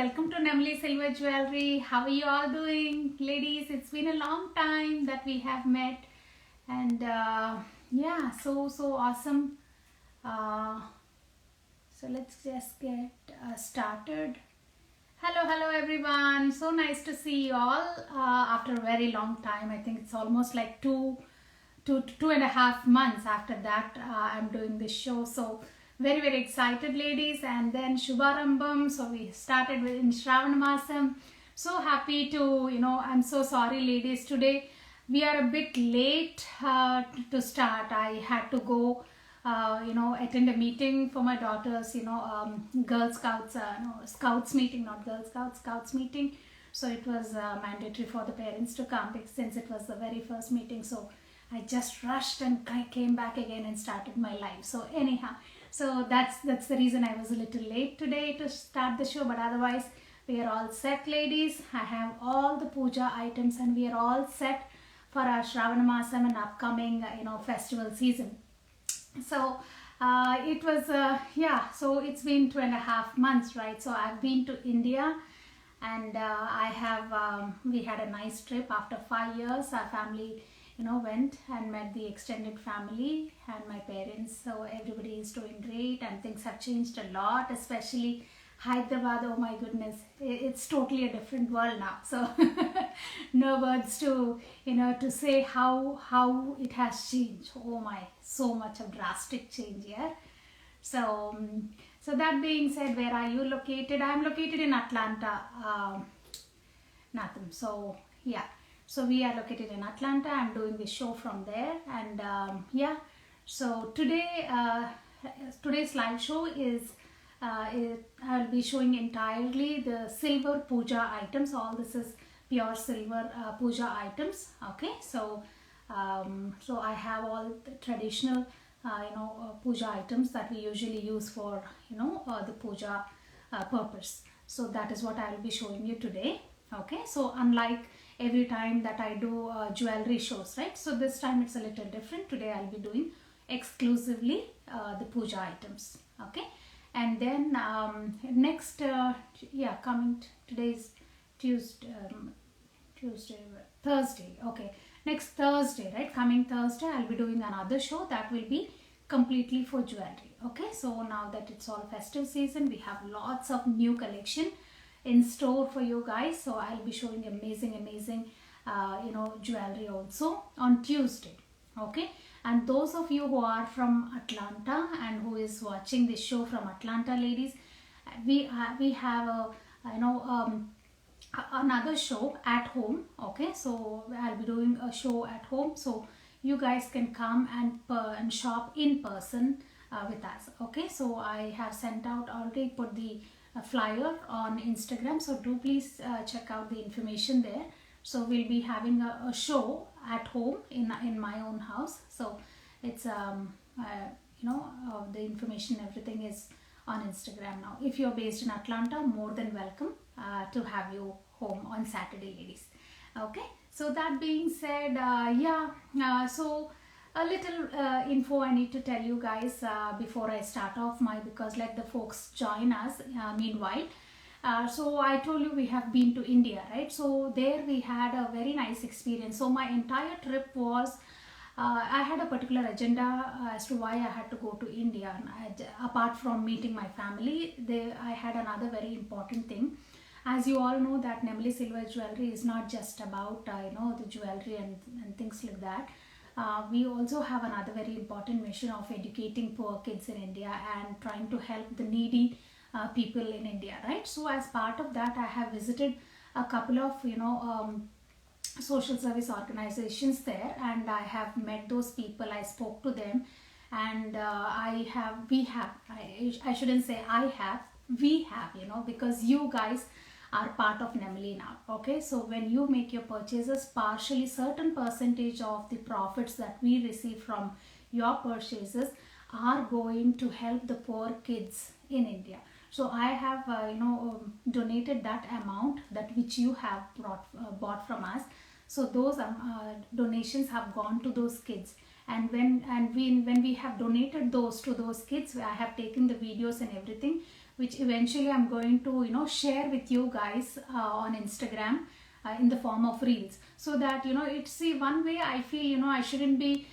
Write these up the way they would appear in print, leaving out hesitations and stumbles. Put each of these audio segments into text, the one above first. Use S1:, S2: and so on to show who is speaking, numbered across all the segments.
S1: welcome to Namli Silver Jewelry. How are you all doing? Ladies, it's been a long time that we have met, and yeah, so awesome. So let's just get started. Hello everyone. So nice to see you all after a very long time. I think it's almost like two and a half months after that I'm doing this show. So very excited, ladies. And then Shubharambam, so we started with in Shravana Masam. So happy to, I'm so sorry, ladies, today we are a bit late to start. I had to go attend a meeting for my daughter's Girl Scouts Scouts meeting, not Girl Scouts, Scouts meeting. So it was mandatory for the parents to come since it was the very first meeting. So I just rushed and came back again and started my live. So anyhow, so that's the reason I was a little late today to start the show. But otherwise, we are all set, ladies. I have all the puja items and we are all set for our Shravana Masam and upcoming festival season. So it was so it's been 2.5 months, right? So I've been to India, and I have we had a nice trip. After 5 years, our family went and met the extended family and my parents. So everybody is doing great and things have changed a lot, especially Hyderabad. Oh my goodness, it's totally a different world now. So no words to to say how it has changed. Oh my, so much of drastic change here. So that being said, where are you located? I'm located in Atlanta, Natham. So yeah, so we are located in Atlanta. I'm doing the show from there, and so today today's live show is I'll be showing entirely the silver puja items. All this is pure silver puja items. Okay, so so I have all the traditional puja items that we usually use for the puja purpose. So that is what I will be showing you today. Okay, so unlike every time that I do jewelry shows, right? So this time it's a little different. Today I'll be doing exclusively the puja items. Okay, and then next coming today's Thursday. Okay, next Thursday, right? Coming Thursday I'll be doing another show that will be completely for jewelry. Okay, so now that it's all festive season, we have lots of new collection in store for you guys. So I'll be showing amazing jewelry also on Tuesday. Okay, and those of you who are from Atlanta and who is watching this show from Atlanta, ladies, we have a another show at home. Okay, so I'll be doing a show at home, so you guys can come and shop in person with us. Okay, so I have sent out already, put the flyer on Instagram, so do please check out the information there. So we'll be having a show at home in my own house. So it's the information, everything is on Instagram now. If you're based in Atlanta, more than welcome to have you home on Saturday, ladies. Okay, so that being said, so a little info I need to tell you guys before I start off because let the folks join us meanwhile. So I told you we have been to India, right? So there we had a very nice experience. So my entire trip was I had a particular agenda as to why I had to go to India. And apart from meeting my family, I had another very important thing. As you all know that Namli Silver Jewelry is not just about the jewelry and things like that. We also have another very important mission of educating poor kids in India and trying to help the needy people in India, right? So as part of that, I have visited a couple of social service organizations there, and I have met those people. I spoke to them, and we have because you guys are part of Namli now. Okay, so when you make your purchases, partially certain percentage of the profits that we receive from your purchases are going to help the poor kids in India. So I have donated that amount that which you have bought from us. So those donations have gone to those kids, and when we have donated those to those kids, I have taken the videos and everything. which eventually I'm going to, share with you guys on Instagram in the form of reels, so that, it's the one way I feel, I shouldn't be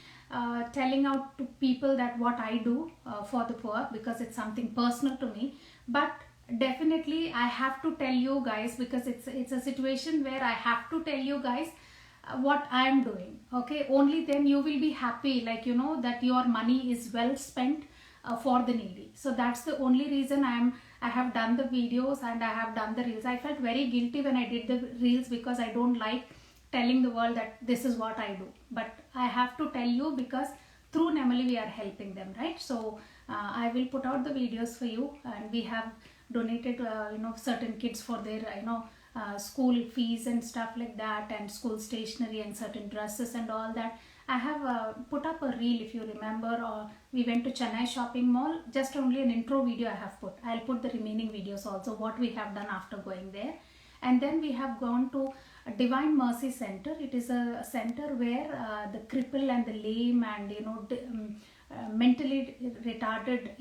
S1: telling out to people that what I do for the poor, because it's something personal to me. But definitely I have to tell you guys, because it's a situation where I have to tell you guys what I am doing. Okay, only then you will be happy, like, that your money is well spent for the needy. So that's the only reason I have done the videos and I have done the reels. I felt very guilty when I did the reels, because I don't like telling the world that this is what I do, but I have to tell you, because through Nemali we are helping them, right? So I will put out the videos for you, and we have donated certain kids for their school fees and stuff like that, and school stationery and certain dresses and all that. I have put up a reel, if you remember, or we went to Chennai shopping mall. Just only an intro video I have put. I'll put the remaining videos also, what we have done after going there. And then we have gone to Divine Mercy Center. It is a center where the cripple and the lame and mentally retarded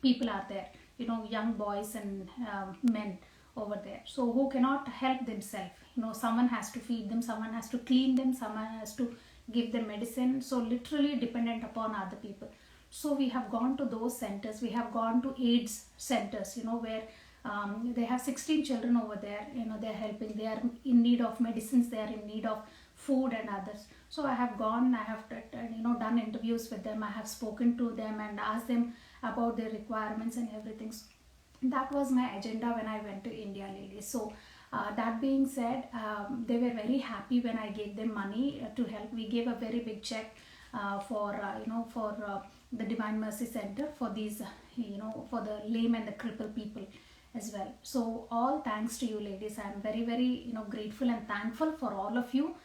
S1: people are there, young boys and men over there, so who cannot help themselves. Someone has to feed them, someone has to clean them, someone has to give them medicine, so literally dependent upon other people. So we have gone to those centers. We have gone to AIDS centers, where they have 16 children over there. They're helping, they are in need of medicines, they are in need of food and others. So I have gone, I have done interviews with them, I have spoken to them and asked them about their requirements and everything. So that was my agenda when I went to India, ladies. So that being said, they were very happy when I gave them money to help. We gave a very big check for the Divine Mercy Center for these for the lame and the crippled people as well. So all thanks to you, ladies. I am very, very grateful and thankful for all of you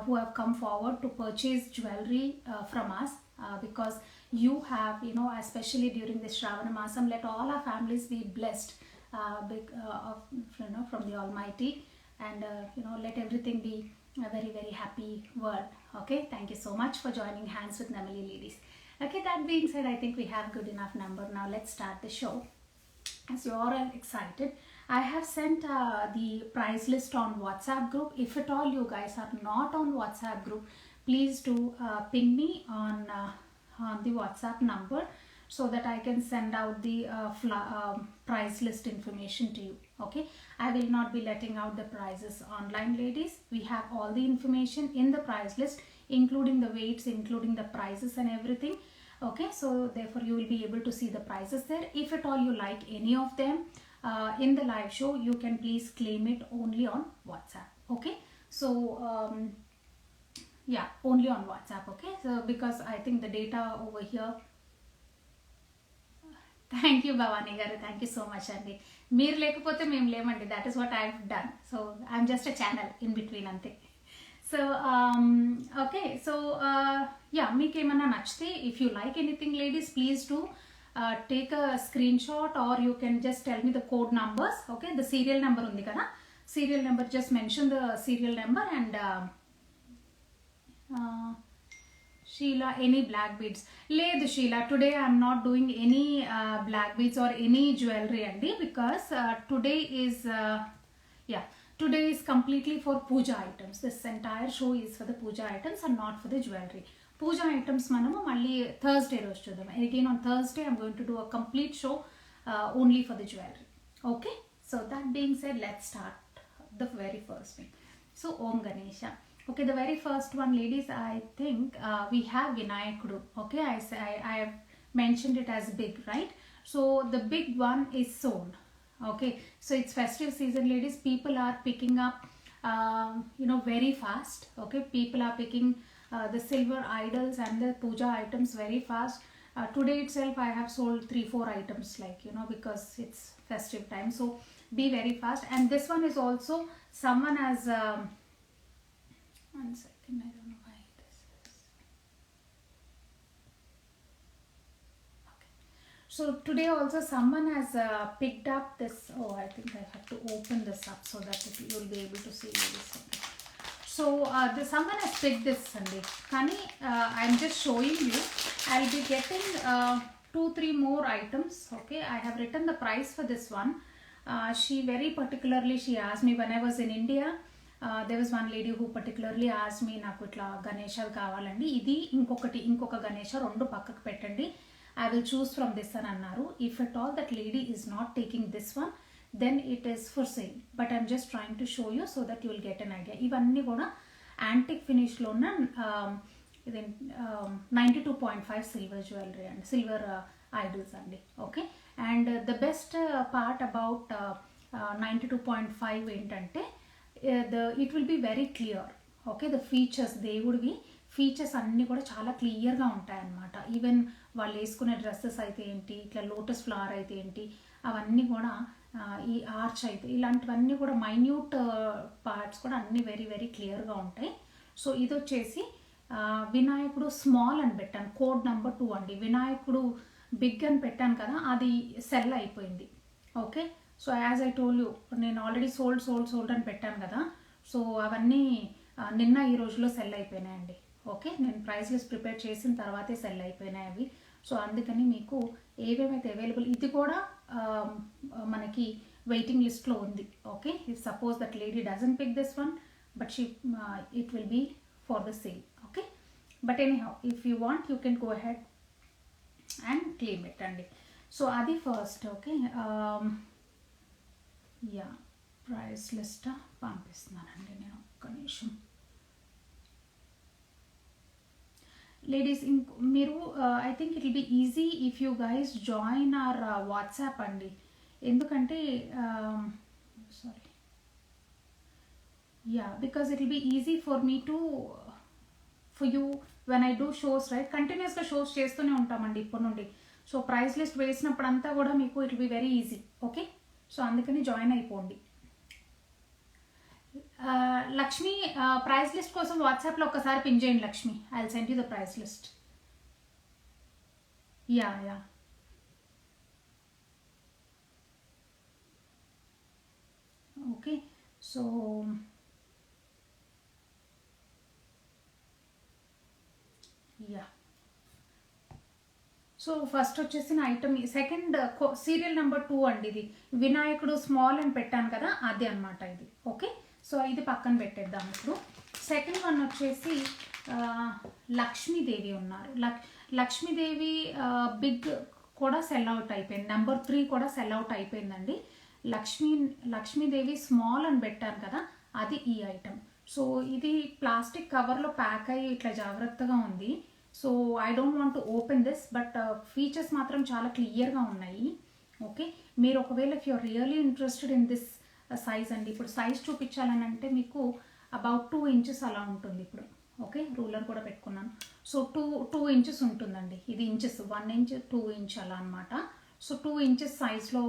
S1: who have come forward to purchase jewelry from us, because you have, especially during this Shravana Masam, let all our families be blessed from the Almighty, and let everything be a very, very happy world. Okay, thank you so much for joining hands with Nemali, ladies. Okay, that being said, I think we have good enough number. Now let's start the show. As you all are excited, I have sent the price list on WhatsApp group. If at all you guys are not on WhatsApp group, please do ping me on the WhatsApp number, so that I can send out the price list information to you. Okay, I will not be letting out the prices online, ladies. We have all the information in the price list, including the weights, including the prices and everything. Okay, so therefore you will be able to see the prices there. If at all you like any of them in the live show, you can please claim it only on WhatsApp. Okay, so yeah, only on WhatsApp. Okay, so because I think the data over here. Thank you, Bhavani garu. Thank you so much, Andy. Meer lekapothe mem lemandi. That is what I've done. So I'm just a channel in between ante. So okay, so yeah, meeku emanna nachite, if you like anything, ladies, please do take a screenshot, or you can just tell me the code numbers. Okay, the serial number undi kada, serial number, just mention the serial number. And Sheila, any black beads? Ledhu Sheila, today I am not doing any black beads or any jewelry, Andy, because today is today is completely for puja items. This entire show is for the puja items and not for the jewelry. Puja items manamu malli Thursday roju chudam. Again on Thursday I am going to do a complete show only for the jewelry. Okay, so that being said, let's start the very first thing. So Om Ganesha. Okay, the very first one, ladies, I think we have Vinayakudu. Okay, I have mentioned it as big, right? So the big one is sewn. Okay, so it's festive season, ladies. People are picking up very fast. Okay, people are picking the silver idols and the puja items very fast. Today itself I have sold 3-4 items, like, because it's festive time. So be very fast. And this one is also, someone has 1 second, I don't know why this is. Okay. So today also someone has picked up this. Oh, I think I have to open this up so that you will be able to see this. Okay. So someone has picked this Sunday. Kani, I'm just showing you. I'll be getting 2-3 more items. Okay, I have written the price for this one. She very particularly she asked me when I was in India. There was one lady who particularly asked me నాకు ఇట్లా గణేషాలు కావాలండి, ఇది ఇంకొక గణేష రెండు పక్కకు పెట్టండి, I will choose from this అని అన్నారు. If at all that lady is not taking this one, then it is for sale, but I'm just trying to show you so that you will get an idea. ఇవన్నీ కూడా antique ఫినిష్లో ఉన్న ఇది 92.5 silver jewellery అండి, silver idols అండి. Okay, and the best part about 92.5 ఏంటంటే it will be very clear. Okay, the features, దేవుడివి features అన్నీ కూడా చాలా క్లియర్గా ఉంటాయన్నమాట. ఈవెన్ వాళ్ళు వేసుకునే డ్రెస్సెస్ అయితే ఏంటి, ఇట్లా లోటస్ ఫ్లవర్ అయితే ఏంటి, అవన్నీ కూడా ఈ ఆర్చ్ అయితే ఇలాంటివన్నీ కూడా మైన్యూట్ పార్ట్స్ కూడా అన్నీ వెరీ వెరీ క్లియర్గా ఉంటాయి. సో ఇది వచ్చేసి వినాయకుడు స్మాల్ అని పెట్టాను, కోడ్ నెంబర్ 2 అండి. వినాయకుడు బిగ్ అని పెట్టాను కదా, అది సెల్ అయిపోయింది. Okay, so as I told you, నేను ఆల్రెడీ సోల్డ్ అని పెట్టాను కదా, సో అవన్నీ నిన్న ఈ రోజులో సెల్ అయిపోయినాయండి. ఓకే, నేను ప్రైస్ లిస్ట్ ప్రిపేర్ చేసిన తర్వాతే సెల్ అయిపోయినాయి అవి. సో అందుకని మీకు ఏవేమైతే అవైలబుల్, ఇది కూడా మనకి వెయిటింగ్ లిస్ట్లో ఉంది. Okay, if suppose that lady doesn't pick this one, but it will be for the sale. Okay, but anyhow if you want you can go ahead and claim it అండి. So అది first. Okay, yeah price list పంపిస్తున్నానండి నేను, ఒక్క నిమిషం. Ladies మీరు I think it will be easy if you guys join our WhatsApp అండి, ఎందుకంటే sorry yeah because it will be easy for me to for you when I do shows, right? కంటిన్యూస్గా shows చేస్తూనే ఉంటామండి ఇప్పటి నుండి. So price list వేసినప్పుడు అంతా కూడా మీకు it will be very easy. Okay, so అందుకని జాయిన్ అయిపోండి. లక్ష్మి ప్రైస్ లిస్ట్ కోసం వాట్సాప్లో ఒకసారి పిన్ చేయండి Lakshmi, I will send you the price list. Yeah yeah okay, so yeah so first వచ్చేసిన ఐటమ్ సెకండ్ సీరియల్ నెంబర్ 2 అండి. ఇది వినాయకుడు స్మాల్ అని పెట్టాను కదా, అదే అనమాట ఇది. ఓకే, సో ఇది పక్కన పెట్టేద్దాం ఇప్పుడు. సెకండ్ వన్ వచ్చేసి లక్ష్మీదేవి ఉన్నారు. లక్ష్మీదేవి బిగ్ కూడా సెల్ అవుట్ అయిపోయింది, నెంబర్ 3 కూడా సెల్ అవుట్ అయిపోయిందండి. లక్ష్మీదేవి స్మాల్ అని పెట్టాను కదా, అది ఈ ఐటమ్. సో ఇది ప్లాస్టిక్ కవర్లో ప్యాక్ అయ్యి ఇట్లా జాగ్రత్తగా ఉంది. So I don't want to open this, but features మాత్రం చాలా క్లియర్గా ఉన్నాయి. ఓకే, మీరు ఒకవేళ if you're really interested in this size అండి, ఇప్పుడు సైజ్ చూపించాలని అంటే మీకు అబౌట్ 2 ఇంచెస్ అలా ఉంటుంది ఇప్పుడు. ఓకే, రూలర్ కూడా పెట్టుకున్నాను. సో 2 ఇంచెస్ ఉంటుందండి, ఇది ఇంచెస్ 1 ఇంచ్ 2 ఇంచ్ అలా అనమాట. సో 2 ఇంచెస్ సైజ్లో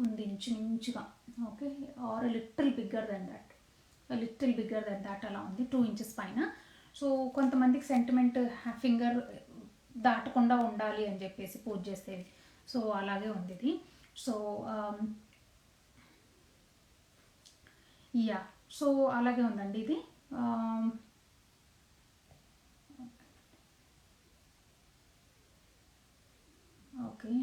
S1: ఉంది ఇంచుగా. Okay, or little bigger than that అలా ఉంది, 2 ఇంచెస్ పైన. సో కొంతమందికి సెంటిమెంట్ ఫింగర్ దాటకుండా ఉండాలి అని చెప్పేసి పూజ చేసేది, సో అలాగే ఉంది ఇది. సో యా సో అలాగే ఉందండి ఇది. ఓకే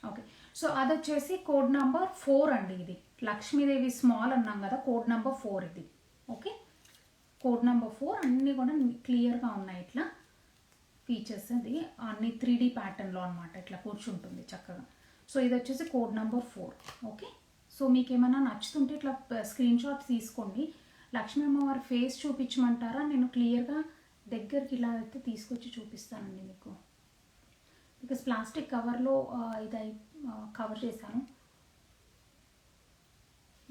S1: ఓకే, సో అది వచ్చేసి కోడ్ నెంబర్ 4 అండి. ఇది లక్ష్మీదేవి స్మాల్ అన్నాం కదా, కోడ్ నెంబర్ 4 ఇది. ఓకే, కోడ్ నెంబర్ 4 అన్నీ కూడా క్లియర్గా ఉన్నాయి. ఇట్లా ఫీచర్స్ అది అన్ని 3D ప్యాటర్న్లో అనమాట, ఇట్లా కూర్చుంటుంది చక్కగా. సో ఇది వచ్చేసి కోడ్ నెంబర్ 4. ఓకే, సో మీకు ఏమైనా నచ్చుతుంటే ఇట్లా స్క్రీన్ షాట్ తీసుకోండి. లక్ష్మీ అమ్మవారి ఫేస్ చూపించమంటారా? నేను క్లియర్గా దగ్గరికి ఇలా అయితే తీసుకొచ్చి చూపిస్తానండి మీకు, బికాస్ ప్లాస్టిక్ కవర్లో ఇది కవర్ చేశాను,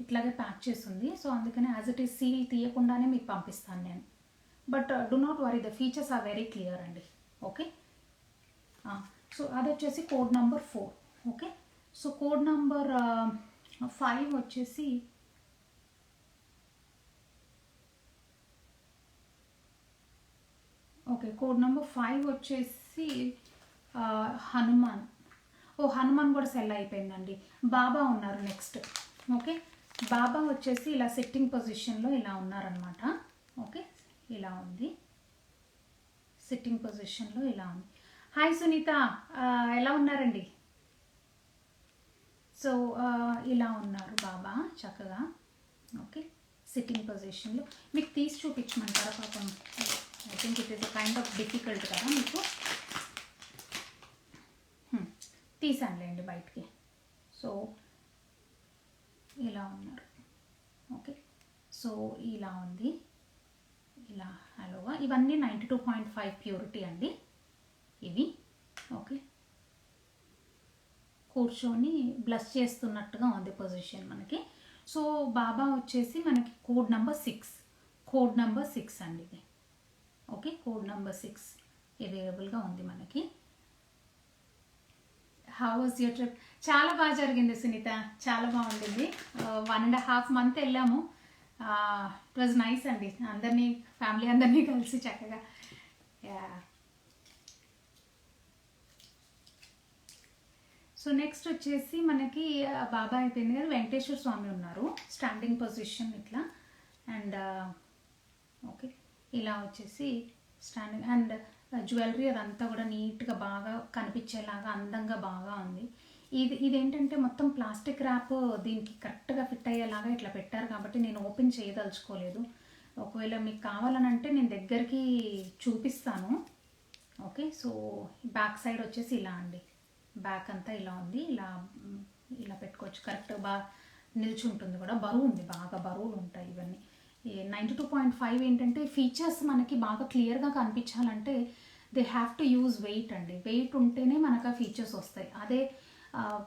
S1: ఇట్లాగే ప్యాక్ చేస్తుంది. సో అందుకని యాజ్ ఇట్ ఈస్ సీల్ తీయకుండానే మీకు పంపిస్తాను నేను. But do not worry, the features are very clear అండి. ఓకే, సో అది వచ్చేసి code number 4. Okay, so code number 5 వచ్చేసి ఓకే, కోడ్ నెంబర్ 5 వచ్చేసి హనుమాన్. హనుమాన్ కూడా సెల్ అయిపోయిందండి. బాబా ఉన్నారు నెక్స్ట్. ఓకే, బాబా వచ్చేసి ఇలా సిట్టింగ్ పొజిషన్లో ఇలా ఉన్నారనమాట. ఓకే, ఇలా ఉంది సిట్టింగ్ పొజిషన్లో ఇలా ఉంది. హాయ్ సునీత, ఎలా ఉన్నారండి? సో ఇలా ఉన్నారు బాబా చక్కగా. ఓకే, సిట్టింగ్ పొజిషన్లో. మీకు తీసి చూపించమంటారా పాపం? I think it is a kind of difficult కదా మీకు. తీసానులేండి బయటికి. సో ఇలా ఉన్నారు. ఓకే, సో ఇలా ఉంది, ఇలా హలోగా. ఇవన్నీ 92.5 ప్యూరిటీ అండి ఇవి. ఓకే, కూర్చొని బ్లస్ చేస్తున్నట్టుగా ఉంది పొజిషన్ మనకి. సో బాబా వచ్చేసి మనకి కోడ్ నెంబర్ 6 అండి ఇది. ఓకే, కోడ్ నెంబర్ 6 అవైలబుల్గా ఉంది మనకి. How was your trip? చాలా బాగా జరిగింది సునీత, చాలా బాగుండింది. 1.5 months వెళ్ళాము. ఇట్ వాజ్ నైస్ అండి, అందరినీ ఫ్యామిలీ అందరినీ కలిసి చక్కగా. సో నెక్స్ట్ వచ్చేసి మనకి బాబా అయిపోయింది కదా, వెంకటేశ్వర స్వామి ఉన్నారు స్టాండింగ్ పొజిషన్ ఇట్లా. అండ్ ఓకే, ఇలా వచ్చేసి స్టాండింగ్. అండ్ జ్యువెలరీ అదంతా కూడా నీట్గా బాగా కనిపించేలాగా అందంగా బాగా ఉంది. ఇదేంటంటే మొత్తం ప్లాస్టిక్ ర్యాప్ దీనికి కరెక్ట్గా ఫిట్ అయ్యేలాగా ఇట్లా పెట్టారు కాబట్టి నేను ఓపెన్ చేయదలుచుకోలేదు. ఒకవేళ మీకు కావాలని అంటే నేను దగ్గరికి చూపిస్తాను. ఓకే, సో బ్యాక్ సైడ్ వచ్చేసి ఇలా అండి, బ్యాక్ అంతా ఇలా ఉంది. ఇలా పెట్టుకోవచ్చు, కరెక్ట్గా బాగా నిల్చుంటుంది కూడా. బరువు ఉంది, బాగా బరువులు ఉంటాయి ఇవన్నీ. 92.5 ఏంటంటే ఫీచర్స్ మనకి బాగా క్లియర్గా కనిపించాలంటే they have to use weight అండి. వెయిట్ ఉంటేనే మనకు ఆ ఫీచర్స్ వస్తాయి. అదే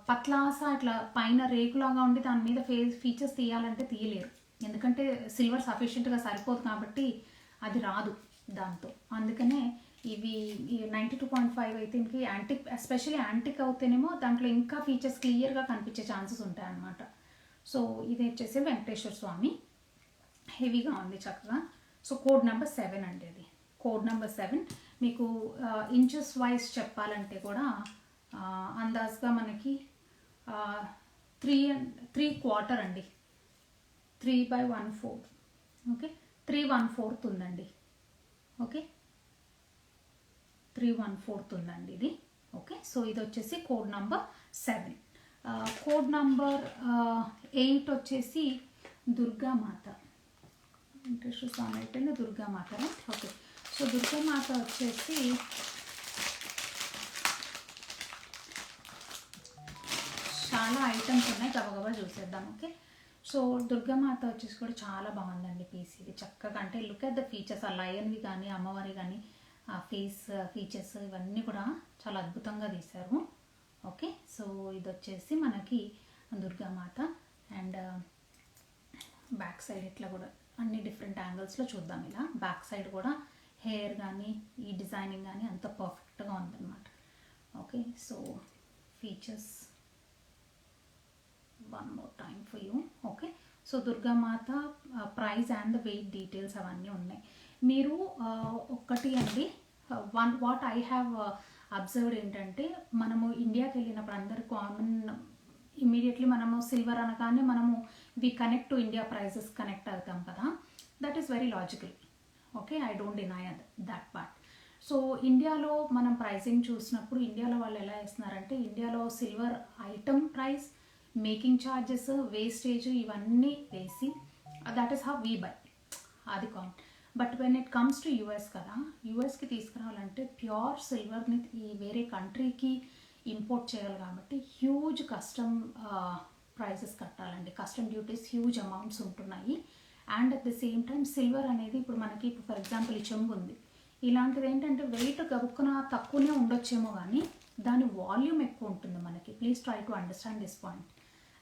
S1: పత్లాసా ఇట్లా పైన రేకులాగా ఉండి దాని మీద ఫీచర్స్ తీయాలంటే తీయలేరు, ఎందుకంటే సిల్వర్ సఫిషియెంట్గా సరిపోదు కాబట్టి అది రాదు దాంతో. అందుకనే ఇవి 92.5 అయితే ఇంక యాంటిక్, ఎస్పెషల్లీ యాంటిక్ అవుతేనేమో దాంట్లో ఇంకా ఫీచర్స్ క్లియర్గా కనిపించే ఛాన్సెస్ ఉంటాయి అన్నమాట. సో ఇది వచ్చేసి వెంకటేశ్వర స్వామి, హెవీగా ఉంది చక్కగా. సో కోడ్ నెంబర్ 7 అండి అది. కోడ్ నెంబర్ 7 మీకు ఇంచెస్ వైజ్ చెప్పాలంటే కూడా అందాజుగా మనకి 3/4 అండి, 3/1/4. ఓకే, 3/1/4 ఉందండి. ఓకే, 3/1/4 ఉందండి ఇది. ఓకే, సో ఇది వచ్చేసి కోడ్ నెంబర్ 7. కోడ్ నెంబర్ 8 వచ్చేసి దుర్గామాత. వెంకటేశ్వర స్వామి అయిపోయింది, Durgamata. Right. Okay, so Durgamata వచ్చేసి చాలా ఐటమ్స్ ఉన్నాయి, గబగబా చూసేద్దాం. ఓకే, సో దుర్గామాత వచ్చేసి కూడా చాలా బాగుందండి పీస్. ఇది చక్కగా, అంటే లుక్ అట్ ద ఫీచర్స్, ఆ లయన్వి కానీ అమ్మవారి కానీ ఆ ఫేస్ ఫీచర్స్ ఇవన్నీ కూడా చాలా అద్భుతంగా తీశారు. ఓకే, సో ఇది వచ్చేసి మనకి దుర్గామాత. అండ్ బ్యాక్ సైడ్ ఇట్లా కూడా అన్ని డిఫరెంట్ యాంగిల్స్లో చూద్దాం. ఇలా బ్యాక్ సైడ్ కూడా హెయిర్ కానీ ఈ డిజైనింగ్ కానీ అంత పర్ఫెక్ట్గా ఉందన్నమాట. Okay, so features one more time for you. Okay, so Durgamata price and the weight details అవన్నీ ఉన్నాయి. మీరు ఒక్కటి అండి, వాట్ ఐ హ్యావ్ అబ్జర్వ్డ్ ఏంటంటే, మనము ఇండియాకి వెళ్ళినప్పుడు అందరు కామన్ ఇమీడియట్లీ మనము సిల్వర్ అనగానే మనము we connect to India prices connect అవుతాం కదా. That is very logical. Okay, I don't deny that part. So ఇండియాలో మనం ప్రైసింగ్ చూసినప్పుడు ఇండియాలో వాళ్ళు ఎలా వేస్తున్నారంటే, ఇండియాలో silver item price, making charges, wastage ఇవన్నీ వేసి that is how we buy, అది common. But when it comes to US కదా, యూఎస్కి తీసుకురావాలంటే ప్యూర్ సిల్వర్ని ఈ వేరే కంట్రీకి ఇంపోర్ట్ చేయాలి కాబట్టి హ్యూజ్ కస్టమ్ ప్రైసెస్ కట్టాలండి. కస్టమ్ డ్యూటీస్ హ్యూజ్ అమౌంట్స్ ఉంటున్నాయి. And at the same time silver అనేది ఇప్పుడు మనకి, ఇప్పుడు ఫర్ ఎగ్జాంపుల్ ఈ చెంబు ఉంది, ఇలాంటిది ఏంటంటే వెయిట్ గబుక్కున తక్కువనే ఉండొచ్చేమో కానీ దాని వాల్యూమ్ ఎక్కువ ఉంటుంది మనకి. Please try to understand this point.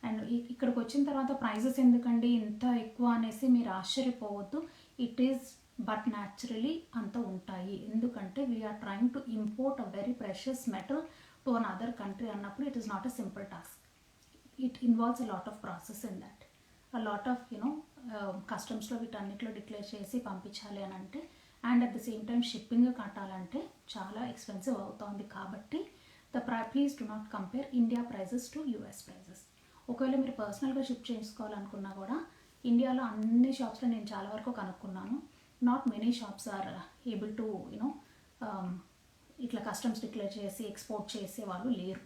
S1: And ఇక్కడికి వచ్చిన తర్వాత ప్రైజెస్ ఎందుకండి ఇంత ఎక్కువ అనేసి మీరు ఆశ్చర్యపోవద్దు. ఇట్ ఈస్ బట్ న్యాచురలీ అంత ఉంటాయి, ఎందుకంటే we are trying to import a very precious metal to an other country అన్నప్పుడు it is not a simple task. It involves a lot of process in that, a lot of కస్టమ్స్లో వీటన్నిటిలో declare చేసి పంపించాలి అని అంటే, and at the same time shipping కట్టాలంటే చాలా expensive అవుతుంది. కాబట్టి please do not compare India prices to US prices. ఒకవేళ మీరు పర్సనల్గా షిప్ చేసుకోవాలనుకున్నా కూడా ఇండియాలో అన్ని షాప్స్లో నేను చాలా వరకు కనుక్కున్నాను, not many shops are able to ఇట్లా కస్టమ్స్ డిక్లేర్ చేసి ఎక్స్పోర్ట్ చేసే వాళ్ళు లేరు,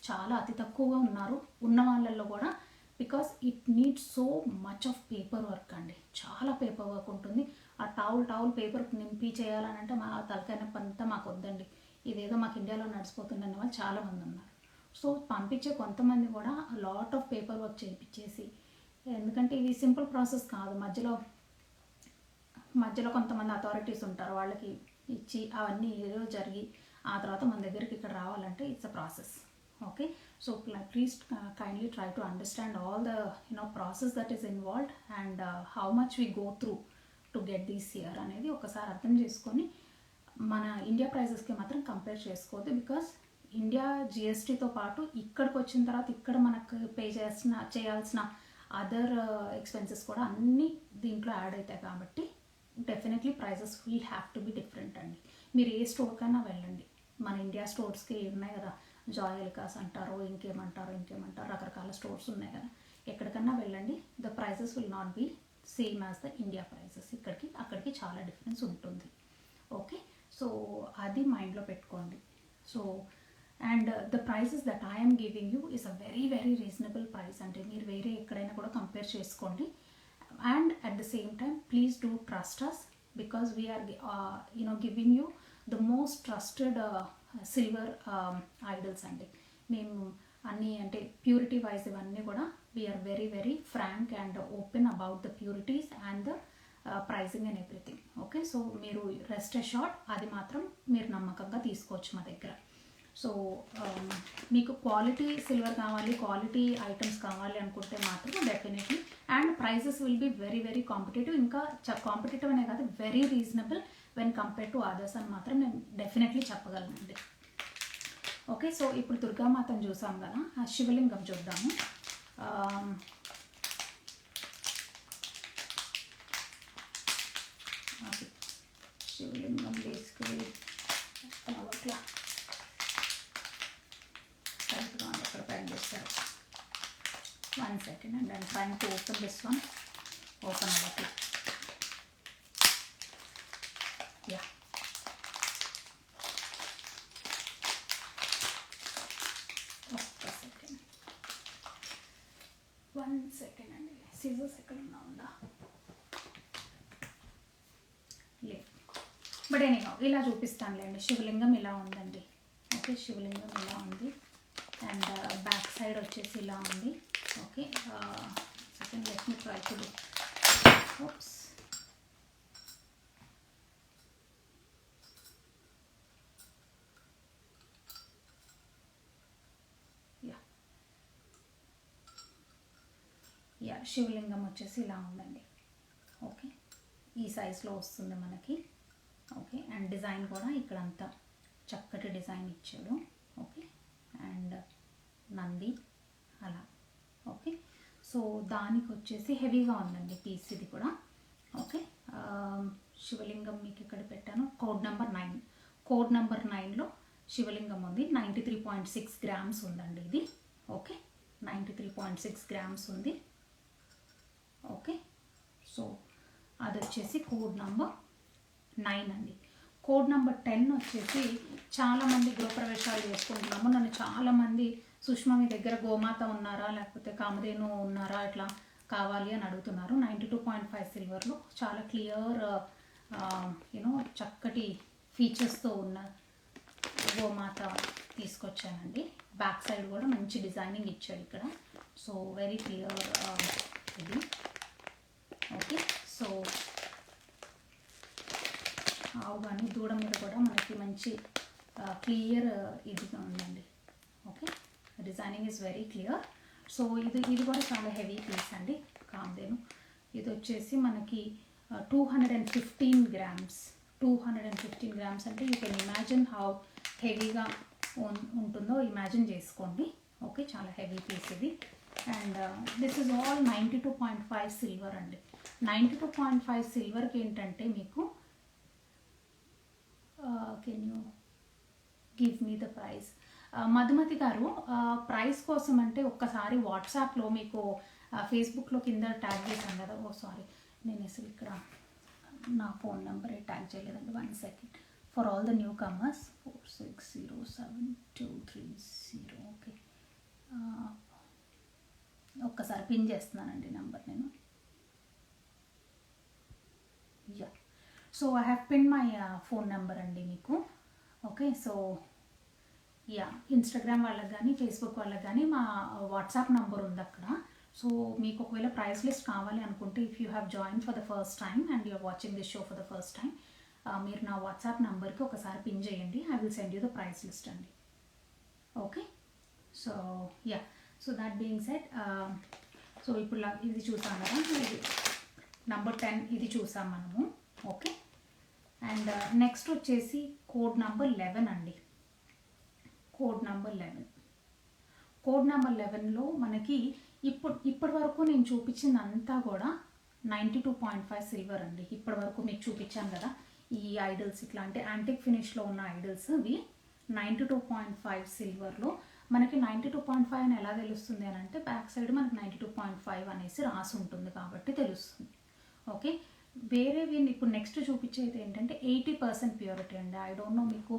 S1: చాలా అతి తక్కువగా ఉన్నారు. ఉన్న వాళ్ళల్లో కూడా because it needs so much of paper work అండి, చాలా పేపర్ వర్క్ ఉంటుంది. ఆ టౌల్ పేపర్ నింపి చేయాలని అంటే మా తలకాయ నొప్పి అంతా మాకు వద్దండి, ఇదేదో మాకు ఇండియాలో నడిచిపోతుందన్న వాళ్ళు చాలామంది ఉన్నారు. సో పంపించే కొంతమంది కూడా లాట్ ఆఫ్ పేపర్ వర్క్ చేయించేసి, ఎందుకంటే ఇది సింపుల్ ప్రాసెస్ కాదు, మధ్యలో కొంతమంది అథారిటీస్ ఉంటారు, వాళ్ళకి ఇచ్చి అవన్నీ ఏదో జరిగి ఆ తర్వాత మన దగ్గరికి ఇక్కడ రావాలంటే it's a process. Okay, so please kindly try to understand all the process that is involved and how much we go through to get these here అనేది ఒకసారి అర్థం చేసుకొని మన ఇండియా ప్రైజెస్కి మాత్రం కంపేర్ చేసుకోవద్దు. బికాస్ ఇండియా జిఎస్టీతో పాటు ఇక్కడికి వచ్చిన తర్వాత ఇక్కడ మనకు పే చేయాల్సిన అదర్ ఎక్స్పెన్సెస్ కూడా అన్నీ దీంట్లో యాడ్ అవుతాయి. కాబట్టి definitely prices will have to be different అండి. మీరు ఏ స్టోర్కైనా వెళ్ళండి, మన ఇండియా స్టోర్స్కి ఉన్నాయి కదా, జాయల్కాస్ అంటారు, ఇంకేమంటారు రకరకాల స్టోర్స్ ఉన్నాయి కదా, ఎక్కడికన్నా వెళ్ళండి, the prices will not be same as the India prices. అక్కడికి చాలా డిఫరెన్స్ ఉంటుంది. ఓకే, సో అది మైండ్లో పెట్టుకోండి. So and the prices that I'm giving you is a very very reasonable price. అంటే మీరు వేరే ఎక్కడైనా కూడా కంపేర్ చేసుకోండి. And at the same time please do trust us, because we're giving you the most trusted silver idols అండి. మేము అన్నీ అంటే ప్యూరిటీ వైజ్ ఇవన్నీ కూడా we are very very frank and open about the purities and the pricing and everything. Okay, so మీరు rest assured, అది మాత్రం మీరు నమ్మకంగా తీసుకోవచ్చు మా దగ్గర. సో మీకు క్వాలిటీ సిల్వర్ కావాలి, క్వాలిటీ ఐటమ్స్ కావాలి అనుకుంటే మాత్రం definitely, and prices will be very very competitive. ఇంకా కాంపిటేటివ్ అనే కాదు, very reasonable when compare to others అని మాత్రం నేను డెఫినెట్లీ చెప్పగలనండి. ఓకే, సో ఇప్పుడు దుర్గామాతను చూసాం కదా, ఆ శివలింగం చూద్దాము. శివలింగం బేసికలీ అట్లా కరెక్ట్గా అక్కడ ప్యాక్ చేస్తారు. 1 second and I'm trying to open this one. Open అవ్వట్లా. యా, ఒక్క సెకండ్, 1 second అండి. సీజర్స్ ఎక్కడ ఉందా లేదు, బట్ ఎనీహౌ ఇలా చూపిస్తానులేండి. శివలింగం ఇలా ఉందండి. ఓకే, శివలింగం ఇలా ఉంది అండ్ బ్యాక్ సైడ్ వచ్చేసి ఇలా ఉంది. Okay, second let me try to do. Ops, yeah శివలింగం వచ్చేసి ఇలా ఉందండి. ఓకే, ఈ సైజ్లో వస్తుంది మనకి. ఓకే, అండ్ డిజైన్ కూడా ఇక్కడంతా చక్కటి డిజైన్ ఇచ్చాడు. ఓకే, అండ్ నంది అలా. ఓకే, సో దానికి వచ్చేసి హెవీగా ఉందండి పీస్ ఇది కూడా. ఓకే, శివలింగం మీకు ఇక్కడ పెట్టాను, కోడ్ నెంబర్ 9. కోడ్ నెంబర్ 9లో శివలింగం ఉంది. 93.6 grams ఉందండి ఇది. ఓకే, 93.6 grams ఉంది. ఓకే, సో అది వచ్చేసి కోడ్ నెంబర్ 9 అండి. కోడ్ నెంబర్ 10 వచ్చేసి చాలామంది గృహప్రవేశాలు చేసుకుంటున్నాము. నన్ను చాలామంది సుష్మా మీ దగ్గర గోమాత ఉన్నారా లేకపోతే కామధేను ఉన్నారా ఇట్లా కావాలి అని అడుగుతున్నారు. 92.5 సిల్వర్లో చాలా క్లియర్ చక్కటి ఫీచర్స్తో ఉన్న గోమాత తీసుకొచ్చానండి. బ్యాక్ సైడ్ కూడా మంచి డిజైనింగ్ ఇచ్చాడు ఇక్కడ. సో వెరీ క్లియర్ ఇది. ఓకే, సో ఆవు కానీ దూడ మీద కూడా మనకి మంచి క్లియర్ ఇదిగా ఉందండి. Okay, designing is very clear. So ఇది కూడా చాలా హెవీ పీస్ అండి కామధేను. ఇది వచ్చేసి మనకి 215 grams. 215 grams అంటే యూ కెన్ ఇమాజిన్ హౌ హెవీగా ఉంటుందో ఇమాజిన్ చేసుకోండి. ఓకే, చాలా హెవీ పీస్ ఇది. And this is all 92.5 silver అండి. 92.5 సిల్వర్కి ఏంటంటే మీకు can you give me the price? Madhumathi గారు, ప్రైస్ కోసం అంటే ఒక్కసారి వాట్సాప్లో మీకు ఫేస్బుక్లో కింద ట్యాగ్ చేశాను కదా. ఓ సారీ, నేను అసలు ఇక్కడ నా ఫోన్ నెంబరే ట్యాగ్ చేయలేదండి. 1 second, for all the newcomers. 460723 okay. ఒక్కసారి పిన్ చేస్తున్నానండి నెంబర్ నేను. Yeah, so I have pin my phone number అండి మీకు. ఓకే, సో యా, ఇన్స్టాగ్రామ్ వాళ్ళకి కానీ ఫేస్బుక్ వాళ్ళకి కానీ మా వాట్సాప్ నెంబర్ ఉంది అక్కడ. సో మీకు ఒకవేళ ప్రైస్ లిస్ట్ కావాలి అనుకుంటే, if you have join for the first time and you're watching this show for the first time, మీరు నా వాట్సాప్ నెంబర్కి ఒకసారి పిన్ చేయండి. I will send you the price list అండి. Okay, so yeah, so that being said, so ఇప్పుడు ఇది చూసాం కదా, ఇది నంబర్ 10 ఇది చూసాం మనము. ఓకే, అండ్ నెక్స్ట్ వచ్చేసి కోడ్ నంబర్ 11 అండి. కోడ్ నంబర్ 11లో మనకి ఇప్పటి వరకు నేను చూపించింది అంతా కూడా 92.5 సిల్వర్ అండి. ఇప్పటి వరకు మీకు చూపించాను కదా ఈ ఐడల్స్, ఇట్లా అంటే యాంటిక్ ఫినిష్లో ఉన్న ఐడల్స్, ఇవి 92.5 సిల్వర్లో. మనకి 92.5 అని ఎలా తెలుస్తుంది అని అంటే, బ్యాక్ సైడ్ మనకి 92.5 అనేసి రాసి ఉంటుంది కాబట్టి తెలుస్తుంది. ఓకే, వేరేవి ఇప్పుడు నెక్స్ట్ చూపించేది ఏంటంటే 80% ప్యూరిటీ అండి. ఐ డోంట్ నో మీకు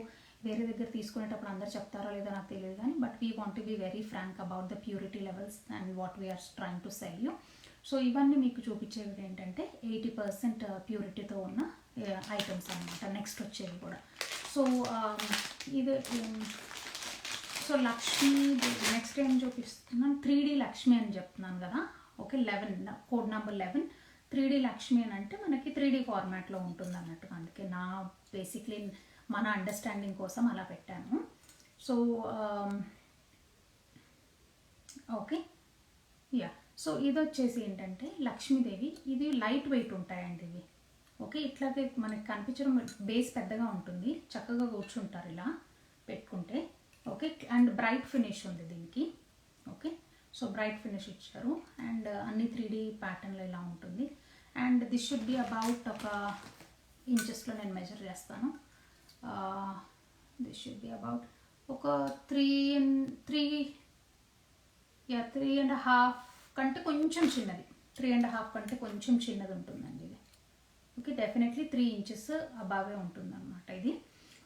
S1: వేరే దగ్గర తీసుకునేటప్పుడు అందరు చెప్తారో లేదో నాకు తెలియదు కానీ, but we want to be very frank about the purity levels and what we're trying to sell you. So ఇవన్నీ మీకు చూపించేవి ఏంటంటే 80% ప్యూరిటీతో ఉన్న ఐటమ్స్ అనమాట. నెక్స్ట్ వచ్చేవి కూడా. సో ఇది, సో లక్ష్మి, నెక్స్ట్ ఏం చూపిస్తున్నాను, 3D లక్ష్మి అని చెప్తున్నాను కదా. Okay, 11 code number 11 3D Lakshmi అని అంటే మనకి 3D ఫార్మాట్లో ఉంటుంది అన్నట్టుగా, అందుకే నా బేసిక్లీ మన అండర్స్టాండింగ్ కోసం అలా పెట్టాను. సో ఓకే, యా, సో ఇది వచ్చేసి ఏంటంటే లక్ష్మీదేవి, ఇది లైట్ వెయిట్ ఉంటాయండి ఇవి. ఓకే, ఇట్లాగే మనకి కనిపించడం, బేస్ పెద్దగా ఉంటుంది, చక్కగా కూర్చుంటారు ఇలా పెట్టుకుంటే. ఓకే, అండ్ బ్రైట్ ఫినిష్ ఉంది దీనికి. ఓకే, సో బ్రైట్ ఫినిష్ ఇచ్చారు అండ్ అన్ని 3D ప్యాటర్న్లో ఇలా ఉంటుంది. And this should be about ఒక ఇంచెస్లో నేను మెజర్ చేస్తాను. దిస్ షుడ్ బి అబౌట్ ఒక 3.5 కంటే కొంచెం చిన్నది, 3.5 కంటే కొంచెం చిన్నది ఉంటుందండి ఇది. ఓకే, డెఫినెట్లీ 3 ఇంచెస్ అబావే ఉంటుంది అనమాట ఇది.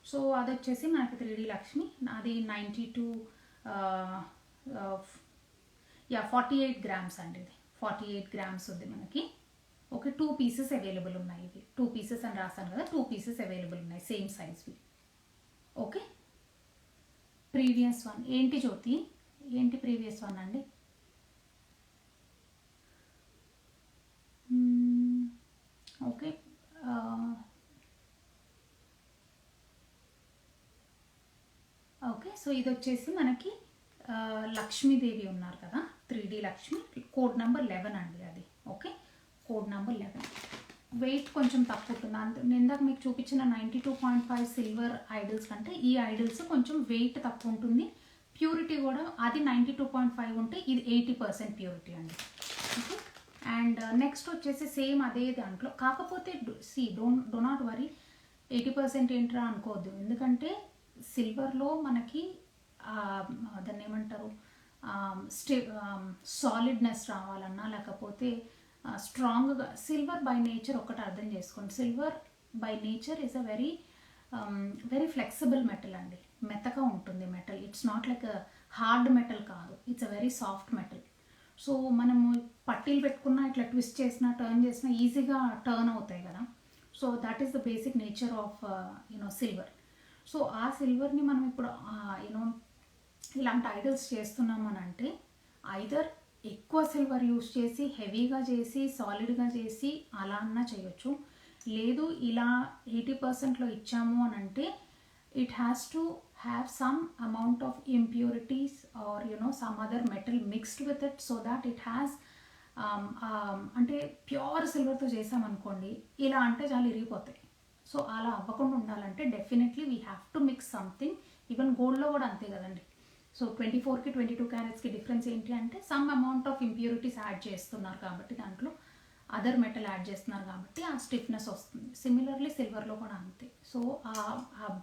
S1: సో అది వచ్చేసి మనకి 3D లక్ష్మి, అది 48 గ్రామ్స్ అండి. ఇది 48 గ్రామ్స్ ఉంది మనకి. ఓకే, 2 పీసెస్ అవైలబుల్ ఉన్నాయి. ఇవి 2 పీసెస్ అని రాశాను కదా, 2 పీసెస్ అవైలబుల్ ఉన్నాయి, సేమ్ సైజ్వి. ఓకే, ప్రీవియస్ వన్ ఏంటి జ్యోతి, ఏంటి ప్రీవియస్ వన్ అండి? ఓకే, ఓకే, సో ఇది వచ్చేసి మనకి లక్ష్మీదేవి ఉన్నారు కదా, 3D లక్ష్మి, కోడ్ నెంబర్ 11 అండి అది. ఓకే, కోడ్ నెంబర్ 11 వెయిట్ కొంచెం తక్కువ ఉంటుంది. ఇందాక మీకు చూపించిన 92.5 సిల్వర్ ఐడల్స్ కంటే ఈ ఐడల్స్ కొంచెం వెయిట్ తక్కువ ఉంటుంది. ప్యూరిటీ కూడా అది 92.5 ఉంటే ఇది 80% ప్యూరిటీ అండి. ఓకే, అండ్ నెక్స్ట్ వచ్చేసి సేమ్ అదే దాంట్లో, కాకపోతే డో నాట్ వరీ 80% ఏంట్రా అనుకోవద్దు, ఎందుకంటే సిల్వర్లో మనకి దాన్ని ఏమంటారు, సాలిడ్నెస్ రావాలన్నా లేకపోతే స్ట్రాంగ్గా, సిల్వర్ బై నేచర్ ఒకటి అర్థం చేసుకోండి, silver by nature is a very flexible metal అండి, మెత్తగా ఉంటుంది metal. It's not like hard metal కాదు, it's a very soft metal. So మనము పట్టీలు పెట్టుకున్నా ఇట్లా ట్విస్ట్ చేసినా టర్న్ చేసినా ఈజీగా టర్న్ అవుతాయి కదా. So that is the basic nature of silver. So ఆ సిల్వర్ని మనం ఇప్పుడు ఇలాంటి ఐడల్స్ చేస్తున్నాం అని అంటే, ఐదర్ ఎక్కువ సిల్వర్ యూస్ చేసి హెవీగా చేసి సాలిడ్గా చేసి అలా అన్నా చేయొచ్చు, లేదు ఇలా 80%లో ఇచ్చాము అని అంటే it has to have some amount of impurities or some other metal mixed with it, so that it has అంటే ప్యూర్ సిల్వర్తో చేసామనుకోండి ఇలా అంటే చాలా ఇరిగిపోతాయి. సో అలా అవ్వకుండా ఉండాలంటే definitely we have to mix something. Even గోల్డ్లో కూడా అంతే కదండి. సో 24కి 22 క్యారెట్స్కి డిఫరెన్స్ ఏంటి అంటే some amount of impurities add చేస్తున్నారు కాబట్టి, దాంట్లో అదర్ మెటల్ యాడ్ చేస్తున్నారు కాబట్టి ఆ స్టిఫ్నెస్ వస్తుంది. సిమిలర్లీ సిల్వర్లో కూడా అంతే. సో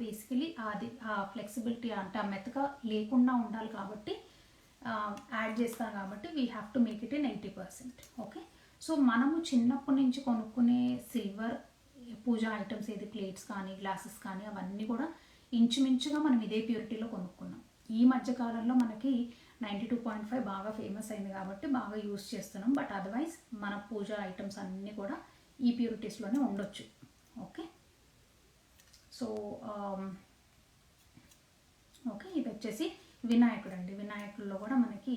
S1: బేసికలీ అది ఆ ఫ్లెక్సిబిలిటీ అంటే ఆ మెత్తగా లేకుండా ఉండాలి కాబట్టి యాడ్ చేస్తాం కాబట్టి we have to make it in 80%. Okay, so మనము చిన్నప్పటి నుంచి కొనుక్కునే సిల్వర్ పూజా ఐటమ్స్ ఏది ప్లేట్స్ కానీ గ్లాసెస్ కానీ అవన్నీ కూడా ఇంచుమించుగా మనం ఇదే ప్యూరిటీలో కొనుక్కున్నాం. ఈ మధ్యకాలంలో మనకి 92.5 బాగా ఫేమస్ అయింది కాబట్టి బాగా యూస్ చేస్తున్నాం. బట్ అదర్వైజ్ మన పూజా ఐటమ్స్ అన్నీ కూడా ఈ ప్యూరిటీస్లోనే ఉండొచ్చు. ఓకే, సో ఓకే, ఇది వచ్చేసి వినాయకుడు అండి. వినాయకుడిలో కూడా మనకి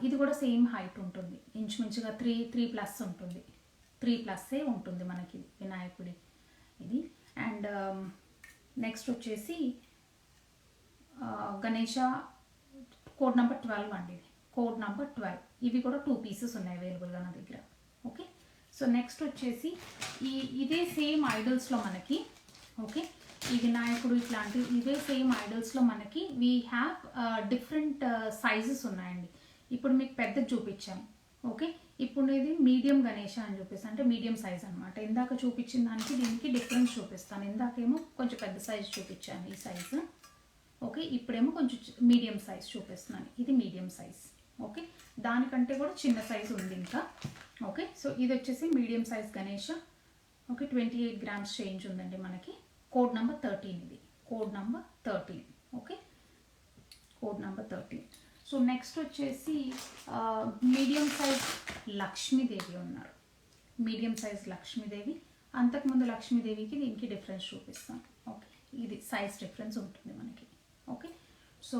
S1: ఇది కూడా సేమ్ హైట్ ఉంటుంది, ఇంచుమించుగా 3+ ఉంటుంది, 3+ ఉంటుంది మనకి వినాయకుడి ఇది. అండ్ నెక్స్ట్ వచ్చేసి గణేష కోడ్ నెంబర్ 12 అండి, ఇది కోడ్ నెంబర్ 12. ఇవి కూడా 2 పీసెస్ ఉన్నాయి అవైలబుల్గా నా దగ్గర. ఓకే, సో నెక్స్ట్ వచ్చేసి ఇదే సేమ్ ఐడల్స్లో మనకి, ఓకే, ఈ వినాయకుడు ఇట్లాంటి ఇదే సేమ్ ఐడల్స్లో మనకి వీ హ్యావ్ డిఫరెంట్ సైజెస్ ఉన్నాయండి. ఇప్పుడు మీకు పెద్దది చూపించాను. ఓకే, ఇప్పుడు ఇది మీడియం గణేష అని చూపిస్తాను, అంటే మీడియం సైజ్ అనమాట. ఇందాక చూపించిన దానికి దీనికి డిఫరెన్స్ చూపిస్తాను. ఇందాకేమో కొంచెం పెద్ద సైజ్ చూపించాను ఈ సైజు. ఓకే, ఇప్పుడేమో కొంచెం మీడియం సైజ్ చూపిస్తున్నాను, ఇది మీడియం సైజ్. ఓకే, దానికంటే కూడా చిన్న సైజు ఉంది ఇంకా. ఓకే, సో ఇది వచ్చేసి medium size Ganesha. Okay, 28 grams change ఉందండి మనకి. కోడ్ నెంబర్ 13 ఇది, code number 13. Okay, code number 13. So next వచ్చేసి మీడియం సైజ్ లక్ష్మీదేవి ఉన్నారు. మీడియం సైజ్ లక్ష్మీదేవి, అంతకుముందు లక్ష్మీదేవికి దీనికి డిఫరెన్స్ చూపిస్తాను. ఓకే, ఇది సైజ్ డిఫరెన్స్ ఉంటుంది మనకి. ఓకే, సో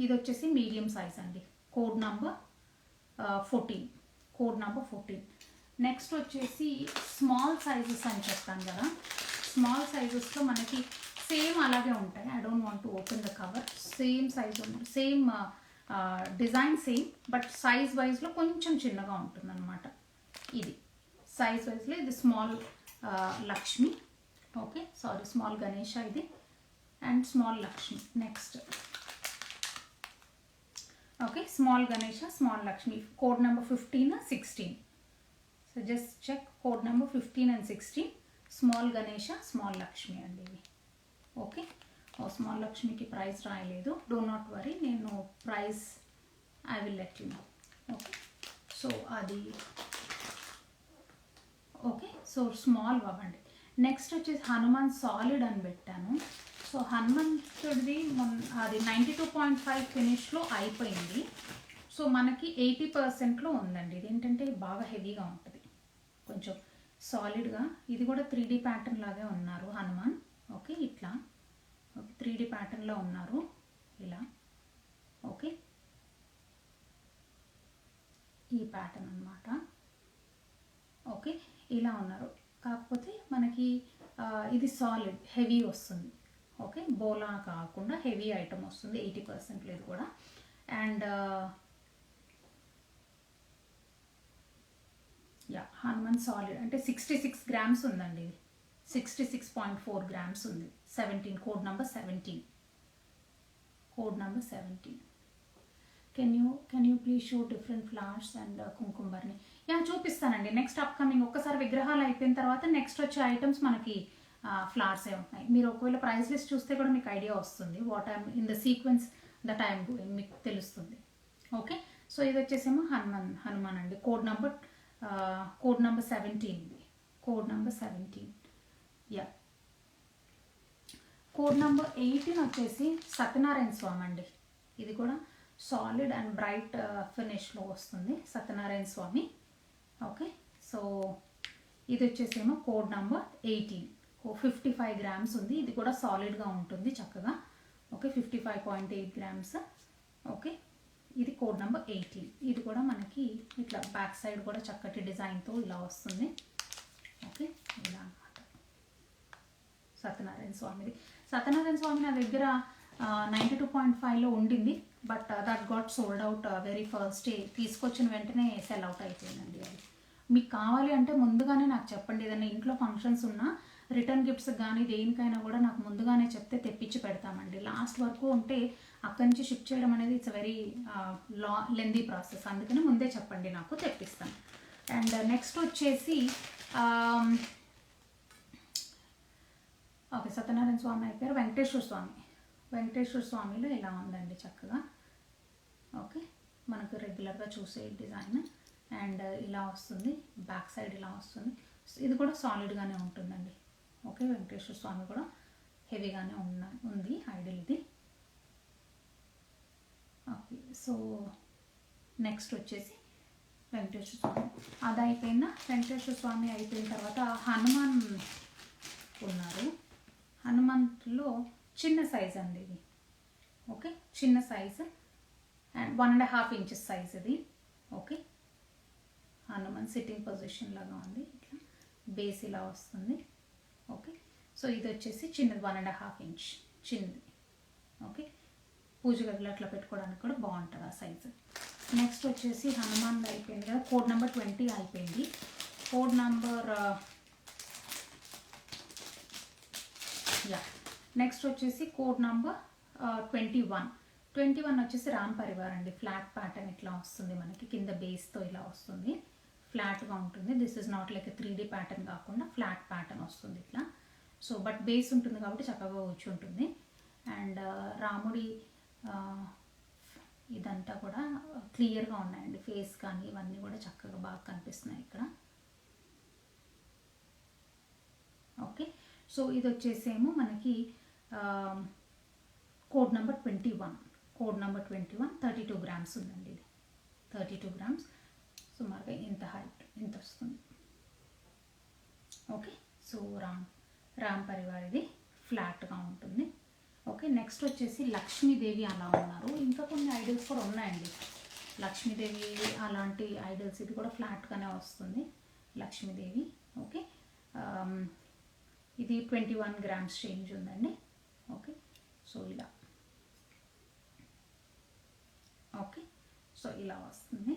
S1: ఇది వచ్చేసి మీడియం సైజ్ అండి, code number 14, code number 14. Next వచ్చేసి స్మాల్ సైజెస్ అని చెప్తాను కదా, స్మాల్ సైజెస్లో మనకి సేమ్ అలాగే ఉంటాయి. I don't want to open the cover. Same size ఉంటుంది, same design same, but size వైజ్లో కొంచెం చిన్నగా ఉంటుంది అనమాట. ఇది సైజ్ వైజ్లో ఇది small Lakshmi. Okay, sorry, small Ganesha ఇది, and small Lakshmi. Next okay, small Ganesha, small Lakshmi, code number 15, 16. So just check code number 15 and 16, small Ganesha, small Lakshmi అండి ఇవి. ఓకే, స్మాల్ లక్ష్మికి ప్రైస్ రాయలేదు, డో నాట్ వరీ, నేను price I will let you know. Okay, so అది okay, so small అవ్వండి. Next వచ్చేసి Hanuman solid అని పెట్టాను. సో హనుమంతుడిది అది 92.5 ఫినిష్లో అయిపోయింది. సో మనకి 80%లో ఉందండి. ఇది ఏంటంటే బాగా హెవీగా ఉంటుంది, కొంచెం సాలిడ్గా. ఇది కూడా 3D ప్యాటర్న్ లాగే ఉన్నారు హనుమాన్. ఓకే, ఇట్లా ఓకే 3D ప్యాటర్న్లో ఉన్నారు ఇలా. ఓకే, ఈ ప్యాటర్న్ అన్నమాట. ఓకే, ఇలా ఉన్నారు. కాకపోతే మనకి ఇది సాలిడ్ హెవీ వస్తుంది. ఓకే, బోలా కాకుండా హెవీ ఐటమ్ వస్తుంది, 80% లేదు కూడా. అండ్ యా, హనుమాన్ సాలిడ్ అంటే 66 గ్రామ్స్ ఉందండి. ఇది 66.4 గ్రామ్స్ ఉంది. 17, code number 17, code number 17. Can you please show different flowers and కుంకుమర్ని? యా, చూపిస్తానండి. నెక్స్ట్ అప్కమింగ్ ఒక్కసారి విగ్రహాలు అయిపోయిన తర్వాత నెక్స్ట్ వచ్చే ఐటమ్స్ మనకి ఫ్లవర్సే ఉంటాయి. మీరు ఒకవేళ ప్రైస్ లిస్ట్ చూస్తే కూడా మీకు ఐడియా వస్తుంది, what I'm in the sequence that I'm doing, మీకు తెలుస్తుంది. ఓకే, సో ఇది వచ్చేసేమో హనుమాన్ అండి, code number 17, code number 17. Yeah, code number 18 వచ్చేసి సత్యనారాయణ స్వామి అండి. ఇది కూడా సాలిడ్ అండ్ బ్రైట్ ఫినిష్లో వస్తుంది, సత్యనారాయణ స్వామి. ఓకే, సో ఇది వచ్చేసేమో కోడ్ నెంబర్ 18, 55 గ్రామ్స్ ఉంది. ఇది కూడా సాలిడ్గా ఉంటుంది చక్కగా. Okay, 55.8 grams. ఓకే, ఇది కోడ్ నెంబర్ 18. ఇది కూడా మనకి ఇట్లా బ్యాక్ సైడ్ కూడా చక్కటి డిజైన్తో ఇలా వస్తుంది. ఓకే, ఇలా అన్నమాట సత్యనారాయణ స్వామిది. సత్యనారాయణ స్వామి నా దగ్గర 92.5లో ఉండింది, but that got sold out very first day. తీసుకొచ్చిన వెంటనే సెల్ అవుట్ అయిపోయిందండి. అది మీకు కావాలి అంటే ముందుగానే నాకు చెప్పండి. ఏదైనా ఇంట్లో ఫంక్షన్స్ ఉన్నా, రిటర్న్ గిఫ్ట్స్ కానీ దేనికైనా కూడా నాకు ముందుగానే చెప్తే తెప్పించి పెడతామండి. లాస్ట్ వరకు ఉంటే అక్కడి నుంచి షిఫ్ట్ చేయడం అనేది ఇట్స్ వెరీ లెందీ ప్రాసెస్. అందుకని ముందే చెప్పండి, నాకు తెప్పిస్తాను. అండ్ నెక్స్ట్ వచ్చేసి ఓకే, సత్యనారాయణ స్వామి అయిపోయారు. వెంకటేశ్వర స్వామిలో ఇలా ఉందండి చక్కగా. ఓకే, మనకు రెగ్యులర్గా చూసే డిజైన్. అండ్ ఇలా వస్తుంది, బ్యాక్ సైడ్ ఇలా వస్తుంది. ఇది కూడా సాలిడ్గానే ఉంటుందండి. ఓకే, వెంకటేశ్వర స్వామి కూడా హెవీగానే ఉంది ఐడల్ ఇది. ఓకే, సో నెక్స్ట్ వచ్చేసి వెంకటేశ్వర స్వామి. అది అయిపోయిన వెంకటేశ్వర స్వామి అయిపోయిన తర్వాత హనుమాన్ ఉన్నారు. హనుమంతులో చిన్న సైజ్ అండి ఇది. ఓకే, చిన్న సైజు అండ్ 1.5 ఇంచెస్ సైజ్ ఇది. ఓకే, హనుమాన్ సిట్టింగ్ పొజిషన్ లాగా ఉంది. ఇట్లా బేస్ ఇలా వస్తుంది. ఓకే, సో ఇది వచ్చేసి చిన్నది 1.5 ఇంచ్ చిన్నది. ఓకే, పూజ గదిలో అట్లా పెట్టుకోవడానికి కూడా బాగుంటుంది ఆ సైజు. నెక్స్ట్ వచ్చేసి హనుమాన్ అయిపోయింది కదా, కోడ్ నెంబర్ 20 అయిపోయింది. కోడ్ నెంబర్ నెక్స్ట్ వచ్చేసి కోడ్ నెంబర్ 21 వచ్చేసి రామ్ పరివార్ అండి. ఫ్లాట్ ప్యాటర్న్ ఇట్లా వస్తుంది మనకి, కింద బేస్తో ఇలా వస్తుంది, ఫ్లాట్గా ఉంటుంది. This is not like 3D pattern కాకుండా ఫ్లాట్ ప్యాటర్న్ వస్తుంది ఇట్లా. సో బట్ బేస్ ఉంటుంది కాబట్టి చక్కగా వచ్చి ఉంటుంది. అండ్ రాముడి ఇదంతా కూడా క్లియర్గా ఉన్నాయండి. ఫేస్ కానీ ఇవన్నీ కూడా చక్కగా బాగా కనిపిస్తున్నాయి ఇక్కడ. ఓకే, సో ఇది వచ్చేసేమో మనకి code number 21. Code number 21 32 grams ఉందండి. ఇది 32 గ్రామ్స్, సుమారుగా ఇంత హైట్ ఇంత వస్తుంది. ఓకే, సో రామ్ పరివార్ ఇది ఫ్లాట్గా ఉంటుంది. ఓకే, నెక్స్ట్ వచ్చేసి లక్ష్మీదేవి అలా ఉన్నారు. ఇంకా కొన్ని ఐడల్స్ కూడా ఉన్నాయండి. లక్ష్మీదేవి అలాంటి ఐడల్స్, ఇది కూడా ఫ్లాట్గానే వస్తుంది లక్ష్మీదేవి. ఓకే, ఇది 21 గ్రామ్స్ చేంజ్ ఉందండి. ఓకే, సో ఇలా. ఓకే, సో ఇలా వస్తుంది.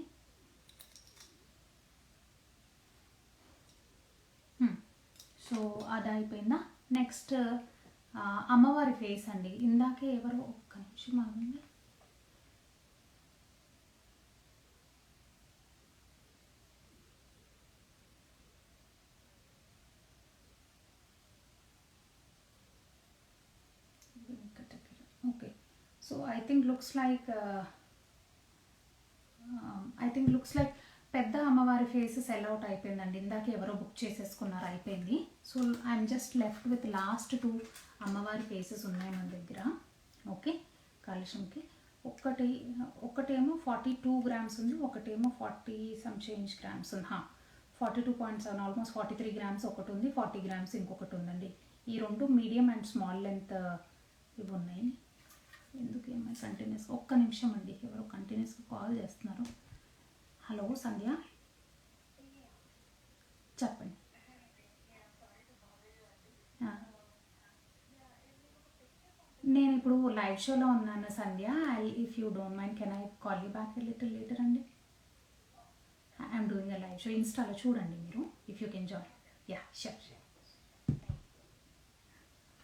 S1: సో అది అయిపోయిందా. నెక్స్ట్ అమ్మవారి ఫేస్ అండి. ఇందాకే ఎవరో ఒక్క నిమిషం ఆగండి. Okay, so I think looks like పెద్ద అమ్మవారి ఫేస్ సెల్ అవుట్ అయిపోయిందండి. ఇందాక ఎవరో బుక్ చేసేసుకున్నారు, అయిపోయింది. So I'm just left with last 2 అమ్మవారి ఫేసెస్ ఉన్నాయి మన దగ్గర. ఓకే, కలశంకి ఒకటేమో 42 గ్రామ్స్ ఉంది, ఒకటేమో 40 సమ్ చేంజ్ గ్రామ్స్ ఉంది. 42.7 ఆల్మోస్ట్ 43 గ్రామ్స్ ఒకటి ఉంది, 40 గ్రామ్స్ ఇంకొకటి ఉందండి. ఈ 2 మీడియం అండ్ స్మాల్ లెంత్ ఇవి ఉన్నాయి. ఎందుకు ఏమై కంటిన్యూస్, ఒక్క నిమిషం అండి, ఎవరో కంటిన్యూస్గా కాల్ చేస్తున్నారు. హలో సంధ్య, చెప్పండి. నేను ఇప్పుడు లైవ్ షోలో ఉన్నాను Sandhya. If you don't mind can I call you back little later అండి. I'm doing a live show, ఇన్స్టాలో చూడండి మీరు, if you can join. Yeah sure.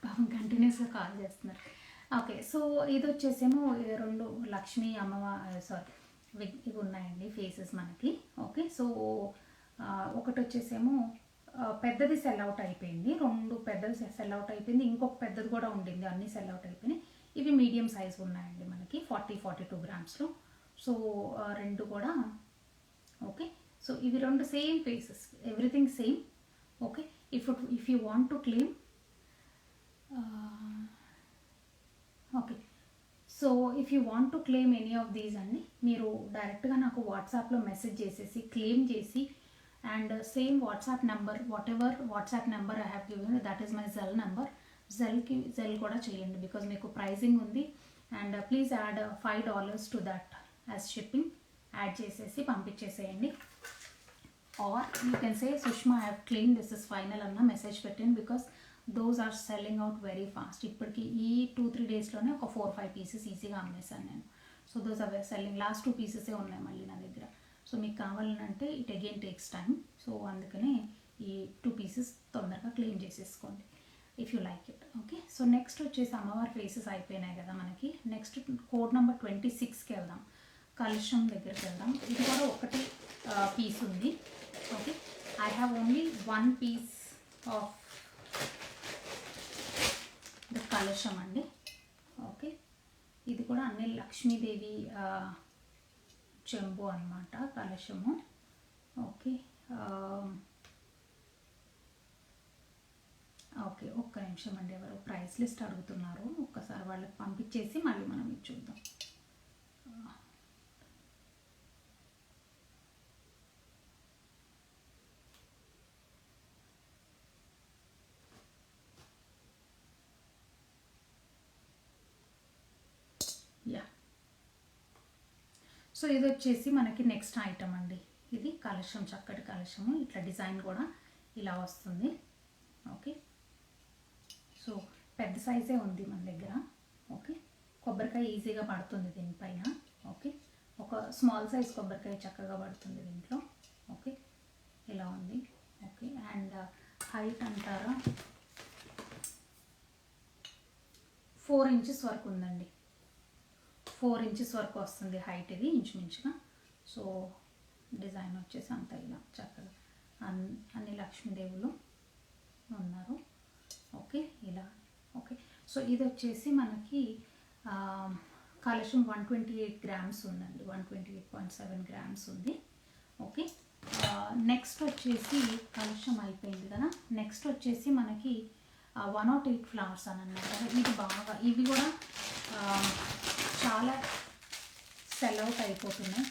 S1: పాపం కంటిన్యూస్గా కాల్ చేస్తున్నారు. ఓకే, సో ఇది వచ్చేసేమో 2 లక్ష్మీ ఇవి ఉన్నాయండి ఫేసెస్ మనకి. ఓకే, సో ఒకటి వచ్చేసేమో పెద్దది సెల్ అవుట్ అయిపోయింది, 2 పెద్దది సెల్ అవుట్ అయిపోయింది, ఇంకొక పెద్దది కూడా ఉండింది, అన్నీ సెల్ అవుట్ అయిపోయినాయి. ఇవి మీడియం సైజ్ ఉన్నాయండి మనకి 42 గ్రామ్స్లో. సో 2 కూడా. ఓకే, సో ఇవి 2 same faces, everything same. Okay, if you want to claim. Okay, so if you want to claim any of these అండి, మీరు డైరెక్ట్గా నాకు వాట్సాప్లో మెసేజ్ చేసేసి క్లెయిమ్ చేసి, and same WhatsApp number, whatever WhatsApp number I have given, that is my Zelle number. Zelle కూడా చేయండి, because మీకు ప్రైజింగ్ ఉంది. And please add $5 to that as shipping. Add చేసేసి పంపించేసేయండి. Or you can say Sushma I have claim, this is final అన్న message పెట్టండి, because those are selling out very fast. ఇప్పటికి ఈ 2-3 డేస్లోనే ఒక 4-5 పీసెస్ ఈజీగా అమ్మేశాను నేను. So those are selling. Last 2 పీసెసే ఉన్నాయి మళ్ళీ నా దగ్గర. సో మీకు కావాలంటే it again takes time. So అందుకనే ఈ 2 పీసెస్ తొందరగా క్లెయిమ్ చేసేసుకోండి if you like it. Okay, so next వచ్చేసి అమ్మవారి ఫేసెస్ అయిపోయినాయి కదా మనకి. నెక్స్ట్ కోడ్ నెంబర్ 26కి వెళ్దాం, కలశం దగ్గరికి వెళ్దాం. ఇది కూడా ఒకటి పీస్ ఉంది. Okay, I have only 1 piece of the kalasham అండి. ఓకే, ఇది కూడా అన్ని లక్ష్మీదేవి చెంబు అనమాట, కలశము. ఓకే, ఓకే, ఒక్క నిమిషం అండి. ఎవరు ప్రైస్ లిస్ట్ అడుగుతున్నారు, ఒక్కసారి వాళ్ళకి పంపించేసి మళ్ళీ మనం ఇది చూద్దాం. యా, సో ఇది వచ్చేసి మనకి నెక్స్ట్ ఐటమ్ అండి. ఇది కలశం, చక్కటి కలశము. ఇట్లా డిజైన్ కూడా ఇలా వస్తుంది. ఓకే, సో పెద్ద సైజే ఉంది మన దగ్గర. ఓకే, కొబ్బరికాయ ఈజీగా పడుతుంది దీనిపైన. ఓకే, ఒక స్మాల్ సైజ్ కొబ్బరికాయ చక్కగా పడుతుంది దీంట్లో. ఓకే, ఇలా ఉంది. ఓకే, అండ్ హైట్ అంటారా 4 ఇంచెస్ వరకు ఉందండి. 4 ఇంచెస్ వరకు వస్తుంది హైట్ ఇది ఇంచుమించుగా. సో డిజైన్ వచ్చేసి అంతా ఇలా చక్కగా అన్ని లక్ష్మీదేవులు ఉన్నారు. ఓకే, ఇలా. ఓకే, సో ఇది వచ్చేసి మనకి కలశం 128 గ్రామ్స్ ఉందండి. 128.7 గ్రామ్స్ ఉంది. ఓకే, నెక్స్ట్ వచ్చేసి కలశం అయిపోయింది కదా. నెక్స్ట్ వచ్చేసి మనకి 108 ఫ్లవర్స్ అని అన్నారు. ఇది బాగా, ఇవి కూడా చాలా సెల్ అవుట్ అయిపోతున్నాయి.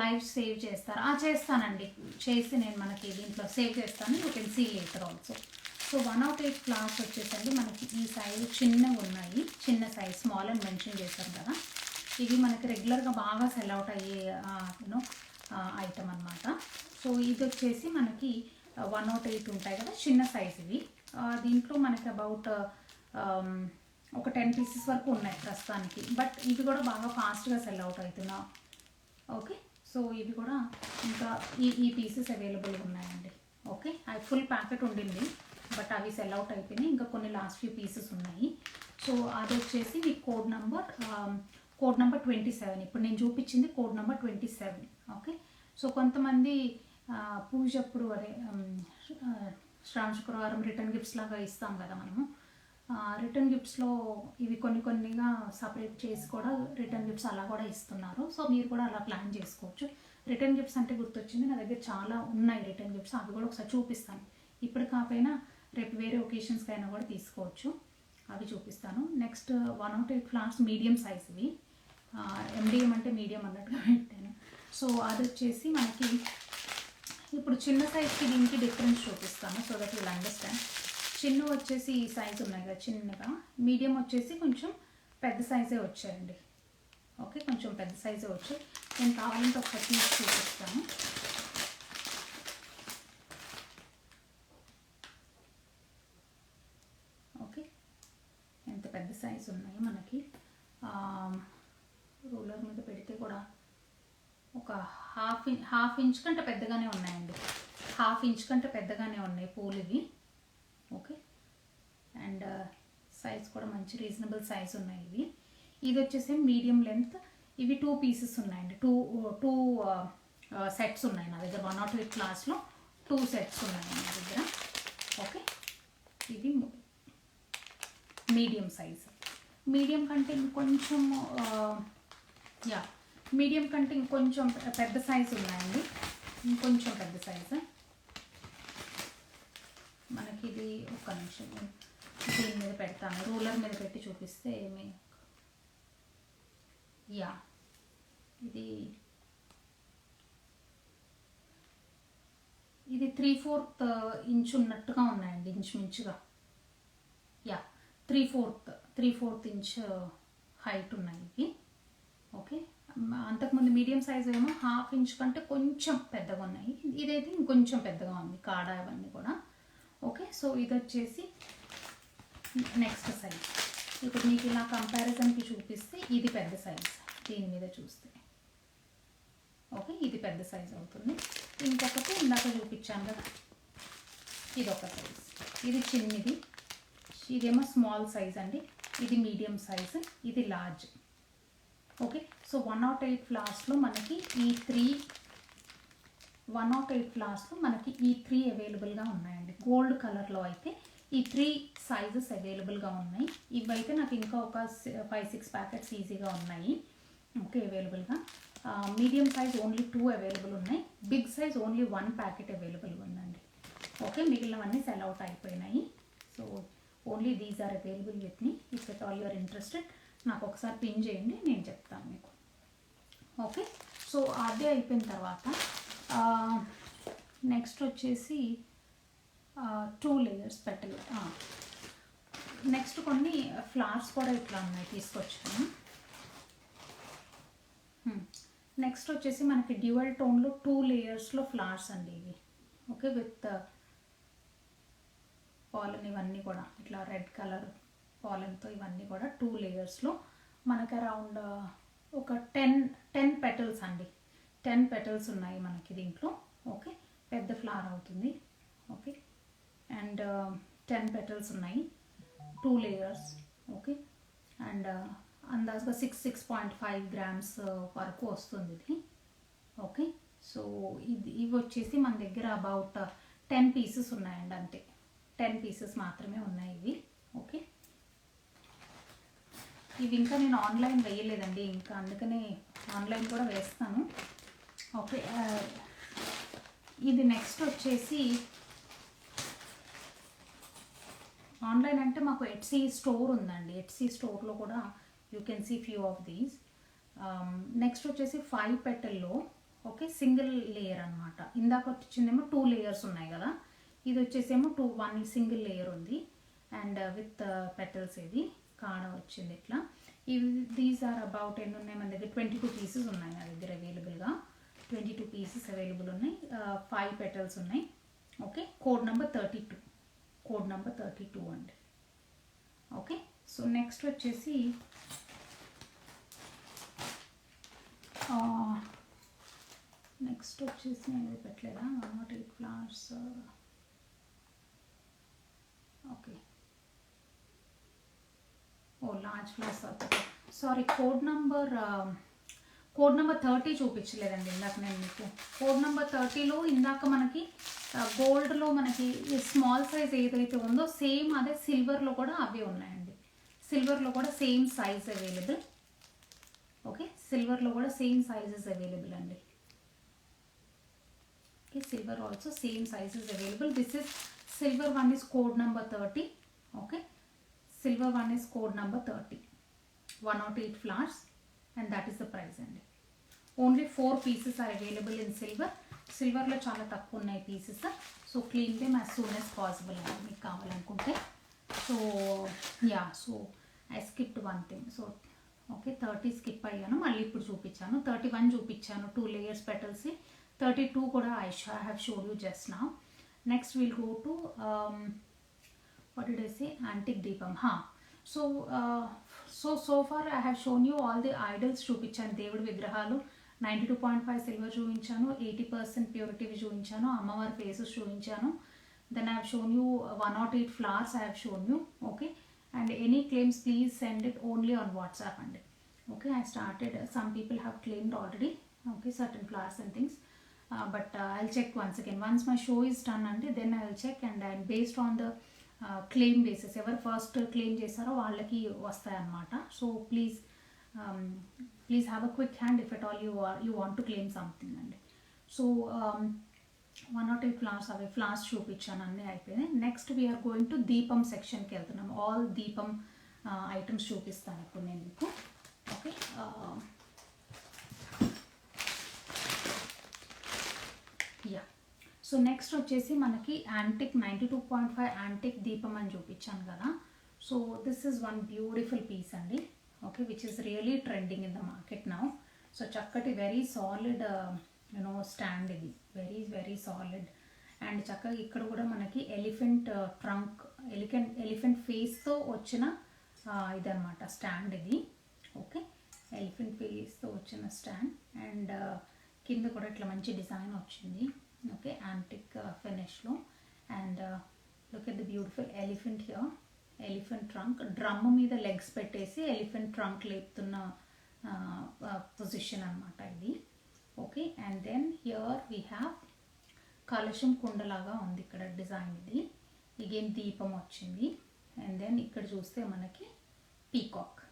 S1: లైవ్ సేవ్ చేస్తారా? చేస్తానండి, చేసి నేను మనకి దీంట్లో సేవ్ చేస్తాను. You can see later also. So 108 flowers వచ్చేసండి మనకి ఈ సైజు చిన్నగా ఉన్నాయి. చిన్న సైజ్, స్మాల్ అని మెన్షన్ చేశారు కదా. ఇవి మనకి రెగ్యులర్గా బాగా సెల్ అవుట్ అయ్యే యూనో ఐటమ్ అనమాట. సో ఇది వచ్చేసి మనకి 108 ఉంటాయి కదా, చిన్న సైజ్ ఇవి. దీంట్లో మనకి అబౌట్ ఒక 10 పీసెస్ వరకు ఉన్నాయి ప్రస్తుతానికి. బట్ ఇవి కూడా బాగా ఫాస్ట్గా సెల్ అవుట్ అవుతున్నా. ఓకే, సో ఇవి కూడా ఇంకా ఈ పీసెస్ అవైలబుల్ ఉన్నాయండి. ఓకే, అవి ఫుల్ ప్యాకెట్ ఉండింది, బట్ అవి సెల్ అవుట్ అయిపోయినాయి. ఇంకా కొన్ని లాస్ట్ ఫ్యూ పీసెస్ ఉన్నాయి. సో అది వచ్చేసి మీకు కోడ్ నెంబర్ 27. ఇప్పుడు నేను చూపించింది కోడ్ నెంబర్ 27. ఓకే, సో కొంతమంది పూజ అప్పుడు శ్రావణ శుక్రవారం రిటర్న్ గిఫ్ట్స్ లాగా ఇస్తాం కదా మనము. రిటర్న్ గిఫ్ట్స్లో ఇవి కొన్నిగా సపరేట్ చేసి కూడా రిటర్న్ గిఫ్ట్స్ అలా కూడా ఇస్తున్నారు. సో మీరు కూడా అలా ప్లాన్ చేసుకోవచ్చు. రిటర్న్ గిఫ్ట్స్ అంటే గుర్తొచ్చింది, నా దగ్గర చాలా ఉన్నాయి రిటర్న్ గిఫ్ట్స్. అవి కూడా ఒకసారి చూపిస్తాను. ఇప్పుడు కాకపోయినా రేపు వేరే ఒకేషన్స్కి అయినా కూడా తీసుకోవచ్చు. అవి చూపిస్తాను. నెక్స్ట్ 108 ఫ్లవర్స్ మీడియం సైజ్ ఇవి. MDM అంటే మీడియం అన్నట్టుగా పెట్టాను. సో అది వచ్చేసి మనకి ఇప్పుడు చిన్న సైజ్కి దీనికి డిఫరెన్స్ చూపిస్తాను, సో దట్ విల్ అండర్స్టాండ్. చిన్న వచ్చేసి ఈ సైజ్ ఉన్నాయి కదా చిన్నగా. మీడియం వచ్చేసి కొంచెం పెద్ద సైజే వచ్చాయండి. ఓకే, కొంచెం పెద్ద సైజే వచ్చాయి. నేను కావాలంటే ఒకసారి తీసి చూపిస్తాను. ఓకే, ఎంత పెద్ద సైజు ఉన్నాయి మనకి. రూలర్ మీద పెడితే కూడా ఒక హాఫ్ ఇంచ్ కంటే పెద్దగానే ఉన్నాయండి. హాఫ్ ఇంచ్ కంటే పెద్దగానే ఉన్నాయి పూలు ఇవి. ఓకే, అండ్ సైజ్ కూడా మంచి రీజనబుల్ సైజ్ ఉన్నాయి ఇవి. ఇది వచ్చేసి మీడియం లెంత్. ఇవి 2 పీసెస్ ఉన్నాయండి. టూ సెట్స్ ఉన్నాయి నా దగ్గర. 108 క్లాస్లో 2 సెట్స్ ఉన్నాయి నా దగ్గర. ఓకే, ఇది మీడియం సైజ్. మీడియం కంటే ఇంకొంచెం మీడియం కంటే ఇంకొంచెం పెద్ద సైజు ఉన్నాయండి. ఇంకొంచెం పెద్ద సైజు మనకి. ఇది ఒక్క నిమిషం దీని మీద పెడతాను, రూలర్ మీద పెట్టి చూపిస్తే ఏమి. ఇది 3/4 ఇంచ్ ఉన్నట్టుగా ఉన్నాయండి ఇంచుమించుగా. 3/4 ఇంచ్ హైట్ ఉన్నాయి ఇవి. ఓకే, అంతకుముందు మీడియం సైజ్ ఏమో హాఫ్ ఇంచ్ కంటే కొంచెం పెద్దగా ఉన్నాయి. ఇదైతే ఇంకొంచెం పెద్దగా ఉంది కాడ అవన్నీ కూడా. ఓకే, సో ఇది వచ్చేసి నెక్స్ట్ సైజ్. ఇప్పుడు మీకు ఇలా కంపారిజన్కి చూపిస్తే ఇది పెద్ద సైజ్ దీని మీద చూస్తే. ఓకే, ఇది పెద్ద సైజ్ అవుతుంది. ఇంకొకటి ఇందాక చూపించాను కదా, ఇది ఒక సైజ్. ఇది చిన్నది, ఇదేమో స్మాల్ సైజ్ అండి. ఇది మీడియం సైజ్, ఇది లార్జ్. ఓకే, సో 108 ఫ్లవర్స్లో మనకి ఈ 3 అవైలబుల్గా ఉన్నాయండి. గోల్డ్ కలర్లో అయితే ఈ 3 సైజెస్ అవైలబుల్గా ఉన్నాయి. ఇవైతే నాకు ఇంకా ఒక 5-6 ప్యాకెట్స్ ఈజీగా ఉన్నాయి. ఓకే, అవైలబుల్గా. మీడియం సైజ్ ఓన్లీ 2 అవైలబుల్ ఉన్నాయి. Big size only 1 packet available ఉందండి. ఓకే, మిగిలినవన్నీ సెల్ అవుట్ అయిపోయినాయి. So only these are available with me. If at all you're interested నాకు ఒకసారి పిన్ చేయండి, నేను చెప్తాను మీకు. ఓకే, సో అదే అయిపోయిన తర్వాత నెక్స్ట్ వచ్చేసి 2 లేయర్స్ పెట్టలు. నెక్స్ట్ కొన్ని ఫ్లవర్స్ కూడా ఇట్లా ఉన్నాయి, తీసుకొచ్చాను. నెక్స్ట్ వచ్చేసి మనకి డ్యూయల్ టోన్లో 2 లేయర్స్లో ఫ్లవర్స్ అండి ఇవి. ఓకే, విత్ పాలన్ ఇవన్నీ కూడా ఇట్లా రెడ్ కలర్ పాలన్తో ఇవన్నీ కూడా 2 లేయర్స్లో మనకి అరౌండ్ ఒక 10 పెటల్స్ అండి. 10 పెటల్స్ ఉన్నాయి మనకి దీంట్లో. ఓకే, పెద్ద ఫ్లవర్ అవుతుంది. ఓకే, అండ్ 10 పెటల్స్ ఉన్నాయి, 2 లేయర్స్. ఓకే, అండ్ అందాజుగా 6.5 గ్రామ్స్ వరకు వస్తుంది ఇది. ఓకే, సో ఇవి వచ్చేసి మన దగ్గర అబౌట్ 10 పీసెస్ ఉన్నాయండి, అంతే. 10 పీసెస్ మాత్రమే ఉన్నాయి ఇవి. ఓకే, ఇవి ఇంకా నేను ఆన్లైన్ వేయలేదండి, ఇంకా అందుకనే ఆన్లైన్ కూడా వేస్తాను. ఓకే, ఇది నెక్స్ట్ వచ్చేసి ఆన్లైన్ అంటే మాకు ఎట్సీ స్టోర్ ఉందండి. ఎట్సీ స్టోర్లో కూడా you can see few of these. Next వచ్చేసి 5 పెటల్లో ఓకే సింగిల్ లేయర్ అనమాట. ఇందాక వచ్చిందేమో 2 లేయర్స్ ఉన్నాయి కదా, ఇది వచ్చేసేమో 1 సింగిల్ లేయర్ ఉంది. అండ్ విత్ పెటల్స్ ఇది కాడ వచ్చింది ఇట్లా. దీస్ ఆర్ అబౌట్ ఎన్ని ఉన్నాయి మన దగ్గర, 22 పీసెస్ ఉన్నాయి నా దగ్గర అవైలబుల్గా. 22 పీసెస్ అవైలబుల్ ఉన్నాయి. 5 పెటల్స్ ఉన్నాయి. Okay, code number 32, code number 32 అండి. ఓకే, సో నెక్స్ట్ వచ్చేసి నేను పెట్టలేదా 108 flowers. Okay, large flowers. Sorry, code number 30 చూపించలేదండి ఇందాక నేను మీకు. కోడ్ నెంబర్ 30లో ఇందాక మనకి గోల్డ్లో మనకి స్మాల్ సైజ్ ఏదైతే ఉందో సేమ్ అదే సిల్వర్లో కూడా అవే ఉన్నాయండి. సిల్వర్లో కూడా సేమ్ సైజ్ అవైలబుల్. ఓకే, సిల్వర్లో కూడా సేమ్ సైజెస్ అవైలబుల్ అండి. Okay, silver also same sizes available. This is silver one is code number 30. Okay, silver one is code number 30, 108 flowers, and that is the price అండి. Only 4 pieces are available in silver. సిల్వర్లో చాలా తక్కువ ఉన్నాయి pieces. So clean them as soon as possible అండి మీకు కావాలనుకుంటే. So yeah, so I skipped one thing. So okay, 30 skip అయ్యాను, మళ్ళీ ఇప్పుడు చూపించాను. 31 చూపించాను 2 లేయర్స్ పెటల్స్. 32 కూడా I have showed you just now. Next will go to what did I say, antique deepam. So far I have shown you all the idols చూపించాను. దేవుడి విగ్రహాలు 92.5 silver చూపించాను, 80% ప్యూరిటీ చూపించాను, అమ్మవారి ఫేసెస్ చూపించాను. then I have shown you 108 flowers I have shown you. Okay, and any claims please send it only on WhatsApp అండి. Okay, I started, some people have claimed already, okay, certain flowers and things. But I'll check once again. Once my show is done and then I will check, and based on the claim basis, ఎవరు first claim చేస్తారో వాళ్ళకి వస్తాయి అన్నమాట. So please have a quick hand if at all you want to claim something అండి. So 108 flowers అవి flowers చూపించాను, అన్నీ అయిపోయినాయి. నెక్స్ట్ వీఆర్ గోయింగ్ టు దీపం సెక్షన్కి వెళ్తున్నాం. ఆల్ దీపం ఐటమ్స్ చూపిస్తాను ఇప్పుడు నేను మీకు. ఓకే, యా, సో నెక్స్ట్ వచ్చేసి మనకి యాంటిక్ 92.5 యాంటిక్ దీపం అని చూపించాను కదా. So this is one beautiful piece అండి. Okay, which is really trending in the market now. So చక్కటి వెరీ సాలిడ్ స్టాండ్ ఇది, వెరీ వెరీ సాలిడ్. అండ్ చక్కగా ఇక్కడ కూడా మనకి ఎలిఫెంట్ ట్రంక్, ఎలిఫెంట్ ఫేస్తో వచ్చిన ఇదనమాట స్టాండ్ ఇది. ఓకే, ఎలిఫెంట్ ఫేస్తో వచ్చిన స్టాండ్. అండ్ కింద కూడా ఇట్లా మంచి డిజైన్ వచ్చింది. ఓకే, యాంటిక్ ఫినిష్లో. And look at the beautiful elephant here, elephant trunk. Drum మీద లెగ్స్ పెట్టేసి ఎలిఫెంట్ ట్రంక్ లేపుతున్న పొజిషన్ అనమాట ఇది. Okay, and then here we have కలశం కుండలాగా ఉంది ఇక్కడ డిజైన్ ఇది. ఇగేన్ దీపం వచ్చింది. అండ్ దెన్ ఇక్కడ చూస్తే మనకి పీకాక్.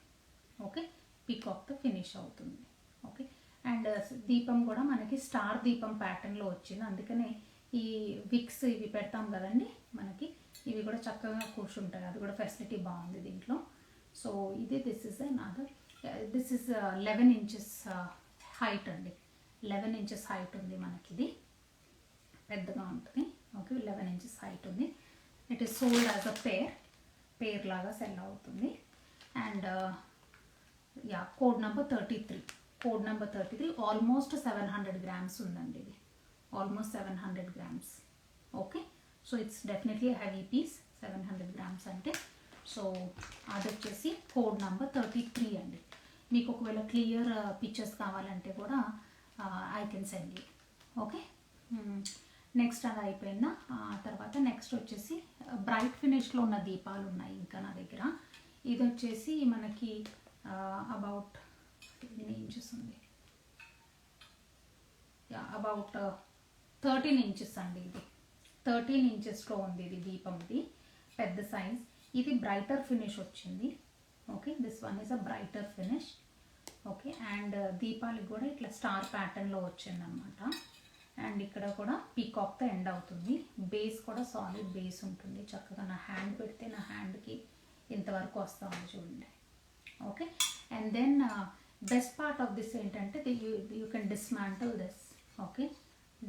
S1: ఓకే, పీకాక్తో ఫినిష్ అవుతుంది. ఓకే, అండ్ దీపం కూడా మనకి స్టార్ దీపం ప్యాటర్న్లో వచ్చింది. అందుకనే ఈ విక్స్ ఇవి పెడతాం కదండి మనకి, ఇవి కూడా చక్కగా కూర్చుంటాయి, అది కూడా ఫెసిలిటీ బాగుంది దీంట్లో. సో ఇది this is another, this is 11 inches height అండి. 11 ఇంచెస్ హైట్ ఉంది మనకి, ఇది పెద్దగా ఉంటుంది. ఓకే, 11 ఇంచెస్ హైట్ ఉంది. It is sold as a pair లాగా సెల్ అవుతుంది. And yeah, code number 33, code number 33, almost 700 grams ఉందండి ఇది, almost 700 grams. Okay, so it's definitely heavy piece, 700 grams అంటే. సో అది వచ్చేసి కోడ్ నెంబర్ 33 అండి. మీకు ఒకవేళ క్లియర్ పిక్చర్స్ కావాలంటే కూడా I can send you. Okay, next అది అయిపోయిందా, తర్వాత నెక్స్ట్ వచ్చేసి బ్రైట్ ఫినిష్లో ఉన్న దీపాలు ఉన్నాయి ఇంకా నా దగ్గర. ఇది వచ్చేసి మనకి అబౌట్ ఎన్ని ఇంచెస్ ఉంది, అబౌట్ 13 ఇంచెస్ అండి. ఇది 13 ఇంచెస్లో ఉంది ఇది దీపం, ఇది పెద్ద సైజ్. ఇది బ్రైటర్ ఫినిష్ వచ్చింది. Okay, this one is a brighter finish. Okay, and దీపాలకు కూడా ఇట్లా స్టార్ ప్యాటర్న్లో వచ్చింది అనమాట. అండ్ ఇక్కడ కూడా పీకాక్తో ఎండ్ అవుతుంది. బేస్ కూడా సాలిడ్ బేస్ ఉంటుంది. చక్కగా నా హ్యాండ్ పెడితే నా హ్యాండ్కి ఇంతవరకు వస్తూ ఉంది చూడండి. Okay, and then best part of this ఏంటంటే you can dismantle this. Okay,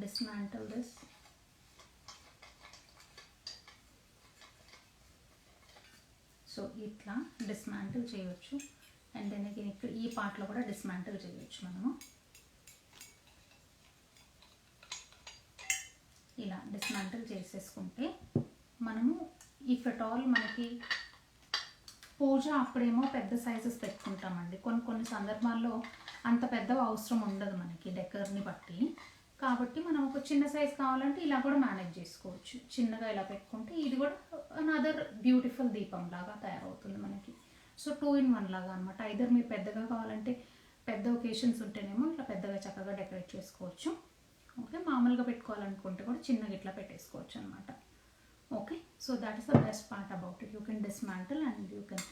S1: dismantle this. So ఇట్లా డిస్మాంటిల్ చేయవచ్చు. అండ్ దెన్ ఇక్కడ ఈ పార్ట్లో కూడా డిస్మాంటిల్ చేయవచ్చు మనము. ఇలా డిస్మాంటిల్ చేసేసుకుంటే మనము ఇఫ్ ఎట్ ఆల్ మనకి పూజ అప్పుడేమో పెద్ద సైజెస్ పెట్టుకుంటామండి. కొన్ని సందర్భాల్లో అంత పెద్దవి అవసరం ఉండదు మనకి డెకర్ని బట్టి. కాబట్టి మనం ఒక చిన్న సైజ్ కావాలంటే ఇలా కూడా మేనేజ్ చేసుకోవచ్చు. చిన్నగా ఇలా పెట్టుకుంటే ఇది కూడా అనదర్ బ్యూటిఫుల్ దీపం లాగా తయారవుతుంది మనకి. సో 2 in 1 లాగా అనమాట. ఐదర్ మీరు పెద్దగా కావాలంటే పెద్ద ఒకేషన్స్ ఉంటేనేమో ఇట్లా పెద్దగా చక్కగా డెకరేట్ చేసుకోవచ్చు. ఓకే, మామూలుగా పెట్టుకోవాలనుకుంటే కూడా చిన్నగా ఇట్లా పెట్టేసుకోవచ్చు అనమాట. Okay, so that is the best part about it. You can dismantle and you can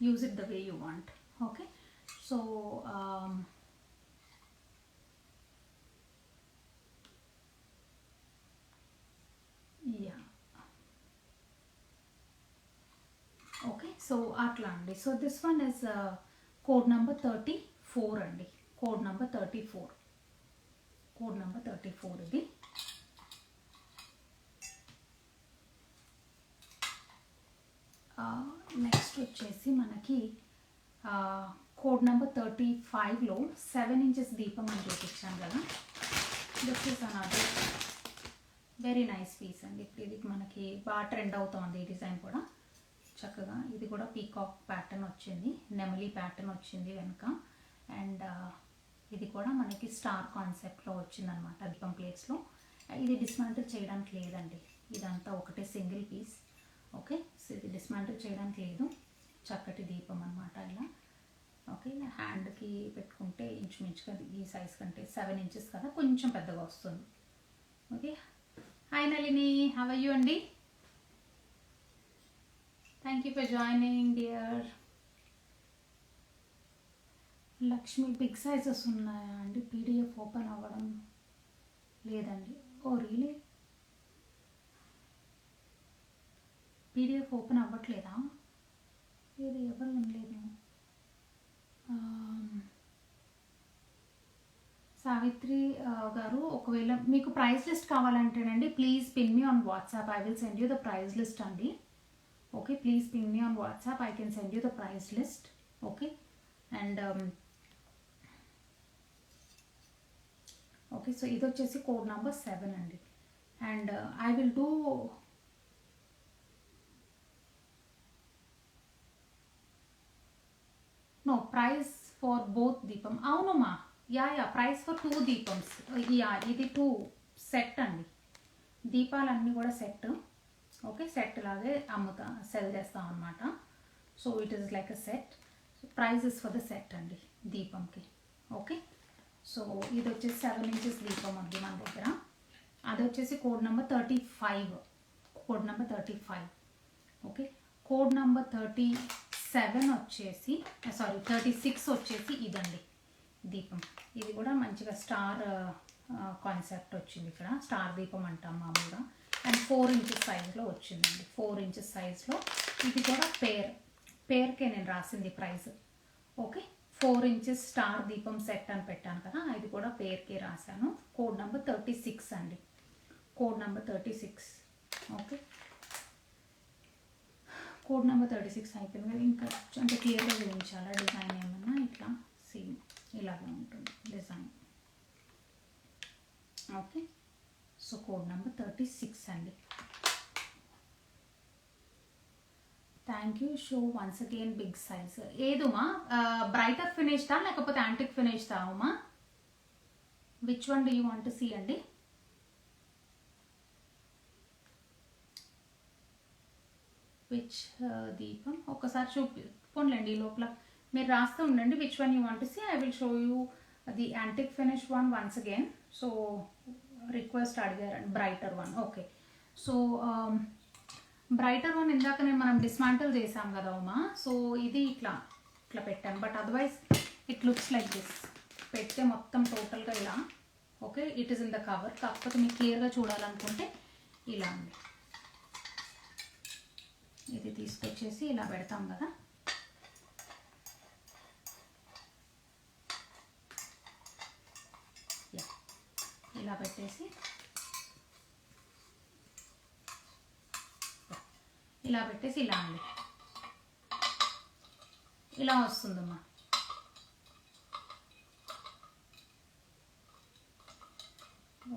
S1: use it the way you want. Okay, so yeah, okay, so అట్లా అండి. So this one is code number 34 అండి. Code number 34, code number 34 ఇది. Next వచ్చేసి మనకి code number 35లో 7 inches దీపం అని చూపించాను కదా. This is another very nice piece అండి. ఇప్పుడు ఇది మనకి బాగా ట్రెండ్ అవుతుంది ఈ డిజైన్ కూడా చక్కగా. ఇది కూడా పీకాక్ ప్యాటర్న్ వచ్చింది, నెమలి ప్యాటర్న్ వచ్చింది వెనుక. అండ్ ఇది కూడా మనకి స్టార్ కాన్సెప్ట్లో వచ్చిందనమాట దీపం ప్లేట్స్లో. ఇది డిస్మాంటిల్ చేయడానికి లేదండి, ఇదంతా ఒకటే సింగిల్ పీస్. ఓకే, సో ఇది డిస్మాంటిల్ చేయడానికి లేదు. చక్కటి దీపం అనమాట ఇలా. ఓకే, హ్యాండ్కి పెట్టుకుంటే ఇంచుమించుగా ఈ సైజ్ కంటే 7 inches కదా, కొంచెం పెద్దగా వస్తుంది. Okay, hi Nalini, how are you అండి? Thank you for joining dear. Lakshmi, big sizes ఉన్నాయా అండి? పీడిఎఫ్ ఓపెన్ అవ్వడం లేదండి. ఓ రియలీ, పీడిఎఫ్ ఓపెన్ అవ్వట్లేదా? లేదు, ఎవరు వినలేదు. సావిత్రి గారు, ఒకవేళ మీకు ప్రైస్ లిస్ట్ కావాలంటేనండి please ping me on WhatsApp. I will send you the price list అండి. Okay, please ping me on WhatsApp. I can send you the price list. Okay, and okay, so ఇది వచ్చేసి code number 7 అండి. And I will do no price for both deepam. అవునమ్మా, yeah price for 2 deepams. Yeah, ఇది 2 set అండి. దీపాలన్నీ కూడా set. Okay, set లాగే sell చేస్తాం అనమాట. So it is like a set. Price is for the set అండి దీపంకి. ఓకే, సో ఇది వచ్చేసి 7 inches దీపం ఉంది మన దగ్గర. అది వచ్చేసి code number 35, code number 35. Okay, code number 37 వచ్చేసి 36 వచ్చేసి ఇదండి దీపం. ఇది కూడా మంచిగా స్టార్ కాన్సెప్ట్ వచ్చింది. ఇక్కడ స్టార్ దీపం అంటాం మామూలుగా. అండ్ 4 ఇంచెస్ సైజ్లో వచ్చిందండి. 4 ఇంచెస్ సైజ్లో. ఇది కూడా పేర్కే నేను రాసింది ప్రైస్. ఓకే, 4 ఇంచెస్ స్టార్ దీపం సెట్ అని పెట్టాను కదా, ఇది కూడా పేర్కే రాశాను. కోడ్ నెంబర్ 36 అండి. Code number 36. Okay, code number 36 అయిపోయింది కదా. ఇంకా అంటే క్లియర్గా చూపించాలా డిజైన్ ఏమన్నా? ఇట్లా సేమ్ ఇలాగే ఉంటుంది design. Okay, so code number 36 అండి. Thank you. Show once again big size. ఏదుమా బ్రైటర్ ఫినిష్దా లేకపోతే యాంటిక్ ఫినిష్దా Uma? Which one do you want to see అండి? విచ్ దీపం ఒకసారి చూపిపోన్లేండి. ఈ లోపల మీరు రాస్తూ ఉండండి which one you want to see. I will show you the antique finish one once again. So request అడిగారు brighter one. Okay, so brighter one ఇందాక మనం డిస్మాంటిల్ చేసాం కదా ఉమా. సో ఇది ఇట్లా పెట్టాను. But otherwise it looks like this. పెడితే మొత్తం టోటల్గా ఇలా. Okay, it is in the cover. కాకపోతే మీకు క్లియర్గా చూడాలనుకుంటే ఇలా ఉంది. ఇది తీసుకొచ్చేసి ఇలా పెడతాం కదా. ఇలా పెట్టేసి ఇలా అండి, ఇలా వస్తుందమ్మా.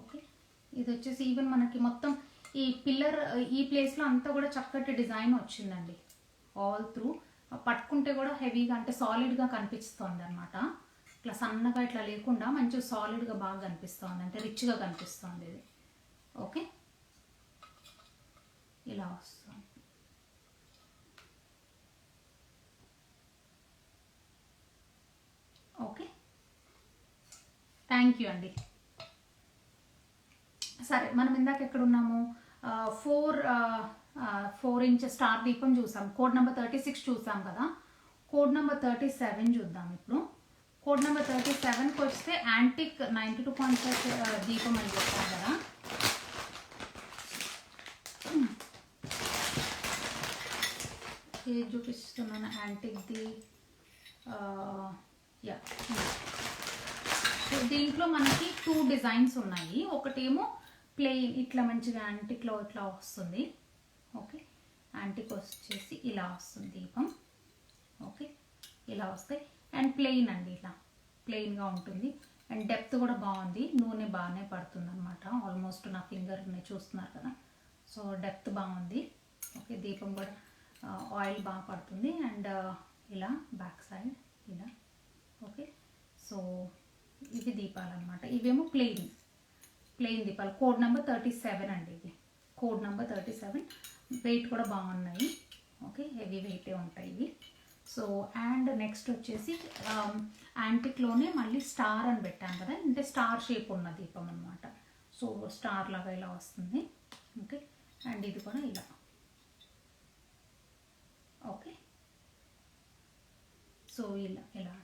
S1: ఓకే, ఇది వచ్చేసి ఈవెన్ మనకి మొత్తం ఈ పిల్లర్ ఈ ప్లేస్లో అంతా కూడా చక్కటి డిజైన్ వచ్చిందండి. ఆల్ త్రూ పట్టుకుంటే కూడా హెవీగా అంటే సాలిడ్గా కనిపిస్తుంది అనమాట. ఇట్లా సన్నగా ఇట్లా లేకుండా మంచిగా సాలిడ్గా బాగా కనిపిస్తుంది, అంటే రిచ్గా కనిపిస్తుంది ఇది. ఓకే, ఇలా వస్తుంది. ఓకే, థ్యాంక్ యూ అండి. సరే, మనం ఇందాక ఎక్కడ ఉన్నాము? 4 ఇంచ్ స్టార్ దీపం చూసాం. కోడ్ నెంబర్ 36 చూసాం కదా. కోడ్ నెంబర్ 37 చూద్దాం ఇప్పుడు. కోడ్ నెంబర్ 37కి వస్తే యాంటిక్ 92.5 దీపం అని చెప్పాం కదా. ఏది చూపిస్తున్నాను యాంటిక్ది? యా, దీంట్లో మనకి 2 డిజైన్స్ ఉన్నాయి. ఒకటేమో ప్లెయిన్ ఇట్లా మంచిగా యాంటిక్లో ఇట్లా వస్తుంది. ఓకే, యాంటిక్ వచ్చేసి ఇలా వస్తుంది దీపం. ఓకే, ఇలా వస్తాయి. అండ్ ప్లెయిన్ అండి, ఇలా ప్లెయిన్గా ఉంటుంది. అండ్ డెప్త్ కూడా బాగుంది, నూనె బాగానే పడుతుంది అనమాట. ఆల్మోస్ట్ నా ఫింగర్ని చూస్తున్నారు కదా. సో డెప్త్ బాగుంది. ఓకే, దీపం కూడా ఆయిల్ బాగా పడుతుంది. అండ్ ఇలా బ్యాక్ సైడ్ ఇలా. ఓకే, సో ఇవి దీపాలు అనమాట. ఇవేమో ప్లెయిన్ దీపాలు. కోడ్ నెంబర్ 37 అండి. ఇది కోడ్ నెంబర్ 37. వెయిట్ కూడా బాగున్నాయి. ఓకే, హెవీ వెయిటే ఉంటాయి ఇవి. సో అండ్ నెక్స్ట్ వచ్చేసి యాంటిక్లోనే మళ్ళీ స్టార్ అని పెట్టాను కదా, అంటే స్టార్ షేప్ ఉన్న దీపం అనమాట. సో స్టార్ లాగా ఇలా వస్తుంది. ఓకే, అండ్ ఇది కూడా ఇలా. ఓకే, సో ఇలా.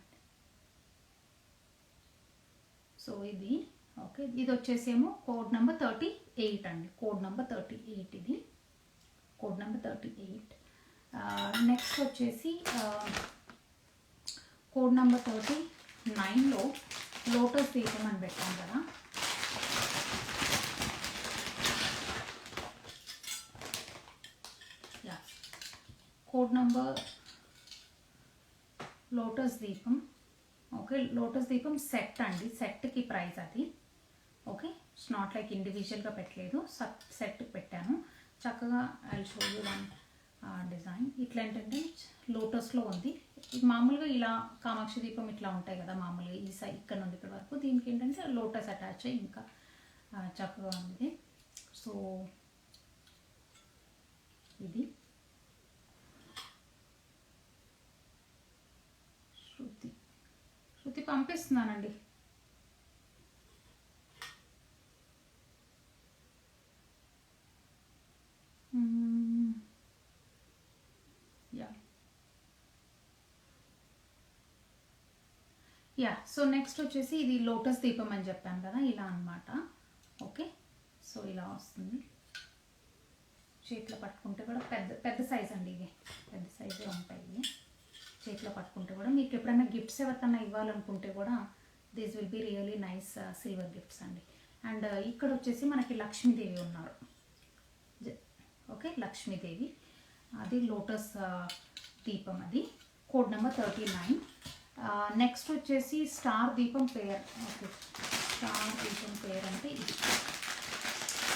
S1: సో ఇది ఓకే, ఇది వచ్చేసేమో కోడ్ నెంబర్ 38 అండి. కోడ్ నెంబర్ 38 ఇది. Code number 38. నెక్స్ట్ వచ్చేసి కోడ్ నెంబర్ 39లో లోటస్ దీపం అని పెట్టాం కదా. యా, కోడ్ నెంబర్ లోటస్ దీపం. ఓకే, లోటస్ దీపం సెట్ అండి. సెట్కి ప్రైస్ అది. ఓకే, ఇట్స్ నాట్ లైక్ ఇండివిజువల్గా పెట్టలేదు, సెట్కి పెట్టాను. చక్కగా I show you one design. ఇట్లా ఏంటంటే లోటస్లో ఉంది. ఇది మామూలుగా ఇలా కామాక్షి దీపం ఇట్లా ఉంటాయి కదా మామూలుగా ఈ సైడ్ ఇక్కడ నుండి ఇక్కడ వరకు. దీనికి ఏంటంటే లోటస్ అటాచ్ అయ్యి ఇంకా చక్కగా ఉంది. సో ఇది శృతి పంపిస్తున్నానండి. యా, సో నెక్స్ట్ వచ్చేసి ఇది లోటస్ దీపం అని చెప్పాను కదా, ఇలా అనమాట. ఓకే, సో ఇలా వస్తుంది. చేతిలో పట్టుకుంటే కూడా పెద్ద పెద్ద సైజ్ అండి, ఇవి పెద్ద సైజే ఉంటాయి. చేతిలో పట్టుకుంటే కూడా మీకు ఎప్పుడైనా గిఫ్ట్స్ ఎవరికన్నా ఇవ్వాలనుకుంటే కూడా these will be really nice silver gifts అండి. అండ్ ఇక్కడ వచ్చేసి మనకి లక్ష్మీదేవి ఉన్నారు. ఓకే, లక్ష్మీదేవి, అది లోటస్ దీపం, అది కోడ్ నెంబర్ 39. నెక్స్ట్ వచ్చేసి స్టార్ దీపం పేర్. ఓకే, స్టార్ దీపం పేర్ అంటే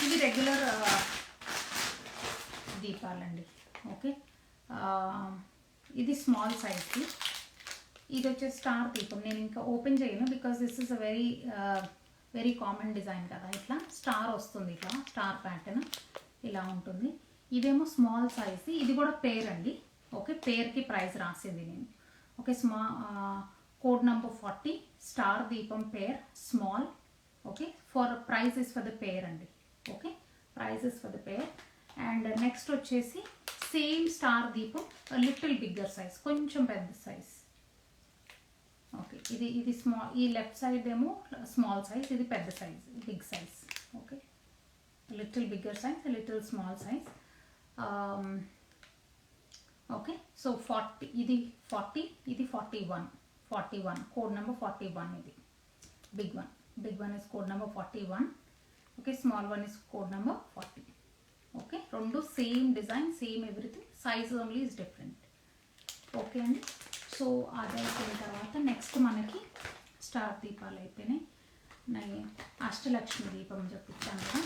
S1: ఇది రెగ్యులర్ దీపాలండి. ఓకే, ఇది స్మాల్ సైజ్ది. ఇది వచ్చేసి స్టార్ దీపం. నేను ఇంకా ఓపెన్ చేయను because this is a very common design కదా. ఇట్లా స్టార్ వస్తుంది, ఇట్లా స్టార్ ప్యాటర్న్ ఇలా ఉంటుంది. ఇదేమో స్మాల్ సైజ్, ఇది కూడా పేర్ అండి. ఓకే, పేర్కి ప్రైస్ రాసింది నేను. ఓకే, కోడ్ నెంబర్ 40 స్టార్ దీపం pair small. Okay, price is for the pair అండి. Okay, price is for the pair. And next వచ్చేసి సేమ్ స్టార్ దీపం లిటిల్ బిగ్గర్ సైజ్, కొంచెం పెద్ద సైజ్. ఓకే, ఇది స్మాల్, ఈ లెఫ్ట్ సైడ్ ఏమో స్మాల్ సైజ్, ఇది పెద్ద size, big size. Okay, little bigger size, little small size. Okay, so 40, ఇది 40, ఇది 41 కోడ్ నెంబర్ 41. ఇది big one is code number 41. Okay, small one is code number 40. Okay, రెండు same design, same everything, size only is different. Okay అండి, so అది అయిపోయిన తర్వాత next మనకి star దీపాలు అయిపోయినాయి. నేను అష్టలక్ష్మి దీపం చెప్పించాను కదా,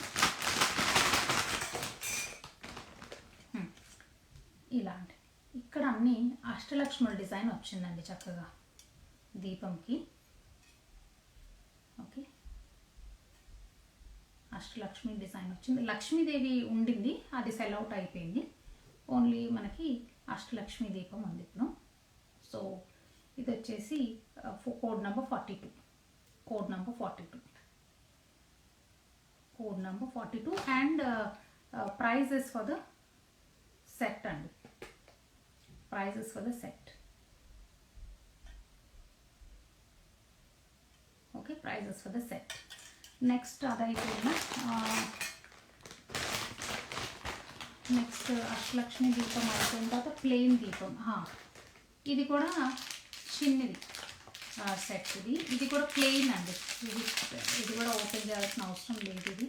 S1: ఇలాంటి ఇక్కడ అన్ని అష్టలక్ష్ముల డిజైన్ వచ్చిందండి చక్కగా దీపంకి. ఓకే, అష్టలక్ష్మి డిజైన్ వచ్చింది. లక్ష్మీదేవి ఉండింది, అది సెల్ అవుట్ అయిపోయింది. ఓన్లీ మనకి అష్టలక్ష్మి దీపం ఉంది ఇప్పుడు. సో ఇది వచ్చేసి code number 42. And price is for the set అండి. Price is for the set. Okay, price is for the set. Next అదైపోయింది. నెక్స్ట్ అష్టలక్ష్మి దీపం అయిపోయిన తర్వాత ప్లెయిన్ దీపం. ఇది కూడా చిన్నది సెట్. ఇది కూడా ప్లెయిన్ అండి. ఇది కూడా ఓపెన్ చేయాల్సిన అవసరం లేదు. ఇది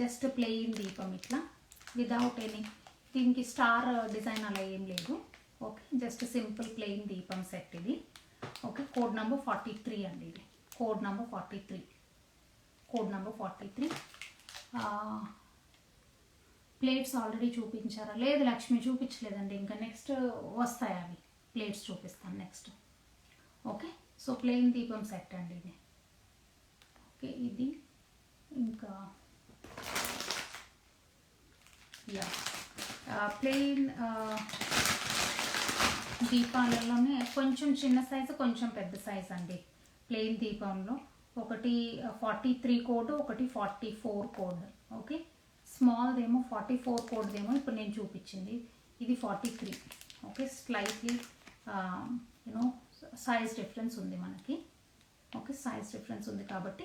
S1: జస్ట్ ప్లెయిన్ దీపం, ఇట్లా వితౌట్ ఎనీ, దీనికి స్టార్ డిజైన్ అలా ఏం లేదు. ఓకే, జస్ట్ సింపుల్ ప్లెయిన్ దీపం సెట్ ఇది. ఓకే, కోడ్ నెంబర్ 43 అండి. ఇది కోడ్ నెంబర్ 43. ప్లేట్స్ ఆల్రెడీ చూపించారా? లేదు లక్ష్మి, చూపించలేదండి. ఇంకా నెక్స్ట్ వస్తాయి అవి, ప్లేట్స్ చూపిస్తాను నెక్స్ట్. ఓకే, సో ప్లెయిన్ దీపం సెట్ అండి ఇది. ఓకే, ఇది ఇంకా ప్లెయిన్ దీపాలలోనే కొంచెం చిన్న సైజు, కొంచెం పెద్ద సైజ్ అండి. ప్లెయిన్ దీపంలో ఒకటి 43 కోడ్, ఒకటి 44 కోడ్. ఓకే, స్మాల్దేమో 44 కోడ్దేమో ఇప్పుడు నేను చూపించింది, ఇది 43. Okay, slightly you know size difference ఉంది మనకి. ఓకే, సైజ్ డిఫరెన్స్ ఉంది కాబట్టి